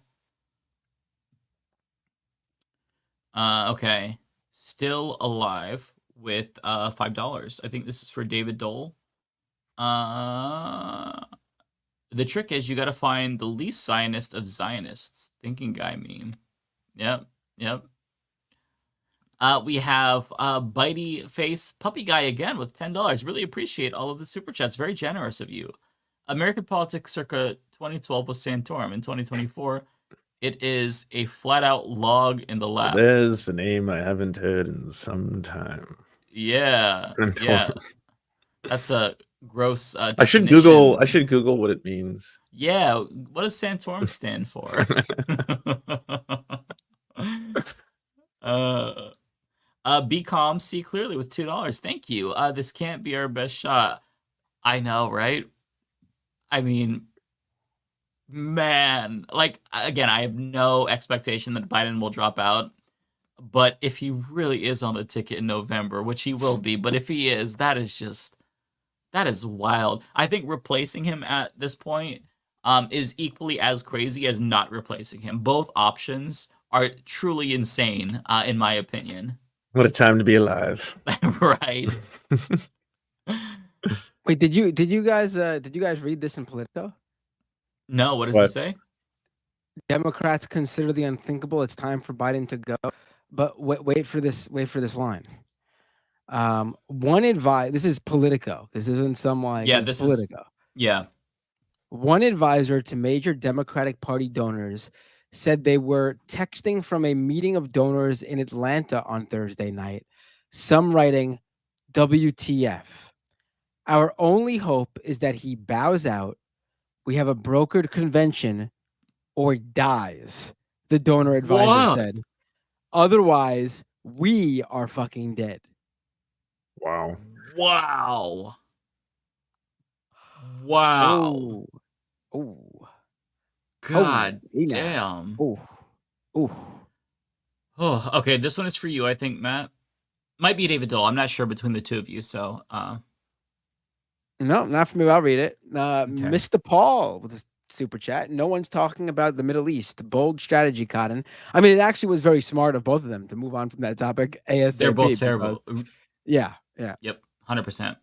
Okay, still alive with $5. I think this is for David Dole. The trick is you got to find the least Zionist of Zionists. Thinking guy meme. Yep. We have Bitey Face Puppy Guy again with $10. Really appreciate all of the super chats. Very generous of you. American politics circa 2012 was Santorum. In 2024, it is a flat out log in the lab. There's a name I haven't heard in some time. Yeah. That's a gross I should Google what it means. Yeah, what does Santorum stand for? Be calm, see clearly with $2. Thank you. This can't be our best shot. I know, right? I mean, man, like again, I have no expectation that Biden will drop out. But if he really is on the ticket in November, which he will be, but if he is, that is wild. I think replacing him at this point is equally as crazy as not replacing him. Both options are truly insane, in my opinion. What a time to be alive. Right. Wait, did you guys read this in Politico? No, what does it say? Democrats consider the unthinkable. It's time for Biden to go. But wait for this line. This is Politico. This isn't some this is Politico. One advisor to major Democratic Party donors said they were texting from a meeting of donors in Atlanta on Thursday night, some writing, WTF. Our only hope is that he bows out. We have a brokered convention or dies, the donor advisor said. Otherwise, we are fucking dead. Wow. Oh. God damn. Oh, okay. This one is for you, I think, Matt. Might be David Dole. I'm not sure between the two of you. So, no, not for me. I'll read it. Mr. Paul with a super chat. No one's talking about the Middle East. Bold strategy, Cotton. I mean, it actually was very smart of both of them to move on from that topic. ASAP. They're both terrible. Yeah. Yep. 100%.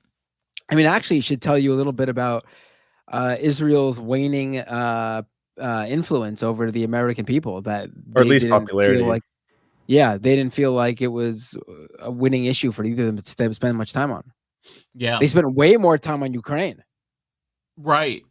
I mean, actually, it should tell you a little bit about Israel's waning influence over the American people, that or at least popularity. They didn't feel like it was a winning issue for either of them to spend much time on. Yeah, they spent way more time on Ukraine. Right.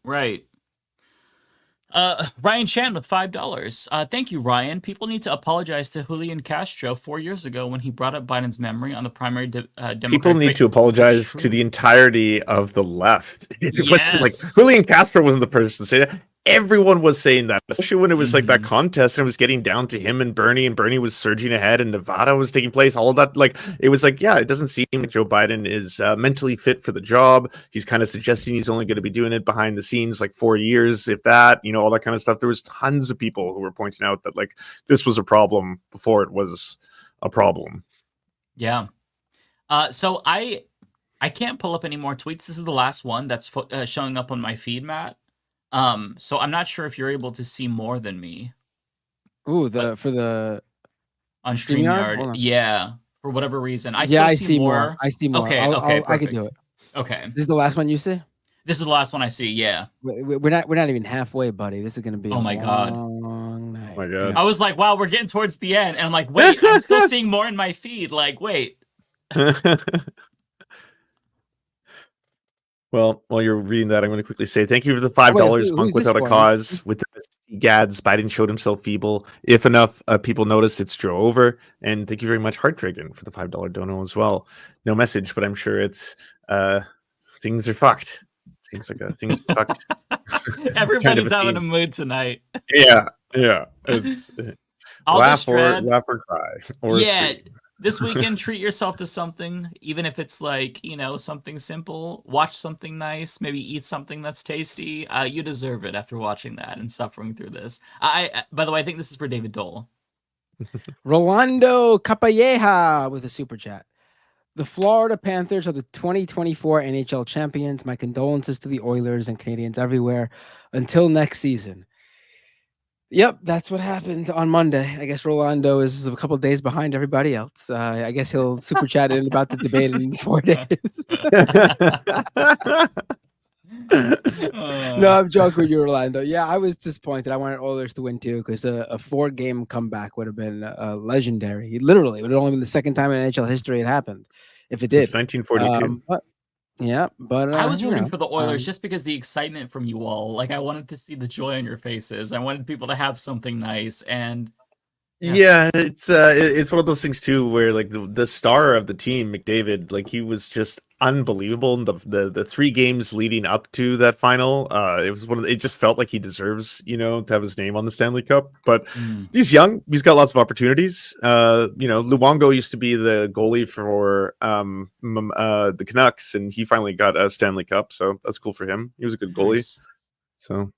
Ryan Chan with $5. Thank you, Ryan. People need to apologize to Julian Castro 4 years ago when he brought up Biden's memory on the primary Democratic. People need to apologize to the entirety of the left. Yes. Like Julian Castro wasn't the person to say that. Everyone was saying that, especially when it was like that contest and it was getting down to him and Bernie was surging ahead and Nevada was taking place. All of that, like, it was like, yeah, it doesn't seem like Joe Biden is mentally fit for the job. He's kind of suggesting he's only going to be doing it behind the scenes, like 4 years, if that, all that kind of stuff. There was tons of people who were pointing out that like this was a problem before it was a problem. Yeah. So I can't pull up any more tweets. This is the last one that's showing up on my feed, Matt. So I'm not sure if you're able to see more than me. Ooh, for the on StreamYard. Yeah, for whatever reason. I see more. I see more. Okay, I can do it. Okay. This is the last one you see? This is the last one I see, yeah. We're not even halfway, buddy. This is gonna be oh my god. Long night. Oh my god. I was like, wow, we're getting towards the end. And I'm like, wait, I'm still seeing more in my feed. Like, wait. Well, while you're reading that, I'm going to quickly say thank you for the $5 Punk Without a Cause. With the Gads, Biden showed himself feeble. If enough people notice, it's Joe over. And thank you very much, Heart Dragon, for the $5 dono as well. No message, but I'm sure it's things are fucked. Seems like things are fucked. Everybody's having a mood tonight. Yeah. It's laugh or cry. Or scream. This weekend, treat yourself to something, even if it's like, something simple. Watch something nice, maybe eat something that's tasty. You deserve it after watching that and suffering through this. By the way, I think this is for David Dole. Rolando Capalleja with a super chat. The Florida Panthers are the 2024 NHL champions. My condolences to the Oilers and Canadians everywhere. Until next season. Yep, that's what happened on Monday. I guess Rolando is a couple days behind everybody else. I guess he'll super chat in about the debate in 4 days. No, I'm joking with you, Rolando. Yeah, I was disappointed. I wanted Oilers to win too because a 4-game comeback would have been legendary. Literally, it would have only been the second time in NHL history it happened if it did. Since 1942. But I was rooting for the Oilers just because the excitement from you all. Like, I wanted to see the joy on your faces. I wanted people to have something nice, and Yeah, it's one of those things too where like the star of the team, McDavid, like he was just unbelievable in the 3 games leading up to that final. It was it just felt like he deserves, to have his name on the Stanley Cup. But he's young, he's got lots of opportunities. Luongo used to be the goalie for the Canucks, and he finally got a Stanley Cup, so that's cool for him. He was a good goalie. Nice. So,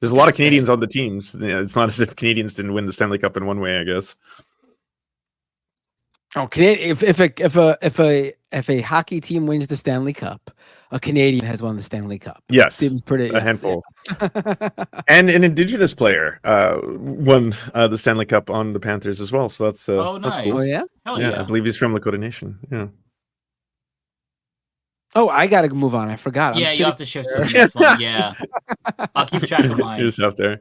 there's a lot of Canadians on the teams. It's not as if Canadians didn't win the Stanley Cup in one way, I guess. Oh, if a hockey team wins the Stanley Cup, a Canadian has won the Stanley Cup. Yes, Seems pretty a handful. And an Indigenous player won the Stanley Cup on the Panthers as well. So that's nice. that's cool. Oh, yeah? Hell yeah. I believe he's from Lakota Nation. Yeah. Oh, I gotta move on. I forgot. Yeah, you have to shift to the next one. Yeah, I'll keep track of mine. You're just out there.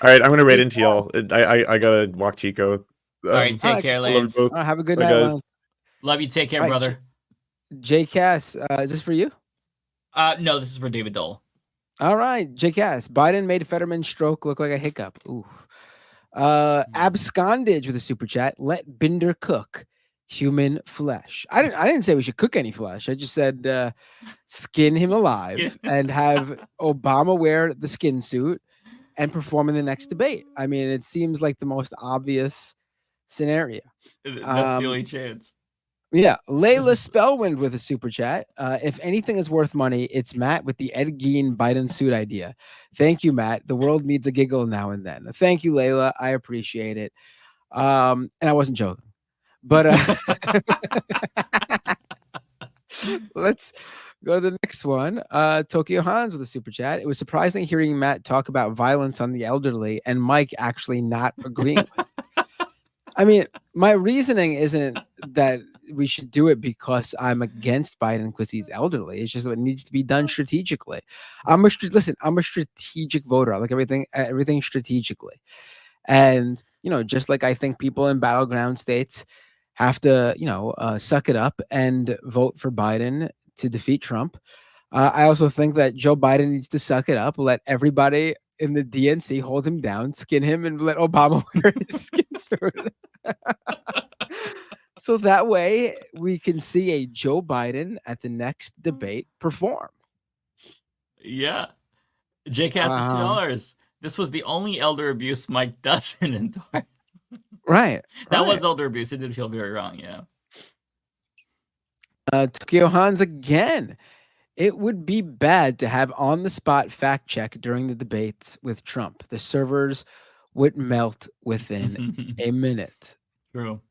All right, I'm gonna raid into y'all. I gotta walk Chico. All right, take care, Lance. Have a good Bye, night, guys. Lance. Love you. Take care, All right, brother. J Cass, is this for you? No, this is for David Dole. All right, J Cass. Biden made Fetterman's stroke look like a hiccup. Ooh. Abscondage with a super chat. Let Binder cook human flesh. I didn't say we should cook any flesh. I just said skin him alive and have Obama wear the skin suit and perform in the next debate. I mean, it seems like the most obvious scenario. That's the only chance. Yeah, Layla Spellwind with a super chat. If anything is worth money, it's Matt with the Ed Gein Biden suit idea. Thank you, Matt. The world needs a giggle now and then. Thank you, Layla. I appreciate it. And I wasn't joking. But let's go to the next one. Tokyo Hans with a super chat. It was surprising hearing Matt talk about violence on the elderly and Mike actually not agreeing with it. I mean, my reasoning isn't that we should do it because I'm against Biden because he's elderly. It's just that it needs to be done strategically. I'm a strategic voter. I like everything strategically. And, just like I think people in battleground states have to, suck it up and vote for Biden to defeat Trump. I also think that Joe Biden needs to suck it up, let everybody in the DNC hold him down, skin him, and let Obama wear his skin suit. So that way we can see a Joe Biden at the next debate perform. Yeah. JCast $2. This was the only elder abuse Mike doesn't endorse. Right. That was elder abuse. It did feel very wrong. Yeah. Tokyo Hans again. It would be bad to have on-the-spot fact check during the debates with Trump. The servers would melt within a minute. True.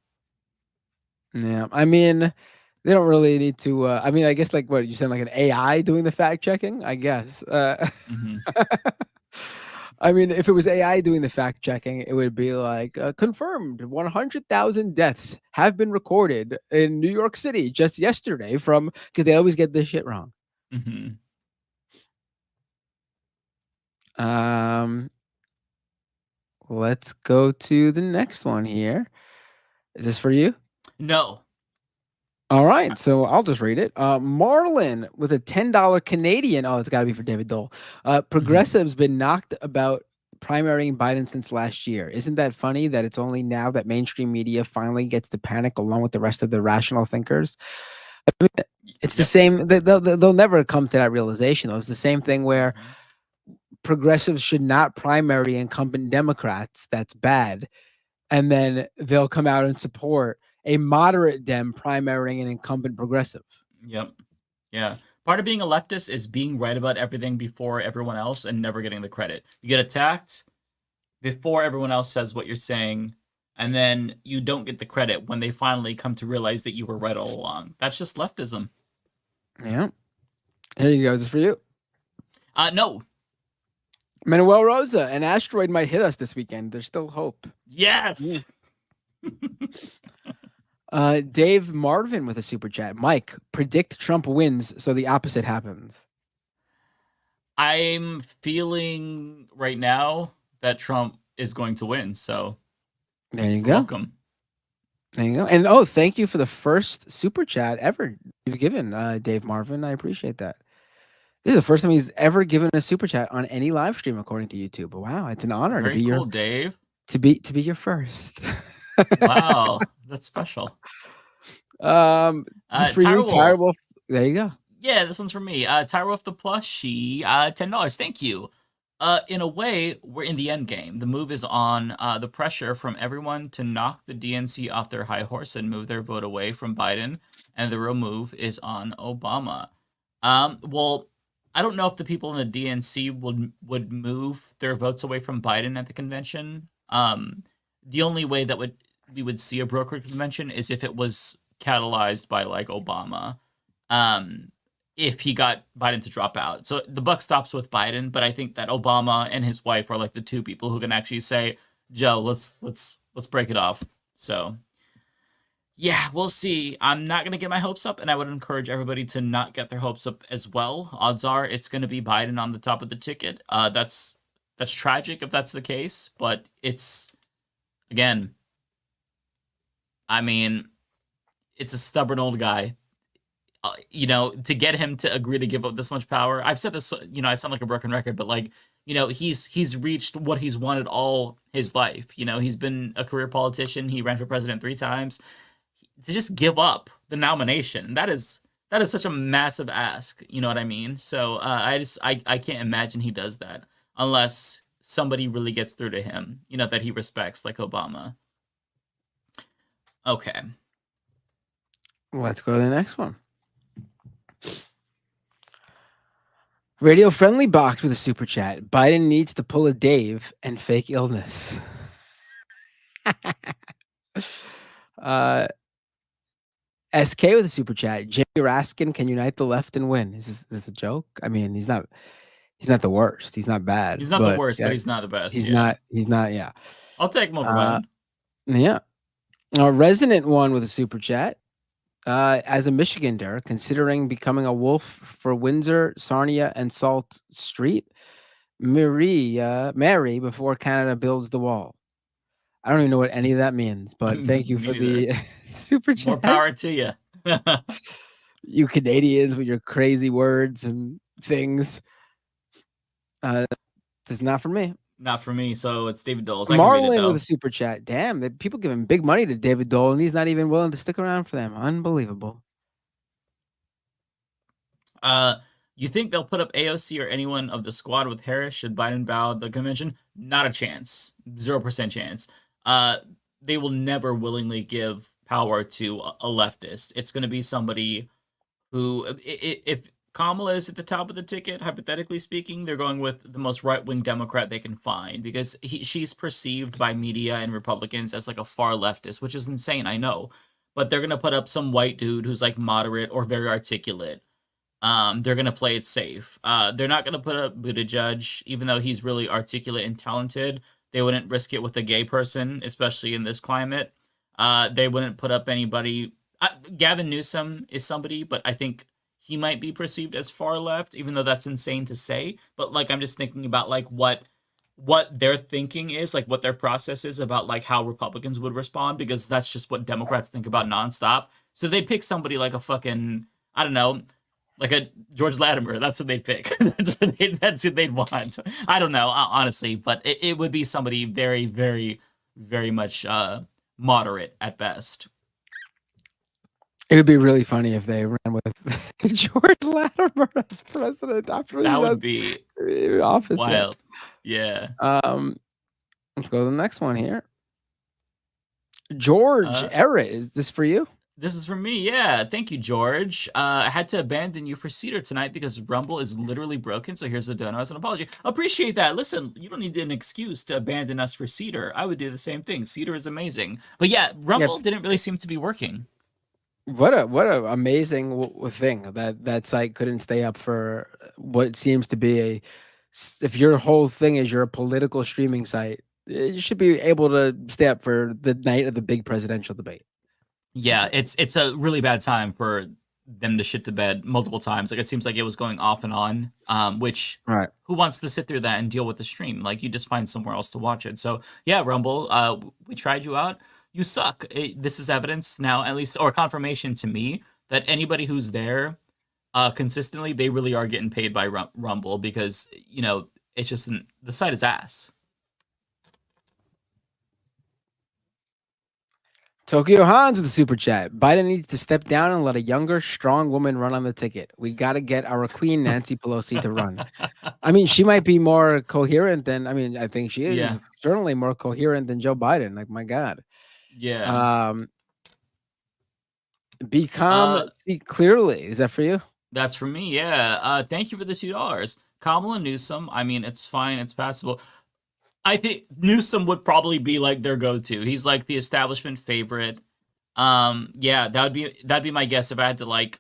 Yeah, I mean, they don't really need to. I guess like what you said, like an AI doing the fact checking. I guess. I mean, if it was AI doing the fact checking, it would be like confirmed 100,000 deaths have been recorded in New York City just yesterday because they always get this shit wrong. Let's go to the next one here. Is this for you? No. All right, so I'll just read it. Marlin with a $10 Canadian. Oh, it's got to be for David Dole. Progressives been knocked about primarying Biden since last year. Isn't that funny that it's only now that mainstream media finally gets to panic along with the rest of the rational thinkers? I mean, it's the same. They'll never come to that realization. Though. It's the same thing where progressives should not primary incumbent Democrats. That's bad. And then they'll come out and support a moderate Dem primarying an incumbent progressive. Yep. Yeah. Part of being a leftist is being right about everything before everyone else and never getting the credit. You get attacked before everyone else says what you're saying, and then you don't get the credit when they finally come to realize that you were right all along. That's just leftism. Yeah. Here you go. This is for you. No. Manuel Rosa, an asteroid might hit us this weekend. There's still hope. Yes. Dave Marvin with a super chat. Mike, predict Trump wins so the opposite happens. I'm feeling right now that Trump is going to win. So there you you're go. Welcome. There you go. And thank you for the first super chat ever you've given, Dave Marvin. I appreciate that. This is the first time he's ever given a super chat on any live stream, according to YouTube. Wow, it's an honor Very to be cool, Dave. To be your first. Wow, that's special. This is for you, Tire Wolf. There you go. Yeah, this one's for me. Tire Wolf the plushie, $10. Thank you. In a way, we're in the end game. The move is on. The pressure from everyone to knock the DNC off their high horse and move their vote away from Biden, and the real move is on Obama. Well, I don't know if the people in the DNC would move their votes away from Biden at the convention. The only way that we would see a brokered convention is if it was catalyzed by like Obama. If he got Biden to drop out. So the buck stops with Biden, but I think that Obama and his wife are like the two people who can actually say, Joe, let's break it off. So yeah, we'll see. I'm not going to get my hopes up, and I would encourage everybody to not get their hopes up as well. Odds are it's going to be Biden on the top of the ticket. That's tragic if that's the case, but it's, again, I mean, it's a stubborn old guy. To get him to agree to give up this much power, I've said this, I sound like a broken record, but like, he's reached what he's wanted all his life. He's been a career politician. He ran for president 3 times. To just give up the nomination, that is such a massive ask. You know what I mean? So I can't imagine he does that unless somebody really gets through to him, that he respects, like Obama. Okay. Let's go to the next one. Radio Friendly Box with a super chat. Biden needs to pull a Dave and fake illness. SK with a super chat. Jimmy Raskin can unite the left and win. Is this a joke? I mean, he's not the worst. He's not bad. He's not the worst, but he's not the best. He's not. Yeah. I'll take him over Biden. Yeah. Resonant one with a super chat. As a Michigander, considering becoming a wolf for Windsor, Sarnia, and Salt Street, Mary before Canada builds the wall. I don't even know what any of that means, but thank you for the super chat. More power to you. You Canadians with your crazy words and things. This is not for me. Not for me, so it's David Dole's. Marlon with a super chat. Damn, people giving big money to David Dole, and he's not even willing to stick around for them. Unbelievable. You think they'll put up AOC or anyone of the squad with Harris should Biden bow the convention? Not a chance. 0% chance. They will never willingly give power to a leftist. It's going to be somebody who, if Kamala is at the top of the ticket, hypothetically speaking, they're going with the most right-wing Democrat they can find because she's perceived by media and Republicans as like a far leftist, which is insane, I know. But they're going to put up some white dude who's like moderate or very articulate. They're going to play it safe. They're not going to put up Buttigieg, even though he's really articulate and talented. They wouldn't risk it with a gay person, especially in this climate. They wouldn't put up anybody. Gavin Newsom is somebody, but I think he might be perceived as far left, even though that's insane to say. But like, I'm just thinking about like what their thinking is, like what their process is about like how Republicans would respond, because that's just what Democrats think about nonstop. So they pick somebody like a fucking, I don't know, like a George Latimer. That's what they'd pick. That's who they'd want. I don't know, honestly, but it would be somebody very, very, very much moderate at best. It would be really funny if they ran with George Latimer as president after that would be office. Wild. Yeah. Let's go to the next one here. George Everett, is this for you? This is from me. Yeah. Thank you, George. I had to abandon you for Cedar tonight because Rumble is literally broken. So here's the dono as an apology. Appreciate that. Listen, you don't need an excuse to abandon us for Cedar. I would do the same thing. Cedar is amazing. But yeah, Rumble didn't really seem to be working. What a amazing thing that site couldn't stay up for what seems to be if your whole thing is you're a political streaming site, you should be able to stay up for the night of the big presidential debate. Yeah, it's a really bad time for them to shit to bed multiple times. Like it seems like it was going off and on. Which who wants to sit through that and deal with the stream? Like you just find somewhere else to watch it. So yeah, Rumble, we tried you out. You suck. This is evidence now, at least, or confirmation to me that anybody who's there consistently, they really are getting paid by Rumble because it's just the site is ass. Tokyo Hans with the super chat. Biden needs to step down and let a younger, strong woman run on the ticket. We got to get our queen, Nancy Pelosi, to run. I mean, she might be more coherent than, I think she is certainly more coherent than Joe Biden. Like, my God. Yeah. Be calm, see clearly. Is that for you? That's for me, yeah. Thank you for the $2. Kamala Newsom, I mean, it's fine. It's passable. I think Newsom would probably be like their go-to. He's like the establishment favorite. Yeah, that'd be my guess if I had to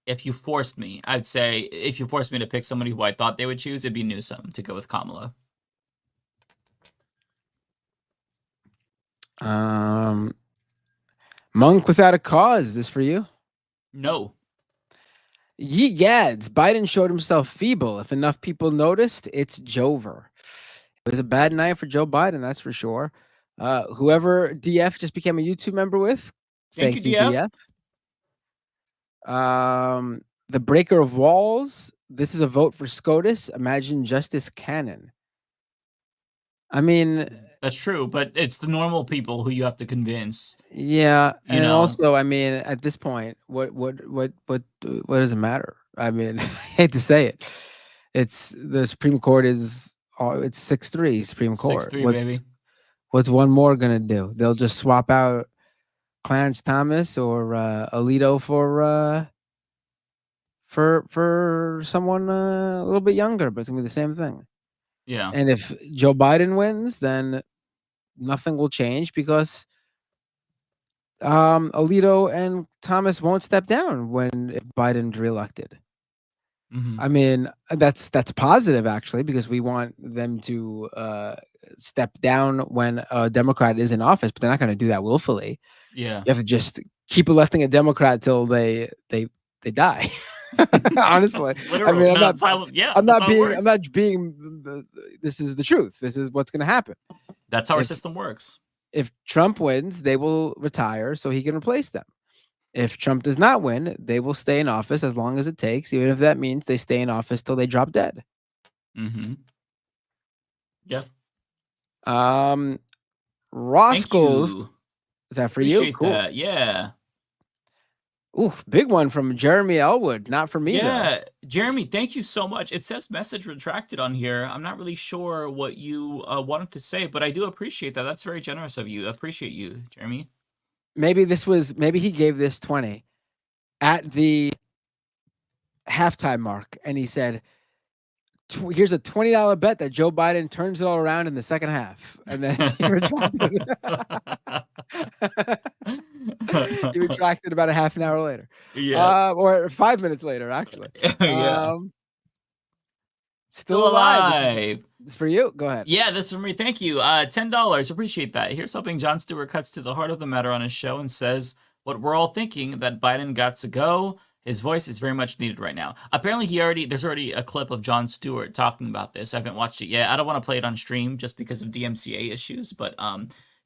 if you forced me. I'd say if you forced me to pick somebody who I thought they would choose, it'd be Newsom to go with Kamala. Monk without a cause. Is this for you? No. Ye gads, Biden showed himself feeble. If enough people noticed, it's Jover. It was a bad night for Joe Biden, that's for sure. Whoever DF just became a YouTube member with, thank you, DF. The Breaker of Walls. This is a vote for SCOTUS. Imagine Justice Cannon. I mean, that's true, but it's the normal people who you have to convince. Yeah, and also, I mean, at this point, what does it matter? I mean, I hate to say it. It's the Supreme Court is it's 6-3 Supreme Court. 6-3, baby. What's one more gonna do? They'll just swap out Clarence Thomas or Alito for someone a little bit younger, but it's gonna be the same thing. Yeah. And if Joe Biden wins, then nothing will change because Alito and Thomas won't step down if Biden's reelected. Mm-hmm. I mean, that's positive actually, because we want them to step down when a Democrat is in office, but they're not going to do that willfully. Yeah, you have to just keep electing a Democrat till they die. Honestly, I mean, I'm not being. This is the truth. This is what's going to happen. That's how our system works. If Trump wins, they will retire so he can replace them. If Trump does not win, they will stay in office as long as it takes, even if that means they stay in office till they drop dead. Mm-hmm. Yeah. Roscoe's. Is that for Appreciate you? Cool. That. Yeah. Ooh, big one from Jeremy Elwood. Not for me, Yeah, though. Jeremy, thank you so much. It says message retracted on here. I'm not really sure what you wanted to say, but I do appreciate that. That's very generous of you. I appreciate you, Jeremy. Maybe he gave this 20 at the halftime mark, and he said, here's a $20 bet that Joe Biden turns it all around in the second half. And then he retracted. He retracted about a half an hour later. Yeah. Or 5 minutes later, actually. Yeah. Still alive. It's for you. Go ahead. Yeah, this is for me. Thank you. $10. Appreciate that. Here's hoping Jon Stewart cuts to the heart of the matter on his show and says what we're all thinking, that Biden got to go. His voice is very much needed right now. Apparently, there's already a clip of Jon Stewart talking about this. I haven't watched it yet. I don't want to play it on stream just because of DMCA issues. But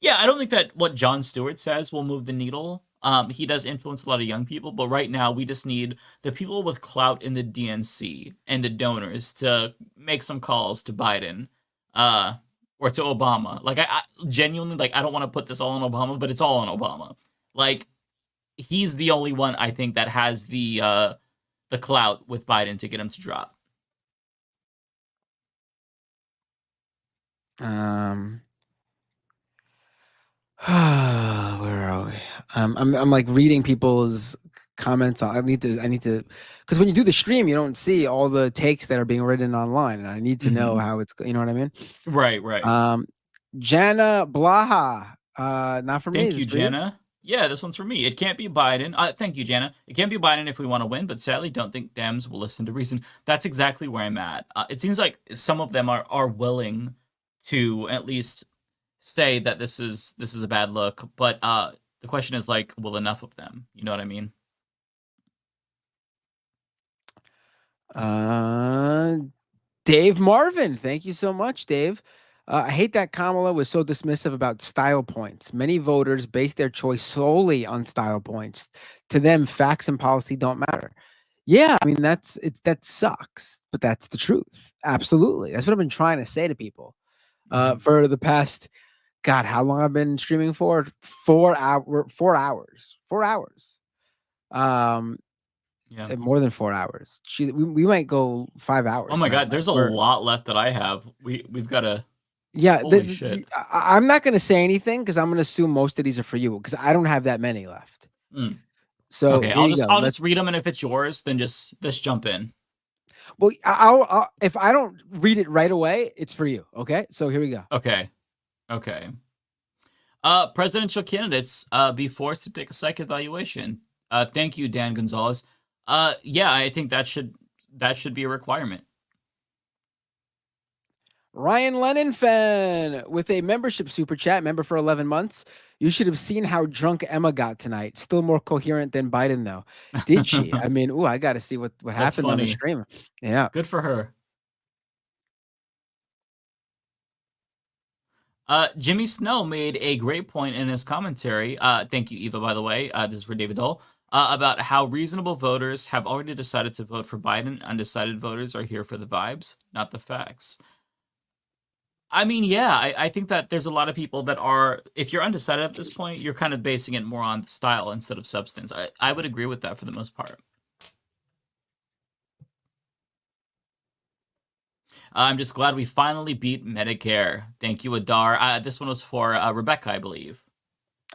yeah, I don't think that what Jon Stewart says will move the needle. He does influence a lot of young people, but right now we just need the people with clout in the DNC and the donors to make some calls to Biden or to Obama. Like I genuinely, I don't want to put this all on Obama, but it's all on Obama. Like, he's the only one I think that has the clout with Biden to get him to drop. Where are we? I'm like reading people's comments. I need to, because when you do the stream, you don't see all the takes that are being written online, and I need to know how it's, you know what I mean? Right. Jana Blaha, not for me. Thank Is you, this for you? Jana. Yeah, this one's for me. It can't be Biden. Thank you, Jana. It can't be Biden if we want to win, but sadly, don't think Dems will listen to reason. That's exactly where I'm at. It seems like some of them are willing to at least say that this is a bad look, but the question is like, will enough of them? You know what I mean? Dave Marvin, thank you so much, Dave. I hate that Kamala was so dismissive about style points. Many voters base their choice solely on style points. To them, facts and policy don't matter. Yeah, I mean that sucks, but that's the truth. Absolutely, that's what I've been trying to say to people for the past, God, how long I've been streaming for? 4 hours. 4 hours. Yeah. More than 4 hours. We might go 5 hours. Oh my God, there's a lot left that I have. We've got to. Yeah, Holy shit. I'm not going to say anything because I'm going to assume most of these are for you because I don't have that many left. So okay, I'll just read them, and if it's yours, then just jump in. Well, I'll if I don't read it right away, it's for you. Okay, so here we go. Okay. Presidential candidates be forced to take a psych evaluation. Thank you, Dan Gonzalez. Yeah, I think that should be a requirement. Ryan Lennon with a membership super chat, member for 11 months. You should have seen how drunk Emma got tonight. Still more coherent than Biden, though. Did she? I mean, I got to see what happened on the stream. Yeah. Good for her. Jimmy Snow made a great point in his commentary. Thank you, Eva, by the way. This is for David Dole. About how reasonable voters have already decided to vote for Biden. Undecided voters are here for the vibes, not the facts. I mean, yeah, I think that there's a lot of people that are, if you're undecided at this point, you're kind of basing it more on the style instead of substance. I would agree with that for the most part. I'm just glad we finally beat Medicare. Thank you, Adar. This one was for Rebecca, I believe.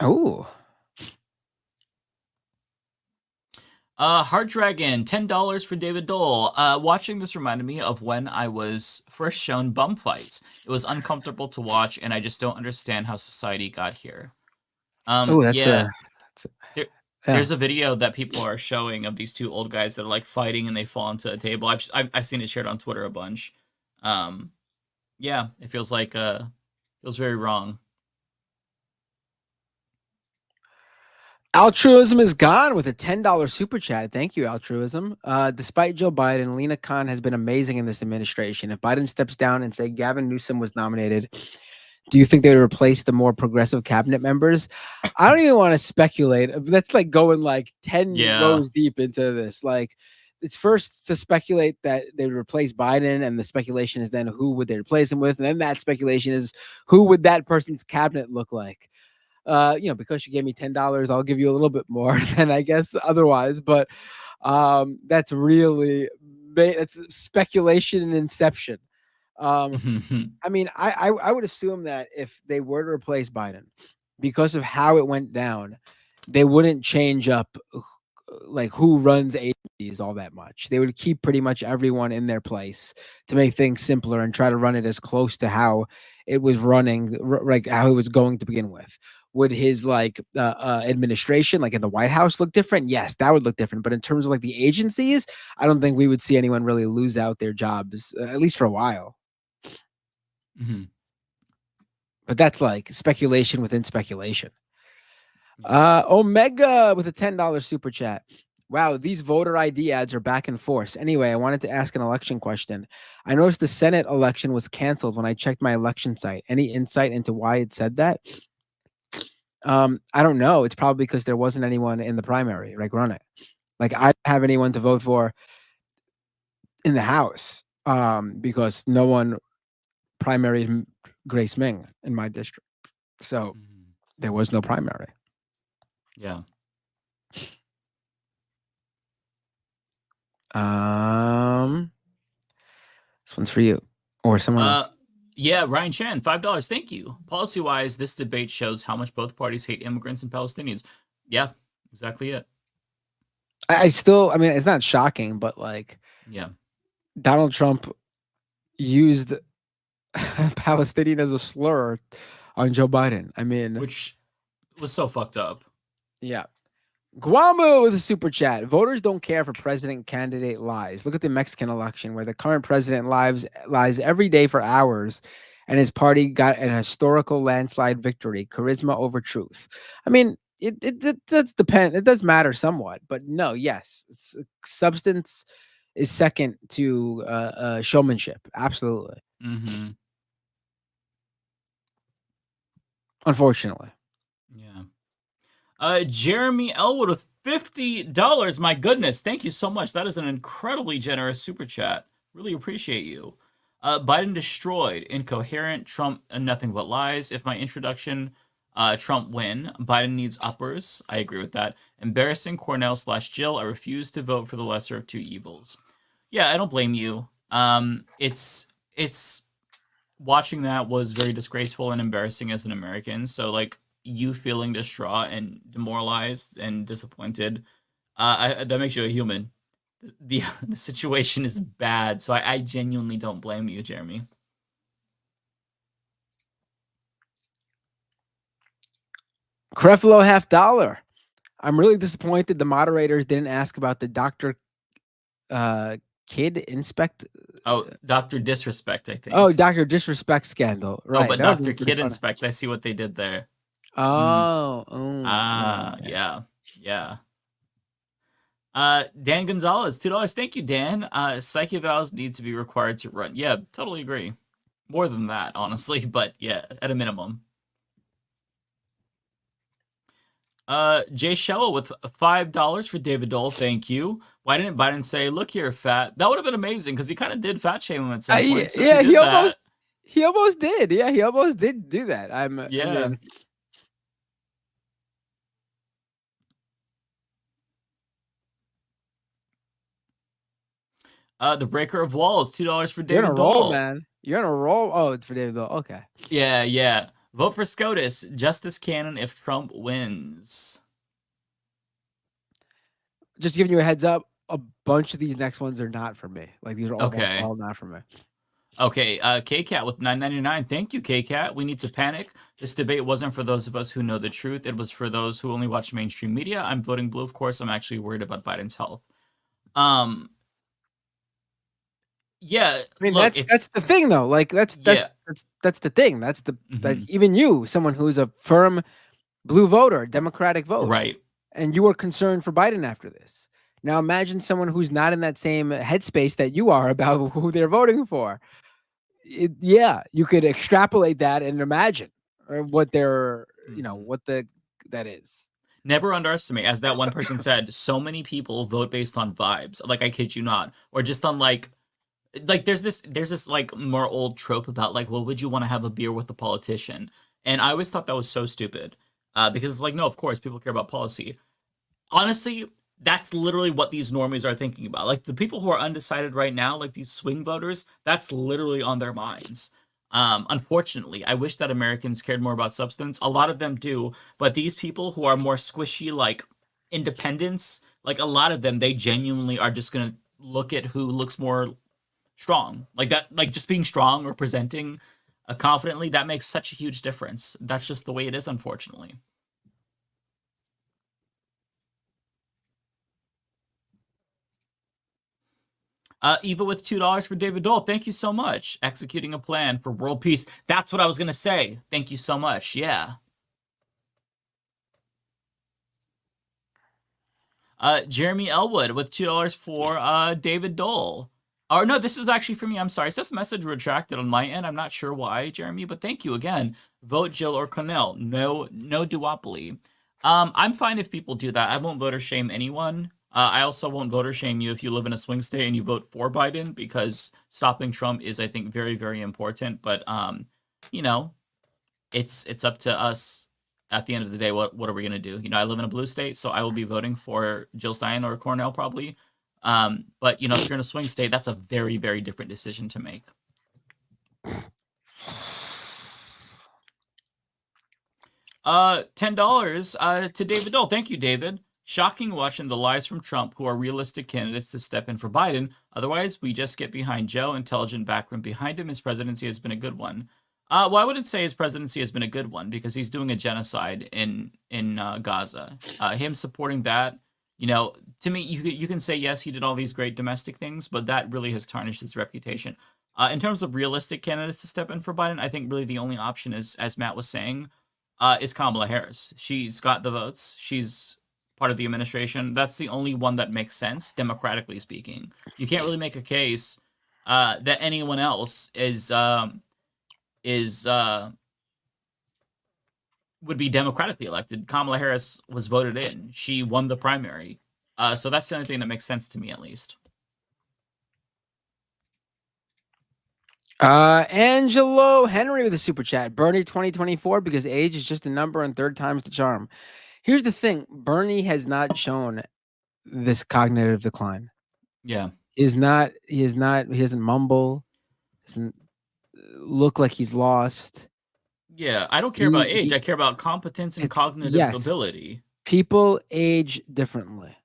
Oh. Heart Dragon, $10 for David Dole. Watching this reminded me of when I was first shown bum fights. It was uncomfortable to watch, and I just don't understand how society got here. There's a video that people are showing of these two old guys that are like fighting and they fall into a table. I've seen it shared on Twitter a bunch. Yeah, it feels like feels very wrong. Altruism is gone with a $10 super chat. Thank you, Altruism. Despite Joe Biden, Lena Khan has been amazing in this administration. If Biden steps down and say Gavin Newsom was nominated, do you think they would replace the more progressive cabinet members? I don't even want to speculate. That's like going like 10 rows deep into this. Like, it's first to speculate that they would replace Biden, and the speculation is then who would they replace him with, and then that speculation is who would that person's cabinet look like. Because you gave me $10, I'll give you a little bit more than I guess otherwise. But that's really it's speculation and inception. I mean, I would assume that if they were to replace Biden, because of how it went down, they wouldn't change up like who runs agencies all that much. They would keep pretty much everyone in their place to make things simpler and try to run it as close to how it was running, like how it was going to begin with. Would his administration, like in the White House, look different? Yes, that would look different. But in terms of like the agencies, I don't think we would see anyone really lose out their jobs, at least for a while. But that's like speculation within speculation. Omega with a $10 super chat. Wow, these voter ID ads are back in force. Anyway, I wanted to ask an election question. I noticed the Senate election was canceled when I checked my election site. Any insight into why it said that? I don't know. It's probably because there wasn't anyone in the primary, like run it. Like I didn't have anyone to vote for in the House because no one primaried Grace Ming in my district. So there was no primary. Yeah. This one's for you or someone else. Yeah, Ryan Chan, $5. Thank you. Policy-wise, this debate shows how much both parties hate immigrants and Palestinians. Yeah, exactly it. I still, I mean, it's not shocking, but like, yeah, Donald Trump used Palestinian as a slur on Joe Biden. I mean, which was so fucked up. Yeah. Guamu with a super chat. Voters don't care if a president candidate lies. Look at the Mexican election where the current president lies every day for hours and his party got an historical landslide victory. Charisma over truth. I mean, it does depend. It does matter somewhat, but no, yes. Substance is second to showmanship. Absolutely. Mm-hmm. Unfortunately. Yeah. Jeremy Elwood with $50. My goodness, thank you so much. That is an incredibly generous super chat. Really appreciate you. Biden destroyed, incoherent, Trump nothing but lies. If my introduction, Trump win. Biden needs uppers. I agree with that. Embarrassing, Cornell/Jill. I refuse to vote for the lesser of two evils. Yeah, I don't blame you. It's watching that was very disgraceful and embarrassing as an American. So like you feeling distraught and demoralized and disappointed, that makes you a human. The situation is bad, so I genuinely don't blame you, Jeremy. Creflo $50. I'm really disappointed the moderators didn't ask about the Dr. Kid Inspect. Oh, Dr. Disrespect, I think. Oh, Dr. Disrespect scandal. Right. Oh, but That would've Dr. been pretty Kid funny. Inspect, I see what they did there. Oh. Yeah. Dan Gonzalez, $2. Thank you, Dan. Psych evals need to be required to run. Yeah, totally agree. More than that, honestly, but yeah, at a minimum. Jay Shella with $5 for David Dole. Thank you. Why didn't Biden say, "Look here, fat"? That would have been amazing because he kind of did fat shame him at some point. So Yeah, he almost did. Yeah, he almost did do that. I mean, The Breaker of Walls, $2 for you're David on a roll, Dole. man. You're on a roll. Oh, it's for David Dole. Okay. Yeah. Vote for SCOTUS. Justice Cannon if Trump wins. Just giving you a heads up. A bunch of these next ones are not for me. Like these are almost all not for me. Okay, K-Cat with $9.99. Thank you, K-Cat. We need to panic. This debate wasn't for those of us who know the truth. It was for those who only watch mainstream media. I'm voting blue, of course. I'm actually worried about Biden's health. Yeah, I mean, look, that's the thing, though. Like that's the thing. That's the like even you, someone who's a firm blue voter, Democratic voter, right? And you are concerned for Biden after this. Now imagine someone who's not in that same headspace that you are about who they're voting for. Yeah, you could extrapolate that and imagine what they're, that is. Never underestimate, as that one person said, so many people vote based on vibes. Like, I kid you not. Or just on like there's this like more old trope about like, well, would you want to have a beer with a politician? And I always thought that was so stupid. Because it's like, no, of course, people care about policy. Honestly, that's literally what these normies are thinking about. Like the people who are undecided right now, like these swing voters, that's literally on their minds. Unfortunately, I wish that Americans cared more about substance. A lot of them do, but these people who are more squishy, like independents, like a lot of them, they genuinely are just gonna look at who looks more strong, like that, like just being strong or presenting confidently. That makes such a huge difference. That's just the way it is, unfortunately. Eva with $2 for David Dole. Thank you so much. Executing a plan for world peace. That's what I was going to say. Thank you so much. Yeah. Jeremy Elwood with $2 for David Dole. Or no, this is actually for me. I'm sorry. It says message retracted on my end. I'm not sure why, Jeremy, but thank you again. Vote Jill or Cornell. No duopoly. I'm fine if people do that. I won't voter shame anyone. I also won't voter shame you if you live in a swing state and you vote for Biden, because stopping Trump is, I think, very, very important. But, it's up to us at the end of the day. What are we going to do? I live in a blue state, so I will be voting for Jill Stein or Cornell probably. But, if you're in a swing state, that's a very, very different decision to make. $10 to David Dole. Thank you, David. Shocking watching the lies from Trump, who are realistic candidates to step in for Biden. Otherwise, we just get behind Joe. Intelligent backroom behind him. His presidency has been a good one. Well, I wouldn't say his presidency has been a good one because he's doing a genocide in Gaza. Him supporting that, to me, you can say yes, he did all these great domestic things, but that really has tarnished his reputation. In terms of realistic candidates to step in for Biden, I think really the only option is, as Matt was saying, is Kamala Harris. She's got the votes. She's part of the administration. That's the only one that makes sense, democratically speaking. You can't really make a case that anyone else would be democratically elected. Kamala Harris was voted in. She won the primary. So that's the only thing that makes sense to me, at least. Angelo Henry with a super chat. Bernie 2024 because age is just a number and third time's the charm. Here's the thing. Bernie has not shown this cognitive decline. Yeah. He doesn't mumble. Doesn't look like he's lost. Yeah, I don't care about age. I care about competence and cognitive ability. People age differently.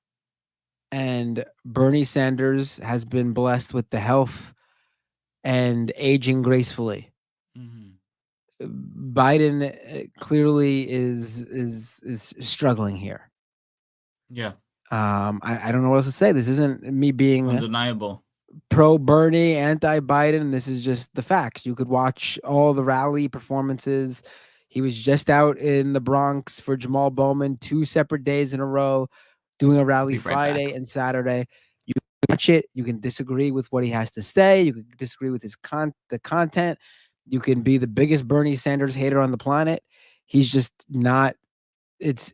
And Bernie Sanders has been blessed with the health and aging gracefully. Biden clearly is struggling here. Yeah. I don't know what else to say. This isn't me being undeniable pro Bernie, anti Biden. This is just the facts. You could watch all the rally performances. He was just out in the Bronx for Jamal Bowman 2 separate days in a row, doing a rally Friday and Saturday. You can watch it. You can disagree with what he has to say. You can disagree with his the content. You can be the biggest Bernie Sanders hater on the planet. He's just not. It's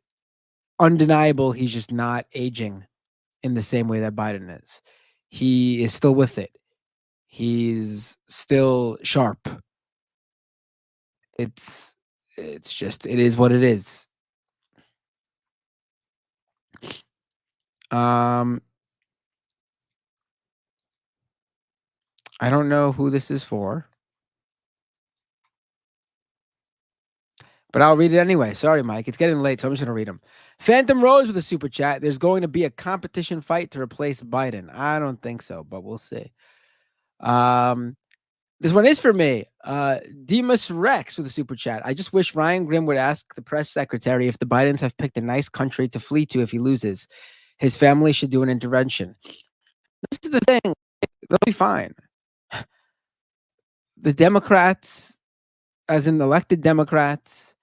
undeniable. He's just not aging in the same way that Biden is. He is still with it. He's still sharp. It's just, it is what it is. I don't know who this is for, but I'll read it anyway. Sorry, Mike. It's getting late, so I'm just going to read them. Phantom Rose with a super chat. There's going to be a competition fight to replace Biden. I don't think so, but we'll see. This one is for me. Demas Rex with a super chat. I just wish Ryan Grimm would ask the press secretary if the Bidens have picked a nice country to flee to if he loses. His family should do an intervention. This is the thing. They'll be fine. The Democrats, as in elected Democrats,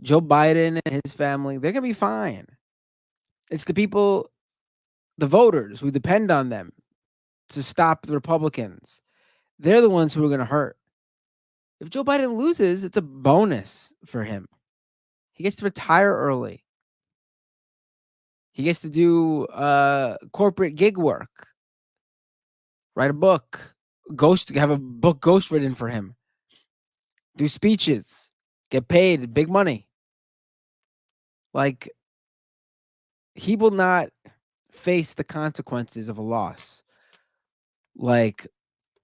Joe Biden and his family, they're going to be fine. It's the people, the voters who depend on them to stop the Republicans. They're the ones who are going to hurt. If Joe Biden loses, it's a bonus for him. He gets to retire early. He gets to do corporate gig work. Write a book. Have a book ghostwritten for him. Do speeches. Get paid big money. Like, he will not face the consequences of a loss like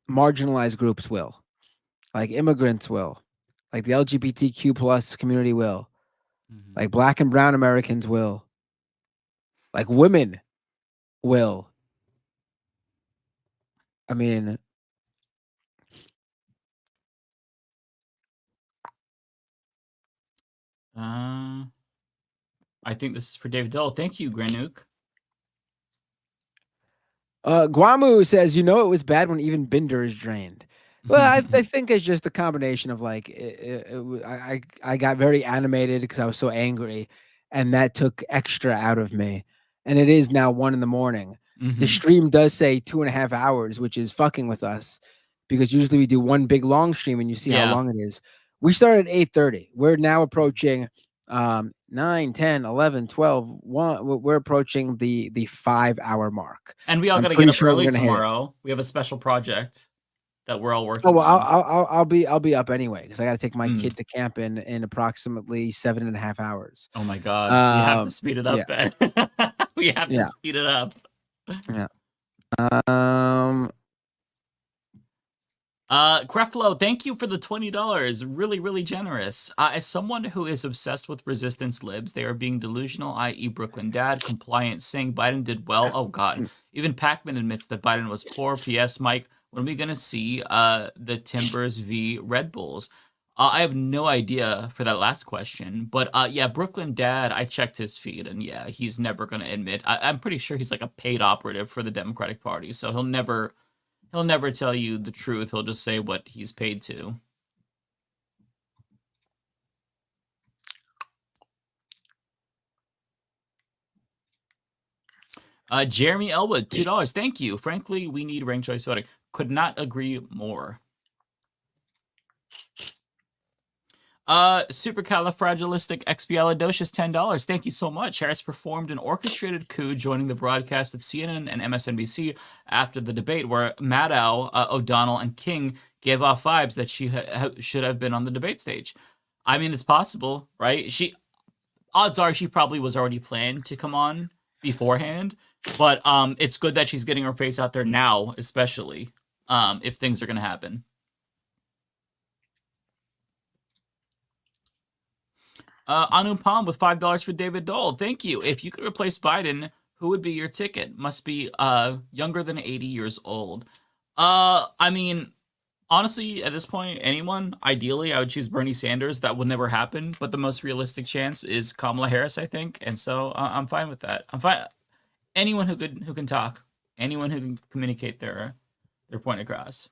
marginalized groups will, like immigrants will, like the LGBTQ plus community will, like Black and brown Americans will, like women will. I mean, I think this is for David Dole. Thank you, Granuk. Guamu says, it was bad when even Binder is drained. Well, I think it's just a combination of like, I got very animated because I was so angry, and that took extra out of me. And it is now 1 a.m. The stream does say 2.5 hours, which is fucking with us because usually we do one big long stream and you see how long it is. We started at 8:30. We're now approaching 9, 10, 11, 12, 1. We're approaching the 5-hour mark. And we all got to get up early tomorrow. We have a special project that we're all working on. I'll be up anyway because I got to take my kid to camp in approximately 7.5 hours. Oh my God. We have to speed it up then. We have to speed it up. Yeah. Creflo, thank you for the $20. Really, really generous. As someone who is obsessed with resistance libs, they are being delusional, i.e. Brooklyn Dad, compliant, saying Biden did well. Oh, God. Even Pacman admits that Biden was poor. P.S. Mike, when are we going to see the Timbers v. Red Bulls? I have no idea for that last question. But yeah, Brooklyn Dad, I checked his feed, and yeah, he's never going to admit. I'm pretty sure he's like a paid operative for the Democratic Party, so he'll never tell you the truth. He'll just say what he's paid to. Jeremy Elwood, $2. Thank you. Frankly, we need ranked choice voting. Could not agree more. Supercalifragilisticexpialidocious, $10. Thank you so much. Harris performed an orchestrated coup, joining the broadcast of CNN and MSNBC after the debate, where Maddow, O'Donnell, and King gave off vibes that she should have been on the debate stage. I mean, it's possible, right? Odds are she probably was already planned to come on beforehand, but it's good that she's getting her face out there now, especially if things are going to happen. Anupam with $5 for David Dole. Thank you. If you could replace Biden, who would be your ticket? Must be younger than 80 years old. I mean, honestly, at this point, anyone. Ideally, I would choose Bernie Sanders. That would never happen, but the most realistic chance is Kamala Harris, I think, and so I'm fine with that. I'm fine. Anyone who can talk, anyone who can communicate their point across.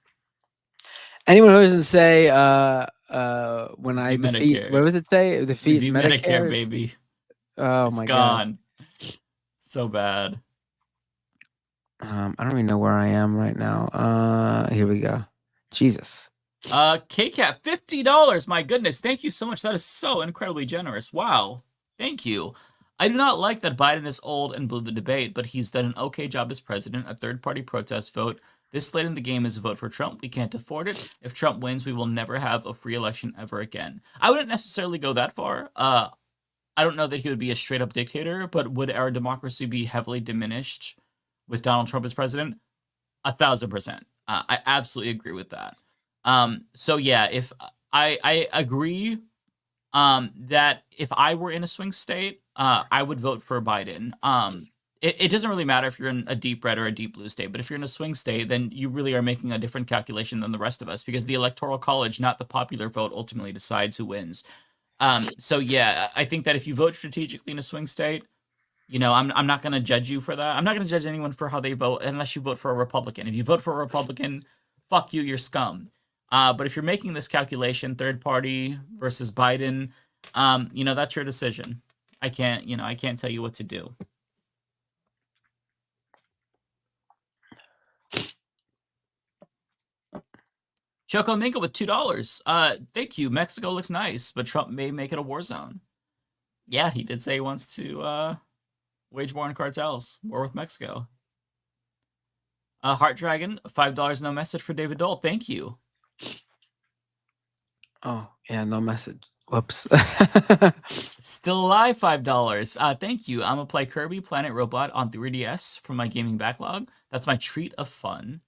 Anyone who doesn't say when I defeat Medicare. what does it say? Defeat Medicare, baby. Oh It's my gone. god. So bad. I don't even know where I am right now. Here we go. Jesus. KCAP, $50. My goodness. Thank you so much. That is so incredibly generous. Wow. Thank you. I do not like that Biden is old and blew the debate, but he's done an okay job as president. A third-party protest vote. This late in the game is a vote for Trump. We can't afford it. If Trump wins, we will never have a free election ever again. I wouldn't necessarily go that far. I don't know that he would be a straight-up dictator, but would our democracy be heavily diminished with Donald Trump as president? 1,000%. I absolutely agree with that. So yeah, if I agree that if I were in a swing state, I would vote for Biden. It doesn't really matter if you're in a deep red or a deep blue state, but if you're in a swing state, then you really are making a different calculation than the rest of us, because the Electoral College, not the popular vote, ultimately decides who wins. So yeah, I think that if you vote strategically in a swing state, you know, I'm not going to judge you for that. I'm not going to judge anyone for how they vote unless you vote for a Republican. If you vote for a Republican, fuck you, you're scum. But if you're making this calculation, third party versus Biden, you know, that's your decision. I can't tell you what to do. Choco Minka with $2. Thank you. Mexico looks nice, but Trump may make it a war zone. Yeah, he did say he wants to wage war on cartels. War with Mexico. Heart Dragon, $5. No message for David Dole. Thank you. Oh, yeah, no message. Whoops. Still alive, $5. Thank you. I'm gonna play Kirby Planet Robot on 3DS from my gaming backlog. That's my treat of fun.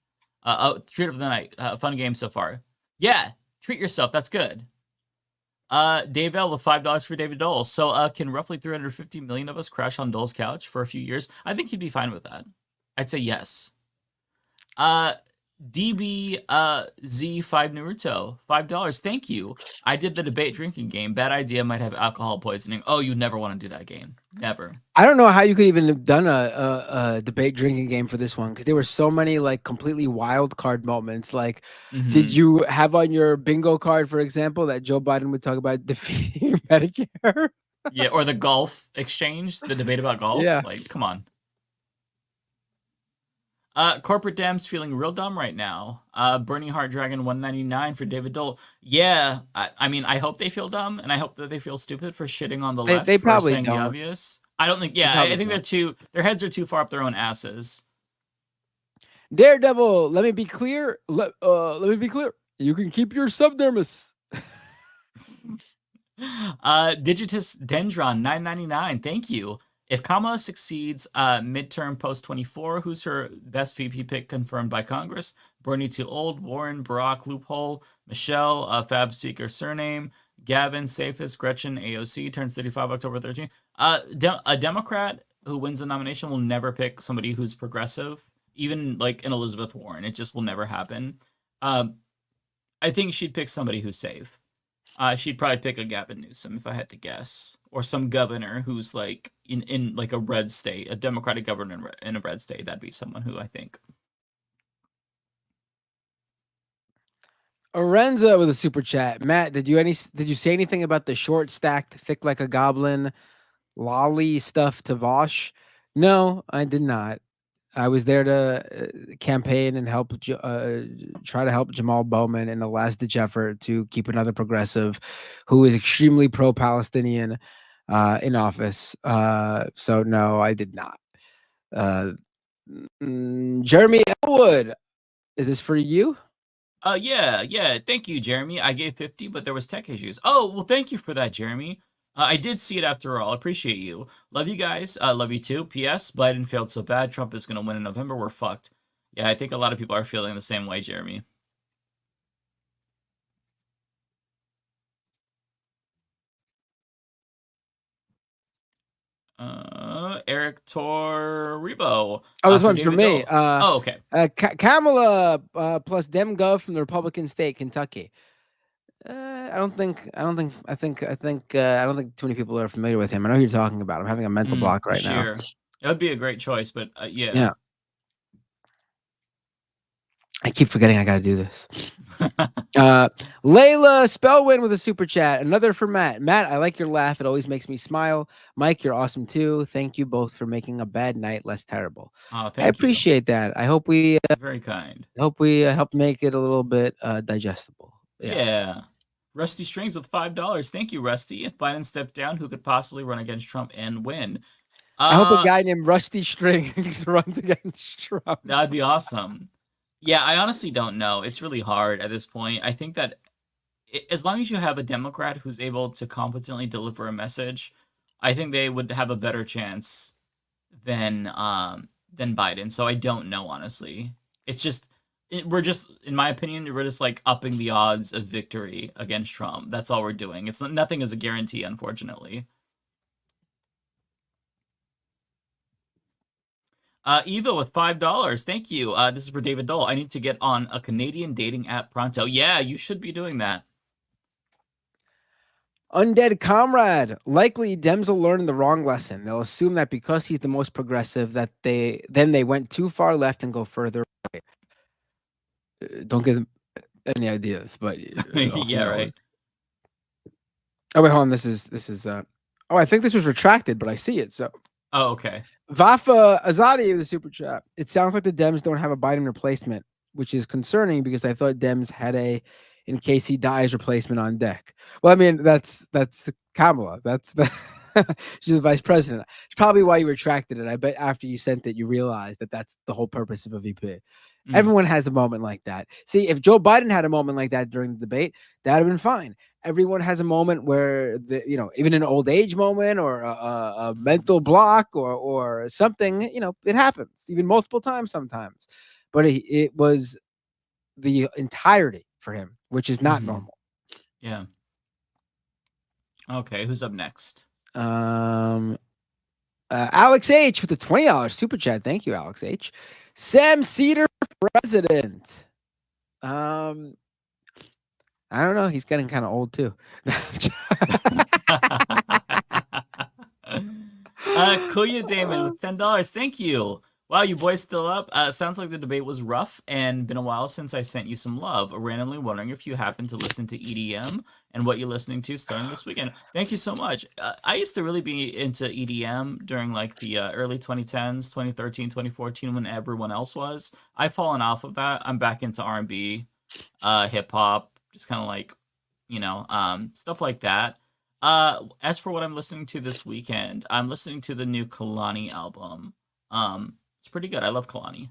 Treat of the night. Fun game so far. Yeah, treat yourself. That's good. Dave L with $5 for David Dole. So can roughly 350 million of us crash on Dole's couch for a few years? I think he'd be fine with that. I'd say yes. DB Z5 Naruto, $5. Thank you. I did the debate drinking game. Bad idea, might have alcohol poisoning. Oh, you never want to do that game. Never. I don't know how you could even have done a debate drinking game for this one, because there were so many like completely wild card moments. Like, did you have on your bingo card, for example, that Joe Biden would talk about defeating Medicare? Yeah, or the golf exchange, the debate about golf. Yeah. Like, come on. Corporate Dam's feeling real dumb right now. Bernie Heart Dragon 199 for David Dole. Yeah, I mean, I hope they feel dumb, and I hope that they feel stupid for shitting on the left. They for probably saying don't. the obvious. I don't think. Yeah, I think their heads are too far up their own asses. Daredevil, let me be clear. Let me be clear. You can keep your subdermis. Digitus Dendron 999. Thank you. If Kamala succeeds midterm post 24, who's her best VP pick confirmed by Congress? Bernie too old, Warren, Barack loophole, Michelle, Fab speaker surname, Gavin, safest, Gretchen, AOC, turns 35 October 13th. A Democrat who wins the nomination will never pick somebody who's progressive, even like an Elizabeth Warren. It just will never happen. I think she'd pick somebody who's safe. She'd probably pick a Gavin Newsom if I had to guess, or some governor who's like in like a red state, a Democratic governor in a red state. That'd be someone who I think. Orenza with a super chat. Matt, did you say anything about the short stacked, thick like a goblin, lolly stuff to Vosh? No, I did not. I was there to campaign and help try to help Jamal Bowman in the last ditch effort to keep another progressive who is extremely pro-Palestinian in office. So no, I did not. Jeremy Elwood, is this for you? Yeah. Thank you, Jeremy. I gave 50, but there was tech issues. Oh, well, thank you for that, Jeremy. I did see it after all. Appreciate you. Love you guys. Love you too. P.S. Biden failed so bad. Trump is going to win in November. We're fucked. Yeah, I think a lot of people are feeling the same way, Jeremy. Eric Torribo. Oh, this one's for me. Okay. Kamala plus Demgov from the Republican state, Kentucky. I don't think too many people are familiar with him. I know who you're talking about. I'm having a mental block right now. It would be a great choice, but yeah. Yeah. I keep forgetting I got to do this. Layla Spellwin with a super chat. Another for Matt. Matt, I like your laugh. It always makes me smile. Mike, you're awesome too. Thank you both for making a bad night less terrible. Oh, I appreciate that. I hope we very kind. Hope we help make it a little bit digestible. Yeah. Rusty Strings with $5. Thank you, Rusty. If Biden stepped down, who could possibly run against Trump and win? I hope a guy named Rusty Strings runs against Trump. That'd be awesome. Yeah, I honestly don't know. It's really hard at this point. I think that as long as you have a Democrat who's able to competently deliver a message, I think they would have a better chance than Biden. So I don't know, honestly. It's just we're just, in my opinion, we're just like upping the odds of victory against Trump. That's all we're doing. It's nothing is a guarantee, unfortunately. Eva with $5. Thank you. This is for David Dole. I need to get on a Canadian dating app pronto. Yeah, you should be doing that. Undead Comrade. Likely Dems will learn the wrong lesson. They'll assume that because he's the most progressive that they went too far left and go further right. Don't give them any ideas, but yeah, right. Oh wait, hold on. This is oh, I think this was retracted, but I see it. So oh, okay. Vafa Azadi with the super chat. It sounds like the Dems don't have a Biden replacement, which is concerning because I thought Dems had a in case he dies replacement on deck. Well, I mean that's Kamala. That's the she's the vice president. It's probably why you retracted it. I bet after you sent it, you realized that that's the whole purpose of a VP. Everyone has a moment like that. See, if Joe Biden had a moment like that during the debate, that'd have been fine. Everyone has a moment where even an old age moment or a mental block or something, it happens even multiple times sometimes. But it was the entirety for him, which is not normal. Yeah. Okay, who's up next? Alex H with the $20 super chat. Thank you, Alex H. Sam Cedar president. I don't know. He's getting kind of old too. Kuya Damon with $10. Thank you. Wow, you boys still up? Sounds like the debate was rough and been a while since I sent you some love. Randomly wondering if you happen to listen to EDM and what you're listening to starting this weekend. Thank you so much. I used to really be into EDM during like the early 2010s, 2013, 2014, when everyone else was. I've fallen off of that. I'm back into R&B, hip hop, just kind of like, stuff like that. As for what I'm listening to this weekend, I'm listening to the new Kalani album. It's pretty good. I love Kalani.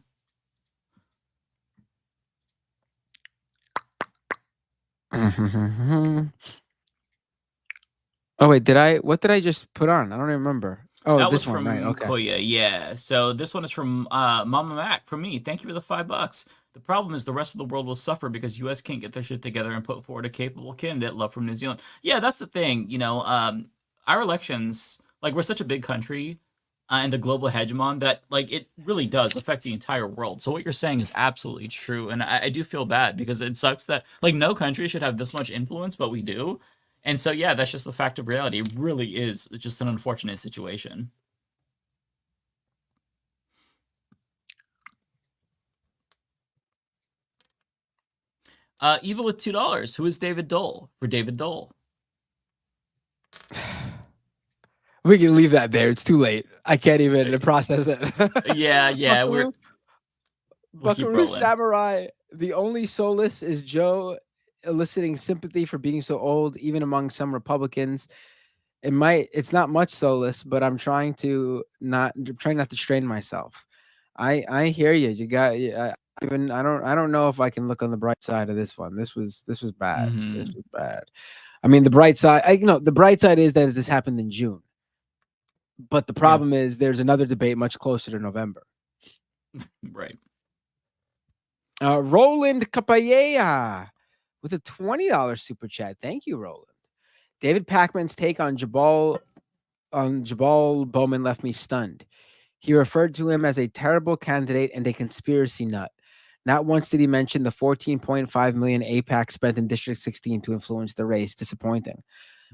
Oh wait, what did I just put on? I don't even remember. Oh, that this was one, from right? Okay. Koya, yeah. So this one is from Mama Mac from me. Thank you for the $5. The problem is the rest of the world will suffer because U.S. can't get their shit together and put forward a capable candidate. Love from New Zealand. Yeah, that's the thing. Our elections, like, we're such a big country and the global hegemon that, like, it really does affect the entire world. So what you're saying is absolutely true. And I do feel bad because it sucks that, like, no country should have this much influence, but we do. And so, yeah, that's just the fact of reality. It really is just an unfortunate situation. Eva with $2. Who is David Dole? For David Dole. We can leave that there. It's too late. I can't even process it. Yeah. We'll keep Buckaroo rolling. Samurai. The only solace is Joe eliciting sympathy for being so old, even among some Republicans. It's not much solace, but I'm trying not to strain myself. I hear you. You got. I don't know if I can look on the bright side of this one. This was bad. This was bad. I mean, the bright side. The bright side is that this happened in June. But the problem is there's another debate much closer to November. Right. Roland Capaya with a $20 super chat. Thank you, Roland. David Pakman's take on Jabal Bowman left me stunned. He referred to him as a terrible candidate and a conspiracy nut. Not once did he mention the $14.5 million AIPAC spent in District 16 to influence the race. Disappointing.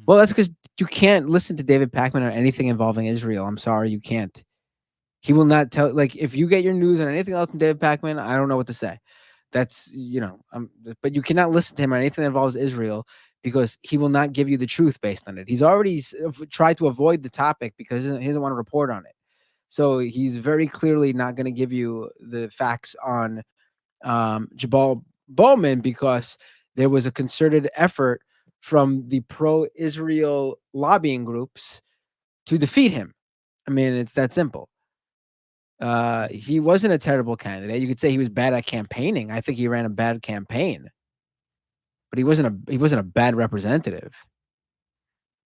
Well, that's because you can't listen to David Pakman on anything involving Israel. I'm sorry, you can't. He will not tell. Like, if you get your news on anything else from David Pakman, I don't know what to say. That's, but you cannot listen to him on anything that involves Israel because he will not give you the truth based on it. He's already tried to avoid the topic because he doesn't want to report on it. So he's very clearly not going to give you the facts on Jabal Bowman because there was a concerted effort from the pro-Israel lobbying groups to defeat him. I mean, it's that simple. He wasn't a terrible candidate. You could say he was bad at campaigning. I think he ran a bad campaign, but he wasn't a bad representative.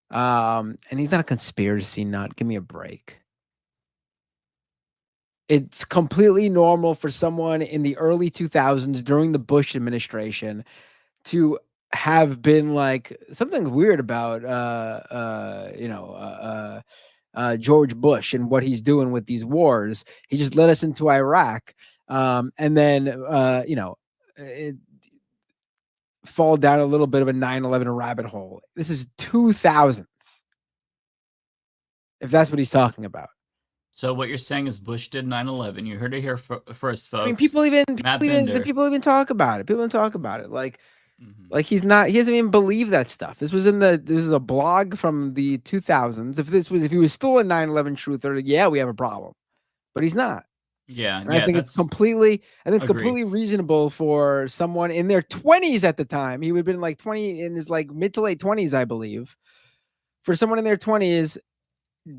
And he's not a conspiracy nut. Give me a break. It's completely normal for someone in the early 2000s during the Bush administration to have been like something weird about George Bush and what he's doing with these wars. He just led us into Iraq, and then fall down a little bit of a 9/11 rabbit hole. This is 2000s, if that's what he's talking about. So what you're saying is Bush did 9/11. You heard it here first, folks. I mean, people even talk about it. People don't talk about it. Like he doesn't even believe that stuff. This is a blog from the 2000s. If he was still a 9/11 truther, yeah, we have a problem. But he's not. Yeah. And I think it's completely reasonable for someone in their 20s at the time. He would have been like 20 in his like mid to late 20s, I believe. For someone in their 20s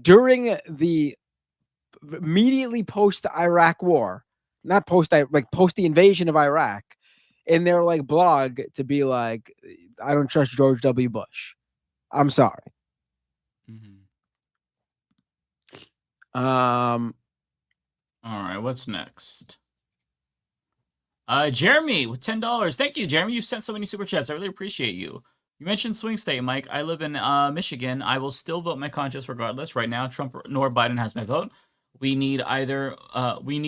during the immediately post Iraq war, not post the invasion of Iraq, in their like blog to be like, I don't trust George W. Bush. I'm sorry. All right, what's next? Jeremy with $10. Thank you, Jeremy. You've sent so many super chats. I really appreciate you. You mentioned swing state, Mike. I live in Michigan. I will still vote my conscience regardless. Right now, Trump nor Biden has my vote. We need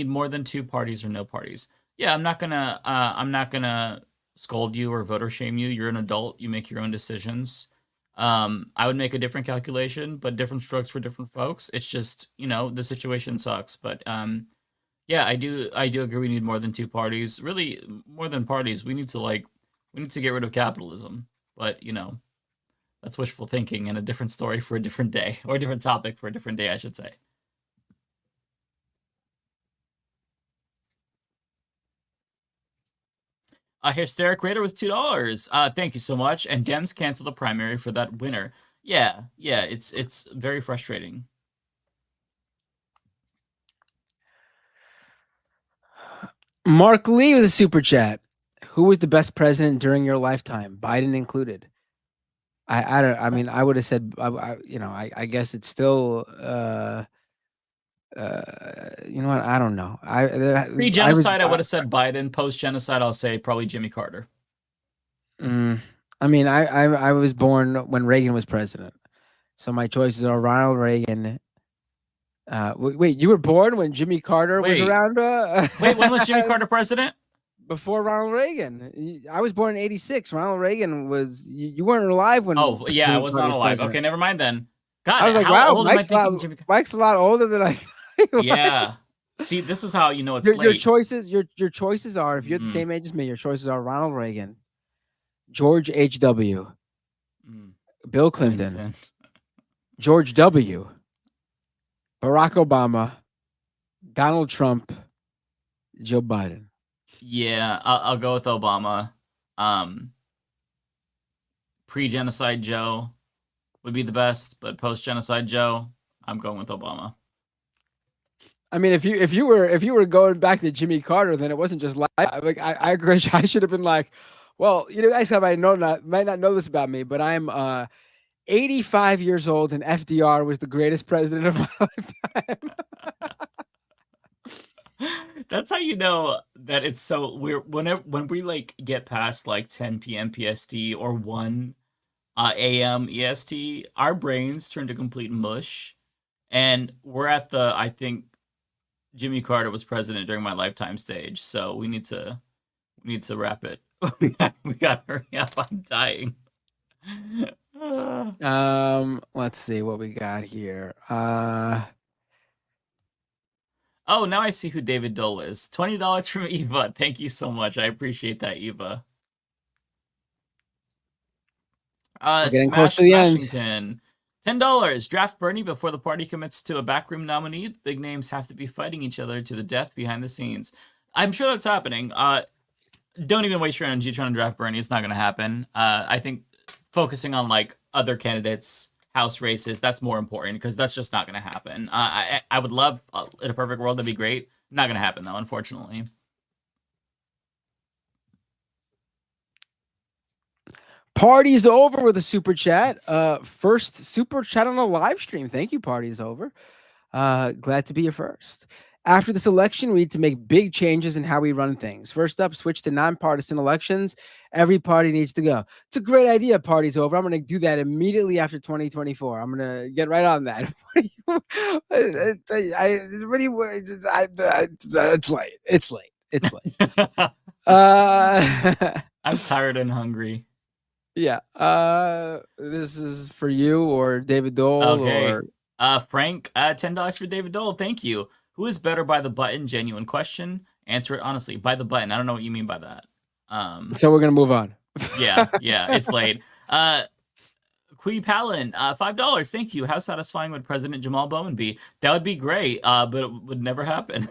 more than two parties or no parties. Yeah, I'm not gonna scold you or voter shame you. You're an adult. You make your own decisions. I would make a different calculation, but different strokes for different folks. It's just, the situation sucks. But yeah, I do agree. We need more than two parties. Really, more than parties. We need to get rid of capitalism. But that's wishful thinking and a different story for a different day, or a different topic for a different day, I should say. Hysteric Raider with $2. Thank you so much. And Dems cancel the primary for that winner. Yeah, it's very frustrating. Mark Lee with a super chat. Who was the best president during your lifetime, Biden included? I would have said, I guess it's still You know what? I don't know. Pre-genocide, I would have said Biden. Post-genocide, I'll say probably Jimmy Carter. I mean, I was born when Reagan was president, so my choices are Ronald Reagan. Wait, you were born when Jimmy Carter was around? Wait, when was Jimmy Carter president? Before Ronald Reagan. I was born in '86. Ronald Reagan was. You weren't alive when. Oh yeah, Jimmy I was Carter not alive. president. Okay, never mind then. God, I was like, how wow, old am I thinking Jimmy Carter? Mike's a lot older than I. Yeah. See, this is how you know it's your late. choices. Your choices are, if you're the same age as me, your choices are Ronald Reagan, George H.W., Bill Clinton, George W., Barack Obama, Donald Trump, Joe Biden. Yeah, I'll go with Obama. Pre-genocide Joe would be the best, but post-genocide Joe, I'm going with Obama. I mean, if you were going back to Jimmy Carter, then it wasn't just like I agree. I should have been like, well, you guys might not know this about me, but I'm 85 years old, and FDR was the greatest president of my lifetime. That's how you know that it's so weird. When we like get past like 10 p.m. PST or 1 a.m. EST, our brains turn to complete mush, and we're at the I think Jimmy Carter was president during my lifetime stage, so we need to wrap it. we got to hurry up. I'm dying. Let's see what we got here. Oh, now I see who David Dole is. $20 from Eva. Thank you so much. I appreciate that, Eva. We're getting close to the end. Smashington. $10. Draft Bernie before the party commits to a backroom nominee. The big names have to be fighting each other to the death behind the scenes. I'm sure that's happening. Don't even waste your energy trying to draft Bernie. It's not going to happen. I think focusing on like other candidates, House races, that's more important because that's just not going to happen. I would love, in a perfect world, that'd be great. Not going to happen though, unfortunately. Party's over with a super chat. First super chat on a live stream. Thank you, Party's over. Glad to be your first. After this election, we need to make big changes in how we run things. First up, switch to nonpartisan elections. Every party needs to go. It's a great idea, Party's over. I'm going to do that immediately after 2024. I'm going to get right on that. It's late. It's late. It's late. I'm tired and hungry. Yeah. This is for you or David Dole. Okay. Or Frank, $10 for David Dole. Thank you. Who is better by the button? Genuine question. Answer it honestly. By the button. I don't know what you mean by that. So we're gonna move on. yeah, it's late. Qui Palin, $5. Thank you. How satisfying would President Jamal Bowman be? That would be great, but it would never happen.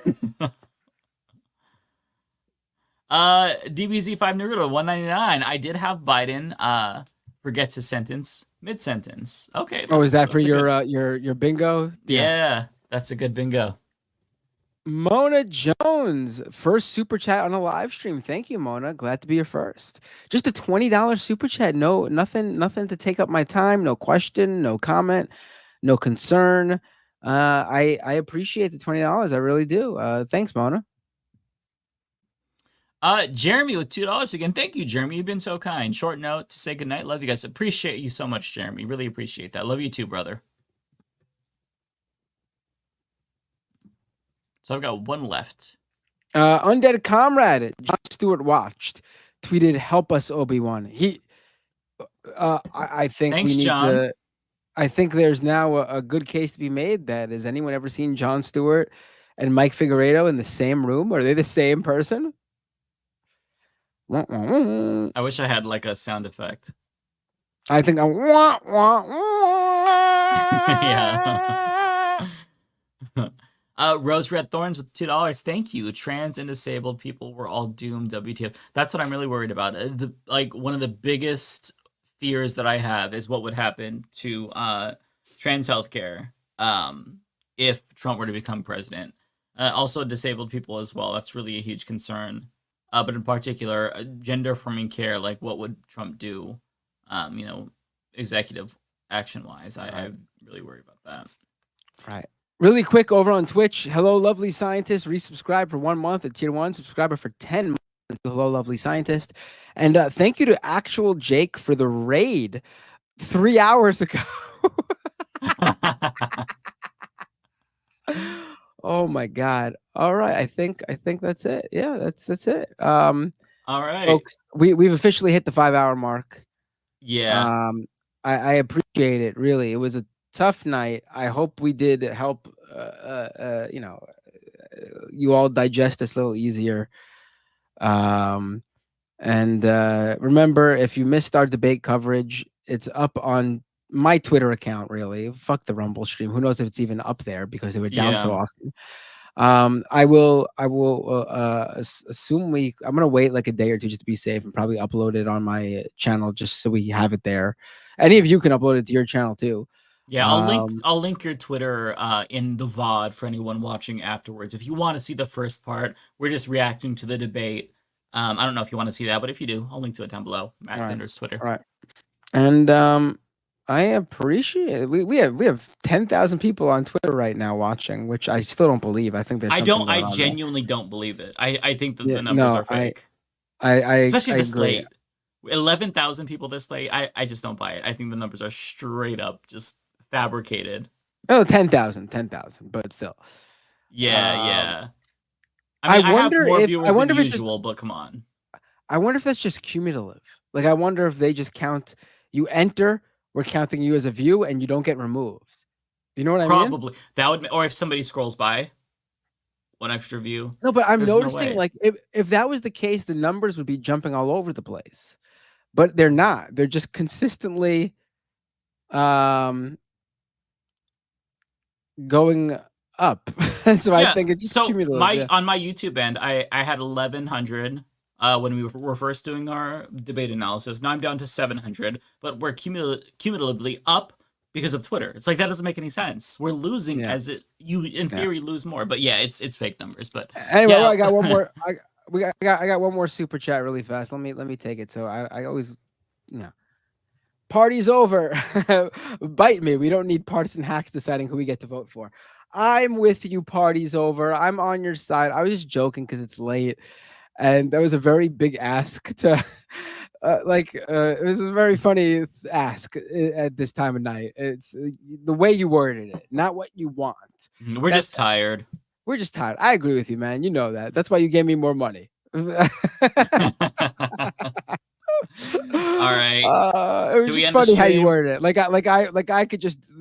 DBZ 5 Naruto, $1.99. I did have Biden forgets his sentence mid-sentence. Okay. Oh, is that for your bingo? Yeah, that's a good bingo. Mona Jones, first super chat on a live stream. Thank you, Mona. Glad to be your first. Just a $20 super chat. No, nothing to take up my time. No question, no comment, no concern. I appreciate the $20. I really do. Thanks, Mona. Jeremy with $2 again. Thank you, Jeremy. You've been so kind. Short note to say goodnight. Love you guys. Appreciate you so much, Jeremy. Really appreciate that. Love you too, brother. So I've got one left. Undead Comrade, Jon Stewart watched, tweeted, "Help us, Obi-Wan." I think Thanks, we need John. to. I think there's now a good case to be made that has anyone ever seen Jon Stewart and Mike Figueredo in the same room? Are they the same person? I wish I had like a sound effect. I think I'm yeah. Rose Red Thorns with $2. Thank you. Trans and disabled people were all doomed. WTF. That's what I'm really worried about. One of the biggest fears that I have is what would happen to trans healthcare if Trump were to become president. Also disabled people as well. That's really a huge concern. But in particular, gender affirming care, like what would Trump do, executive action wise? I'm really worried about that. Right. Really quick over on Twitch. Hello, lovely scientist. Resubscribe for 1 month at tier 1. Subscriber for 10 months. Hello, lovely scientist. And thank you to Actual Jake for the raid 3 hours ago. Oh my God. All right. I think that's it. Yeah, that's it. All right. Folks, we've officially hit the 5-hour mark. Yeah. I appreciate it. Really. It was a tough night. I hope we did help you all digest this a little easier. And remember, if you missed our debate coverage, it's up on my Twitter account. Really, fuck the Rumble stream. Who knows if it's even up there because they were down so often. I will assume I'm gonna wait like a day or two just to be safe and probably upload it on my channel just so we have it there. Any of you can upload it to your channel too. Yeah, I'll link your Twitter in the VOD for anyone watching afterwards. If you want to see the first part, we're just reacting to the debate. I don't know if you want to see that, but if you do, I'll link to it down below. Matt Bender's Twitter. All right. And I appreciate it. We have 10,000 people on Twitter right now watching, which I still don't believe. I think there's I genuinely don't believe it. I think that the numbers are fake. Especially this late. 11,000 people this late. I just don't buy it. I think the numbers are straight up just fabricated. Oh, 10,000, but still. Yeah. I mean, I wonder have more viewers than usual, but come on. I wonder if that's just cumulative. Like, I wonder if they just count. You enter, we're counting you as a view, and you don't get removed. Do you know what I mean? Probably. That would, or if somebody scrolls by, one extra view. No, but I'm noticing like if that was the case, the numbers would be jumping all over the place. But they're not. They're just consistently going up. So I think it's just cumulative. On my YouTube end, I had 1,100 when we were first doing our debate analysis. Now I'm down to 700, but we're cumulatively up because of Twitter. It's like that doesn't make any sense. We're losing as you in theory lose more, but yeah, it's fake numbers. But anyway, I got one more. I got one more super chat really fast. Let me take it. So I always party's over. Bite me. We don't need partisan hacks deciding who we get to vote for. I'm with you. Party's over. I'm on your side. I was just joking because it's late, and that was a very big ask to. It was a very funny ask at this time of night. It's the way you worded it, not what you want. We're just tired. We're just tired. I agree with you, man. You know that. That's why you gave me more money. All right. It was just funny how you worded it. Like I could just,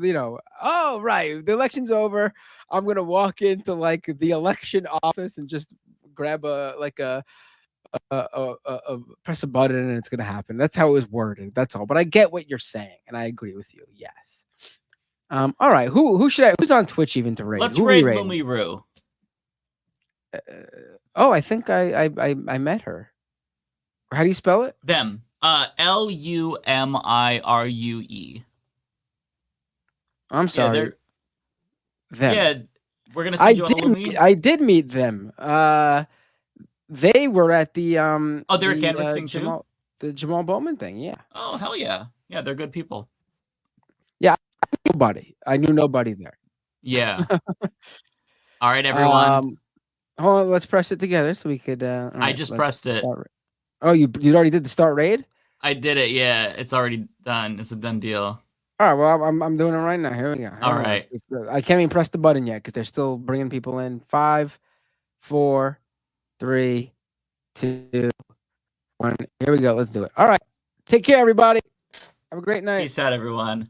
oh right, the election's over. I'm gonna walk into like the election office and just grab press a button and it's gonna happen. That's how it was worded. That's all. But I get what you're saying, and I agree with you. Yes. All right. Who's on Twitch even to raid? Let's raid Lumi Roo. I think I met her. How do you spell it? Them. Lumirue. I'm sorry. Yeah, them. Yeah, we're gonna send you on Lumi. I did meet them. They were at the they were canvassing too. The Jamal Bowman thing. Yeah. Oh hell yeah. Yeah, they're good people. Yeah, I knew nobody there. Yeah. All right, everyone. Hold on, let's press it together so we could. I just pressed it. Oh, you already did the start raid? I did it. Yeah, it's already done. It's a done deal. All right. Well, I'm doing it right now. Here we go. All right. I can't even press the button yet because they're still bringing people in. 5, 4, 3, 2, 1. Here we go. Let's do it. All right. Take care, everybody. Have a great night. Peace out, everyone.